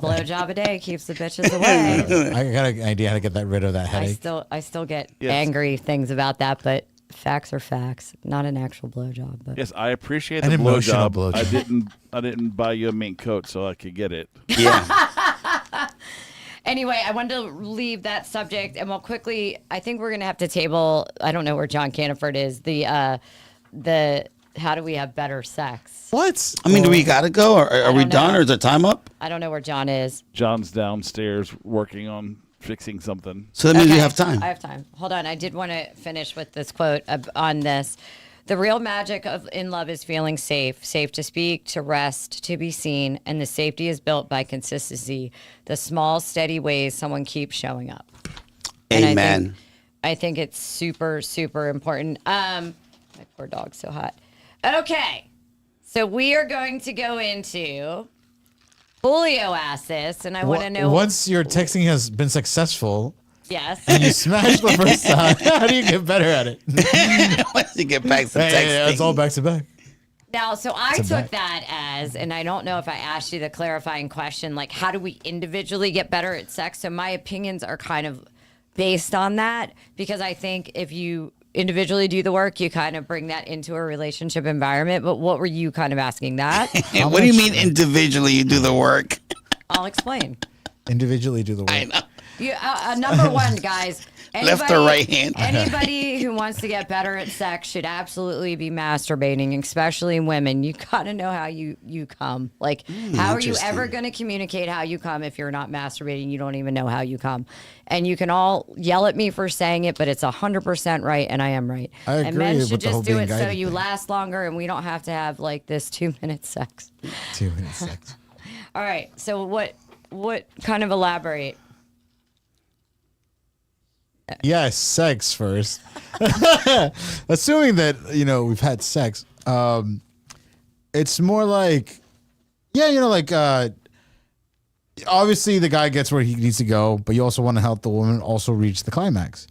Blowjob a day keeps the bitches away. I got an idea how to get rid of that headache. I still get Yes. angry things about that, but facts are facts. Not an actual blowjob, but Yes, I appreciate An the emotional blowjob. blowjob. I didn't buy you a mink coat so I could get it. Yeah. Anyway, I wanted to leave that subject, and we'll quickly. I think we're gonna have to table. I don't know where John Caniford is. The how do we have better sex? What? I mean, do we got to go? Or are we don't done? know. Or is the time up? I don't know where John is. John's downstairs working on fixing something. So that means we Okay, have time. I have time. Hold on. I did want to finish with this quote on this. The real magic of in love is feeling safe to speak, to rest, to be seen, and the safety is built by consistency, the small, steady ways someone keeps showing up. And Amen. I think it's super, super important. My poor dog's so hot. Okay. So we are going to go into Julio asked this, and I want to know. Once your texting has been successful Yes. and you smash the first time, how do you get better at it? Once you get back to texting. Yeah, it's all back to back. Now, so I It's a took bet. that as, and I don't know if I asked you the clarifying question, like how do we individually get better at sex? So my opinions are kind of based on that because I think if you individually do the work, you kind of bring that into a relationship environment. But what were you kind of asking that? What do you mean individually you do the work? I'll explain. Individually do the work. I know. You, number one, guys. Left or right hand? Anybody who wants to get better at sex should absolutely be masturbating, especially women. You gotta know how you come. Like, how are you ever interesting. going to communicate how you come if you're not masturbating? You don't even know how you come. And you can all yell at me for saying it, but it's 100% right, and I am right. I And agree men with should the whole just do being it so guided you thing. last longer, and we don't have to have like this 2-minute sex. 2 minutes sex. All right. So what kind of elaborate? Yes, sex first. Assuming that, we've had sex. It's more like, obviously the guy gets where he needs to go, but you also want to help the woman also reach the climax.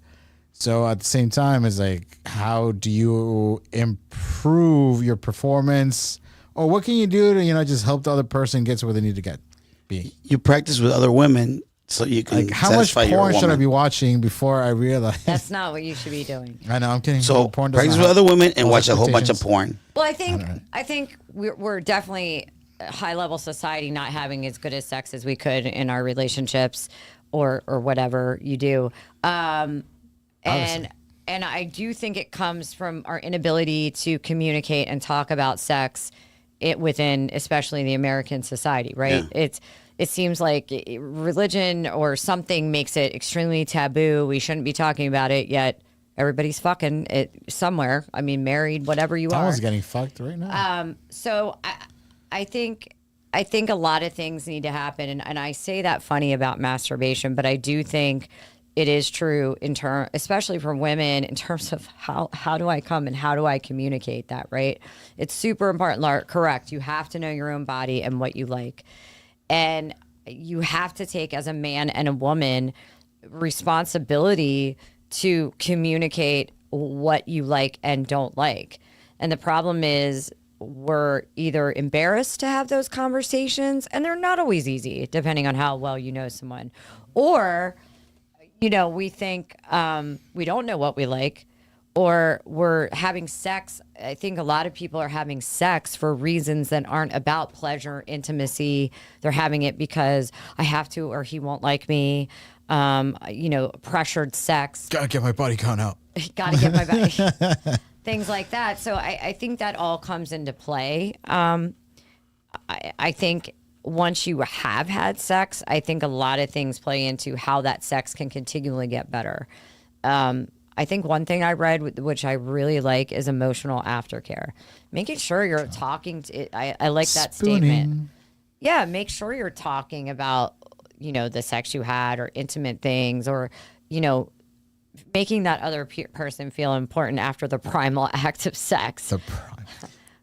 So at the same time, it's like, how do you improve your performance? Or what can you do to, just help the other person get to where they need to get? You practice with other women so you can Like, how much satisfy your porn should I woman. be watching before I realize? That's not what you should be doing. I know, I'm kidding. So Porn doesn't practice with have other women and those watch a whole bunch of expectations. porn. Well, I think we're definitely a high level society not having as good as sex as we could in our relationships or whatever you do. And I do think it comes from our inability to communicate and talk about sex within especially the American society, right? Yeah. It seems like religion or something makes it extremely taboo. We shouldn't be talking about it, yet everybody's fucking it somewhere. I mean, married, whatever you are. Someone's getting fucked right now. So I think a lot of things need to happen, and I say that funny about masturbation, but I do think it is true especially for women, in terms of how do I come and how do I communicate that, right? It's super important. Correct. You have to know your own body and what you like. And you have to take, as a man and a woman, responsibility to communicate what you like and don't like. And the problem is we're either embarrassed to have those conversations, and they're not always easy, depending on how well you know someone, or we think we don't know what we like, or we're having sex. I think a lot of people are having sex for reasons that aren't about pleasure, intimacy. They're having it because I have to, or he won't like me. Pressured sex. Gotta get my body count out. Gotta get my body. Things like that. So I think that all comes into play. I think once you have had sex, I think a lot of things play into how that sex can continually get better. I think one thing I read, which I really like, is emotional aftercare. Making sure you're talking to, I like that statement. Yeah, make sure you're talking about, the sex you had or intimate things, or, making that other person feel important after the primal act of sex.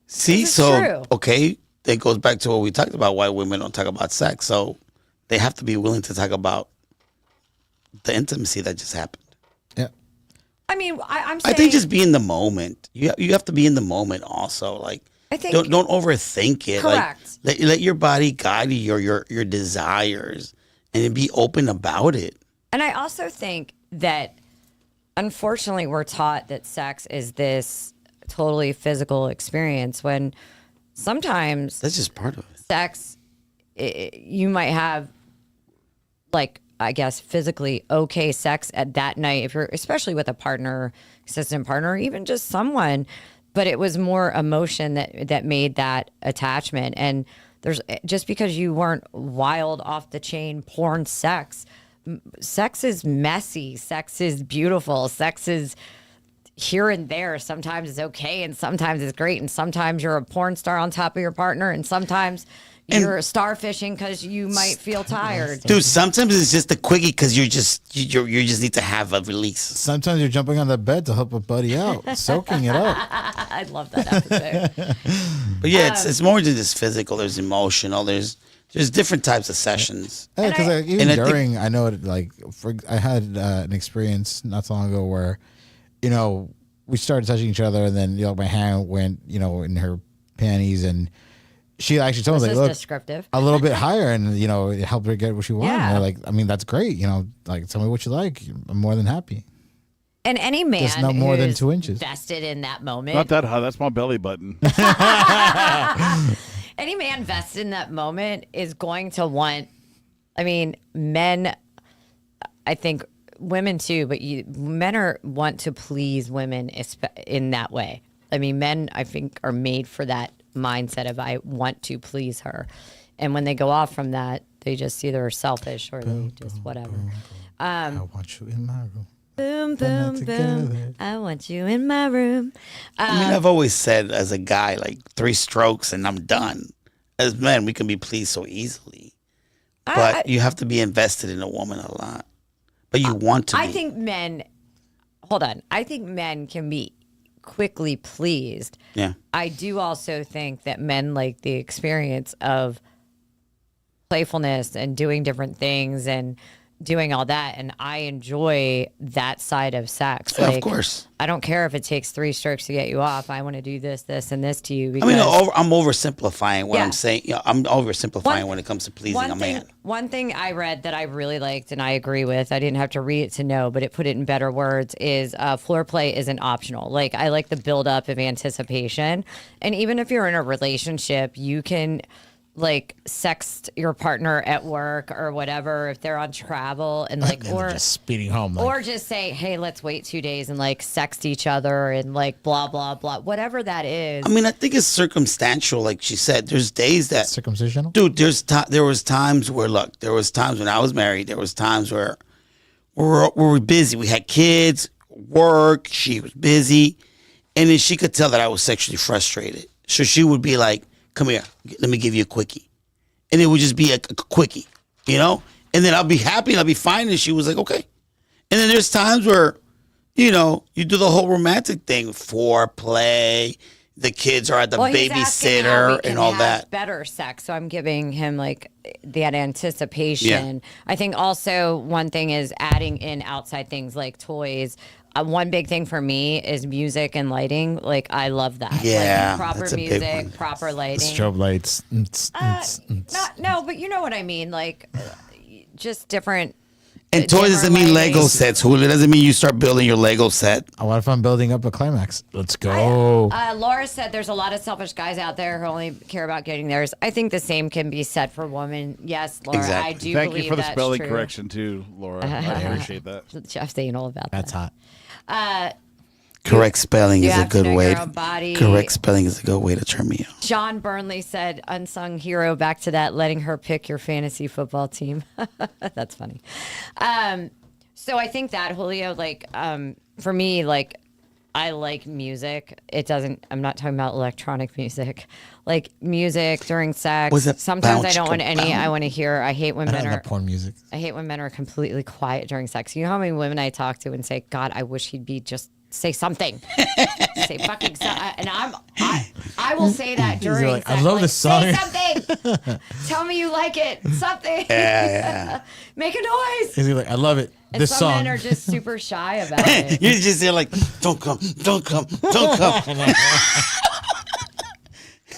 See, This is so true. okay, it goes back to what we talked about. Why women don't talk about sex? So they have to be willing to talk about the intimacy that just happened. Yeah. I mean, I'm saying. I think just be in the moment. You have to be in the moment also. Like, I think- don't overthink it. Correct. Like, let your body guide you, your desires, and then be open about it. And I also think that, unfortunately, we're taught that sex is this totally physical experience, when sometimes That's just part of it. sex, you might have, like, I guess, physically okay sex at that night, if you're, especially with a partner, consistent partner, or even just someone, but it was more emotion that made that attachment. And there's, just because you weren't wild, off the chain porn sex is messy, sex is beautiful, sex is here and there. Sometimes it's okay, and sometimes it's great, and sometimes you're a porn star on top of your partner, and sometimes you're starfishing because you might feel tired. Dude, sometimes it's just a quickie because you just need to have a release. Sometimes you're jumping on the bed to help a buddy out, soaking it up. I love that episode. But yeah, it's more than just physical. There's emotional. There's different types of sessions. Yeah, because And like, even and I think- during, I know it, like I had an experience not so long ago where, we started touching each other, and then my hand went, in her panties, and she actually told This me, is like, look, descriptive. a little bit higher, and it helped her get what she wanted. Yeah. And I mean, that's great. Like, tell me what you like. I'm more than happy. And any man Just not more than who's 2 inches. vested in that moment, Not that high. That's my belly button. any man vested in that moment is going to want. I mean, men. I think women too, but men want to please women in that way. I mean, men, I think, are made for that mindset of I want to please her, and when they go off from that, they just either are selfish or they just whatever. I want you in my room. Boom, Put boom, that boom. together. I want you in my room. I mean, I've always said as a guy, like 3 strokes and I'm done. As men, we can be pleased so easily, but you have to be invested in a woman a lot. But you want to. I be. think men. Hold on. I think men can be quickly pleased. Yeah. I do also think that men like the experience of playfulness and doing different things and doing all that, and I enjoy that side of sex. Yeah, Like, of course. I don't care if it takes 3 strokes to get you off. I want to do this, this, and this to you. I Because mean, I'm oversimplifying what Yeah. I'm saying. I'm oversimplifying One- when it comes to pleasing a man. One thing I read that I really liked and I agree with, I didn't have to read it to know, but it put it in better words, is floor play isn't optional. Like, I like the buildup of anticipation. And even if you're in a relationship, you can like sext your partner at work or whatever if they're on travel and like And they're just speeding home. Like, or just say, hey, let's wait 2 days and like sext each other and like blah blah blah, whatever that is. I mean, I think it's circumstantial. Like she said, there's days that, circumcisional. dude. There was times where, look, there was times when I was married. There was times where we were busy. We had kids, work. She was busy, and then she could tell that I was sexually frustrated. So she would be like, come here, let me give you a quickie. And it would just be a quickie, And then I'll be happy and I'll be fine. And she was like, okay. And then there's times where, you do the whole romantic thing, foreplay, the kids are at the He's asking how we babysitter can and all have that. better sex. So I'm giving him like that anticipation. Yeah. I think also one thing is adding in outside things like toys. One big thing for me is music and lighting. Like, I love that. Yeah, like, proper that's a big one. music, proper lighting. Strobe lights. No, but you know what I mean. Like, just different. And toys doesn't mean lighting. Lego sets, Julio. It doesn't mean you start building your Lego set. What if I'm building up a climax? Let's go. Laura said there's a lot of selfish guys out there who only care about getting theirs. I think the same can be said for women. Yes, Laura, Exactly. I do Thank believe you for the that's spelling true. correction too, Laura. I appreciate that. Jeff's saying all about That's that. hot. Correct spelling you is a have to good know way. your own body. Correct spelling is a good way to turn me on. John Burnley said, unsung hero, back to that, letting her pick your fantasy football team. That's funny. So I think that, Julio, like, for me, like, I like music. I'm not talking about electronic music. Like, music during sex. Was it Sometimes I bounce, don't want any. bounce? I want to hear. I hate when men The are. porn music. I hate when men are completely quiet during sex. You know how many women I talk to and say, God, I wish he'd be just say something. Say fucking something. And I will say that during like, sex. I love this song. Say something. Tell me you like it. Something. Yeah. Make a noise. Is he like, I love it. And This some song. men are just super shy about it. You're just there like, don't come, don't come, don't come.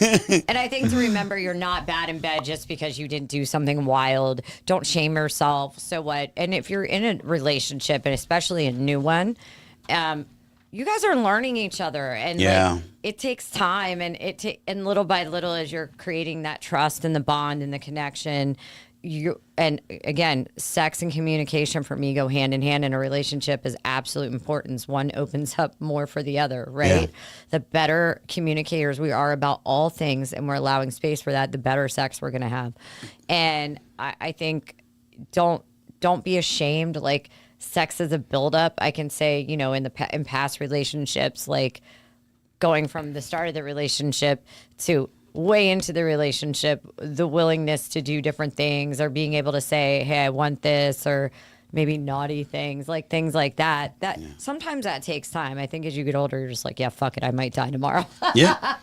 And I think to remember you're not bad in bed just because you didn't do something wild. Don't shame yourself. So what? And if you're in a relationship, and especially a new one, you guys are learning each other, and Yeah. like, it takes time, and and little by little, as you're creating that trust and the bond and the connection, and again, sex and communication for me go hand in hand in a relationship is absolute importance. One opens up more for the other, right? Yeah. The better communicators we are about all things, and we're allowing space for that, the better sex we're going to have. And I think don't be ashamed. Like, sex is a buildup. I can say, in past relationships, like going from the start of the relationship to way into the relationship, the willingness to do different things or being able to say, hey, I want this, or maybe naughty things like that. Sometimes that takes time. I think as you get older, you're just like, yeah, fuck it, I might die tomorrow. Yeah.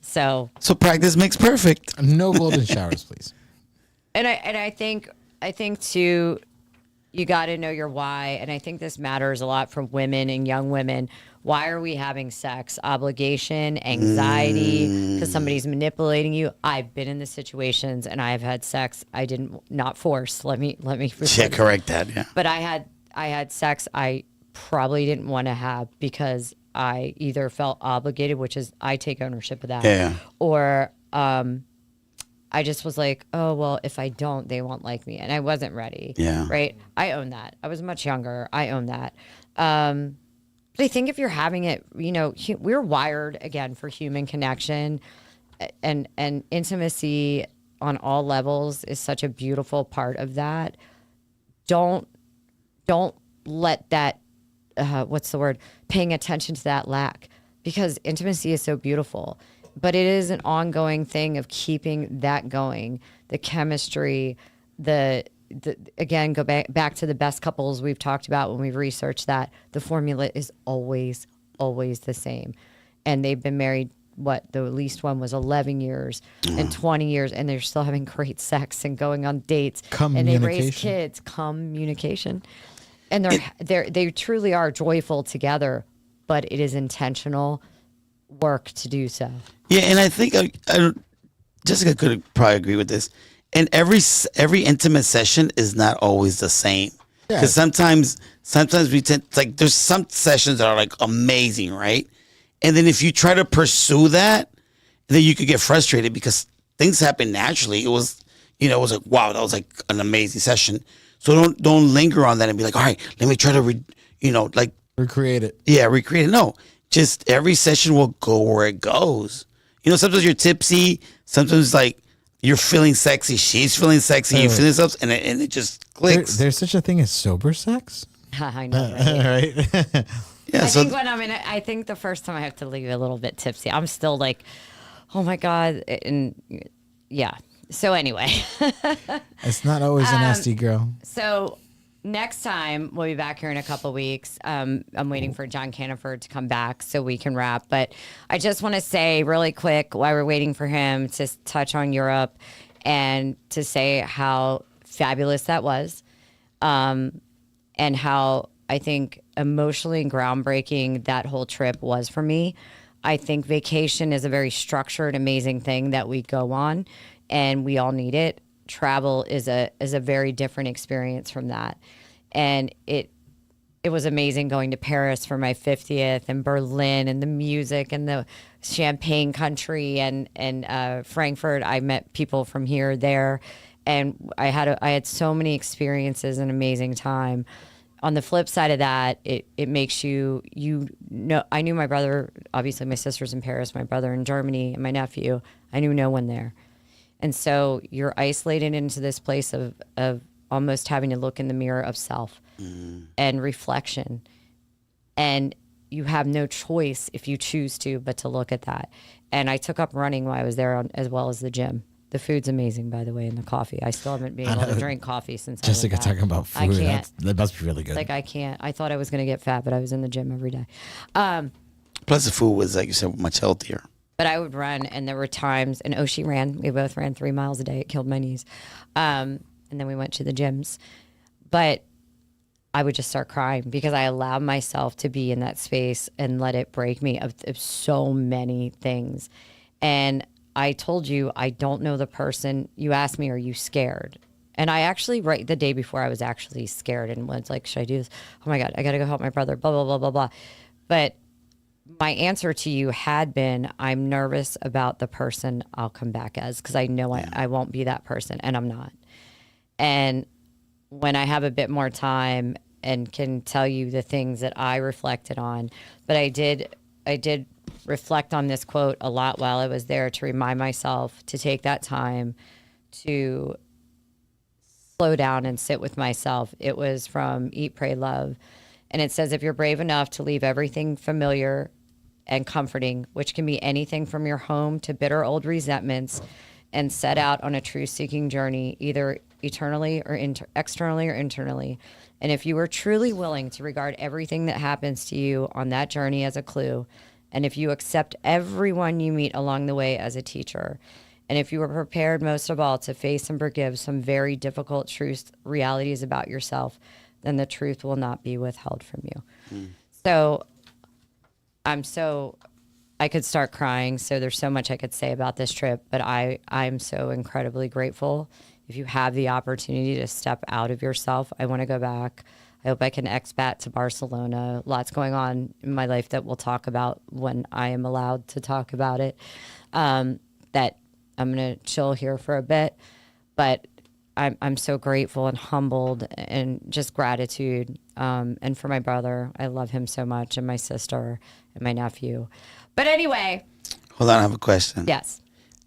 So practice makes perfect. No golden showers, please. And I think too, you got to know your why, and I think this matters a lot for women and young women. Why are we having sex? Obligation, anxiety, because somebody's manipulating you. I've been in the situations, and I have had sex I didn't not force. Let me. Yeah, correct that. Yeah. But I had sex I probably didn't want to have because I either felt obligated, which is I take ownership of that, Yeah. or I just was like, oh, well, if I don't, they won't like me. And I wasn't ready. Yeah. Right? I own that. I was much younger. I own that. But I think if you're having it, we're wired, again, for human connection. And intimacy on all levels is such a beautiful part of that. Don't let that, paying attention to that lack. Because intimacy is so beautiful. But it is an ongoing thing of keeping that going. The chemistry, again, go back to the best couples we've talked about when we've researched that. The formula is always the same. And they've been married, the least one was 11 years and 20 years, and they're still having great sex and going on dates. And they raise kids. Communication. And they truly are joyful together, but it is intentional work to do so. Yeah, and I think Jessica could probably agree with this. And every intimate session is not always the same. Because sometimes we tend, like, there's some sessions that are like amazing, right? And then if you try to pursue that, then you could get frustrated because things happen naturally. It was like, wow, that was like an amazing session. So don't linger on that and be like, all right, let me try to recreate it. Yeah, recreate it. No, just every session will go where it goes. Sometimes you're tipsy. Sometimes like you're feeling sexy. She's feeling sexy. You're feeling something, and it just clicks. There's such a thing as sober sex, I know, right? right? Yeah. I think the first time I have to leave a little bit tipsy, I'm still like, oh my God. And yeah. So anyway. It's not always a nasty girl. So next time, we'll be back here in a couple weeks. I'm waiting for John Caniford to come back so we can wrap. But I just want to say really quick, while we're waiting for him, to touch on Europe and to say how fabulous that was, and how I think emotionally groundbreaking that whole trip was for me. I think vacation is a very structured, amazing thing that we go on, and we all need it. Travel is a very different experience from that. And it was amazing going to Paris for my 50th, and Berlin, and the music, and the champagne country, and Frankfurt. I met people from here, there, and I had so many experiences, an amazing time. On the flip side of that, it makes I knew my brother, obviously my sister's in Paris, my brother in Germany, and my nephew. I knew no one there. And so you're isolated into this place of almost having to look in the mirror of self and reflection. And you have no choice, if you choose to, but to look at that. And I took up running while I was there, as well as the gym. The food's amazing, by the way, and the coffee. I still haven't been able to drink coffee since Jessica I went back. talking about food. I can't. That must be really good. Like, I can't. I thought I was going to get fat, but I was in the gym every day. Plus, the food was, like you said, much healthier. But I would run, and there were times, and Oshi ran. We both ran 3 miles a day. It killed my knees. And then we went to the gyms. But I would just start crying because I allowed myself to be in that space and let it break me of so many things. And I told you, I don't know the person. You asked me, are you scared? And I actually, right the day before, I was actually scared and was like, should I do this? Oh my God, I got to go help my brother, blah, blah, blah, blah, blah. But my answer to you had been, I'm nervous about the person I'll come back as, because I know I won't be that person, and I'm not. And when I have a bit more time and can tell you the things that I reflected on, but I did reflect on this quote a lot while I was there, to remind myself to take that time to slow down and sit with myself. It was from Eat, Pray, Love. And it says, if you're brave enough to leave everything familiar and comforting, which can be anything from your home to bitter old resentments, and set out on a truth-seeking journey, either eternally or externally or internally. And if you are truly willing to regard everything that happens to you on that journey as a clue, and if you accept everyone you meet along the way as a teacher, and if you are prepared most of all to face and forgive some very difficult truths, realities about yourself, then the truth will not be withheld from you. So I could start crying. So there's so much I could say about this trip, but I'm so incredibly grateful. If you have the opportunity to step out of yourself, I want to go back. I hope I can expat to Barcelona. Lots going on in my life that we'll talk about when I am allowed to talk about it. That I'm going to chill here for a bit, but I'm so grateful and humbled and just gratitude. And for my brother, I love him so much, and my sister and my nephew. But anyway. Hold on, I have a question. Yes.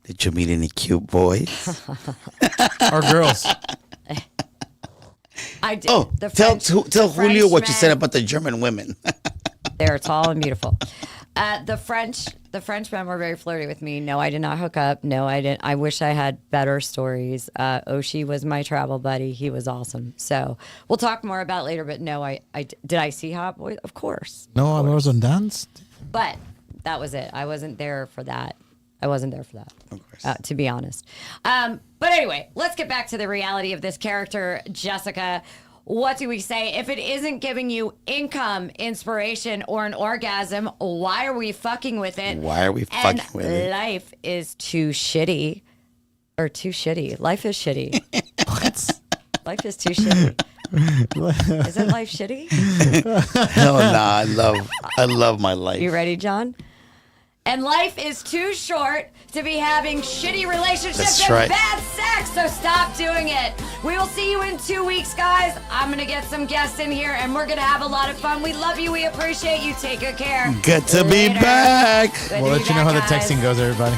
Did you meet any cute boys? Or girls? I did. Oh, tell Julio what you said about the German women. They're tall and beautiful. The Frenchmen were very flirty with me. No, I did not hook up. No, I didn't. I wish I had better stories. Oshi was my travel buddy. He was awesome. So we'll talk more about it later. But no, did I see hot boys? Of course. No, I wasn't danced. But that was it. I wasn't there for that. Of course. To be honest. But anyway, let's get back to the reality of this character, Jessica. What do we say? If it isn't giving you income, inspiration, or an orgasm, why are we fucking with it? Why are we fucking with it? Life is too shitty. Or too shitty. Life is shitty. What? Life is too shitty. Isn't life shitty? No, I love my life. You ready, John? And life is too short to be having shitty relationships That's and right. bad sex, so stop doing it. We will see you in 2 weeks, guys. I'm going to get some guests in here, and we're going to have a lot of fun. We love you. We appreciate you. Take good care. Good to be Later. back. Good to We'll be let you know back, how the guys. texting goes, everybody.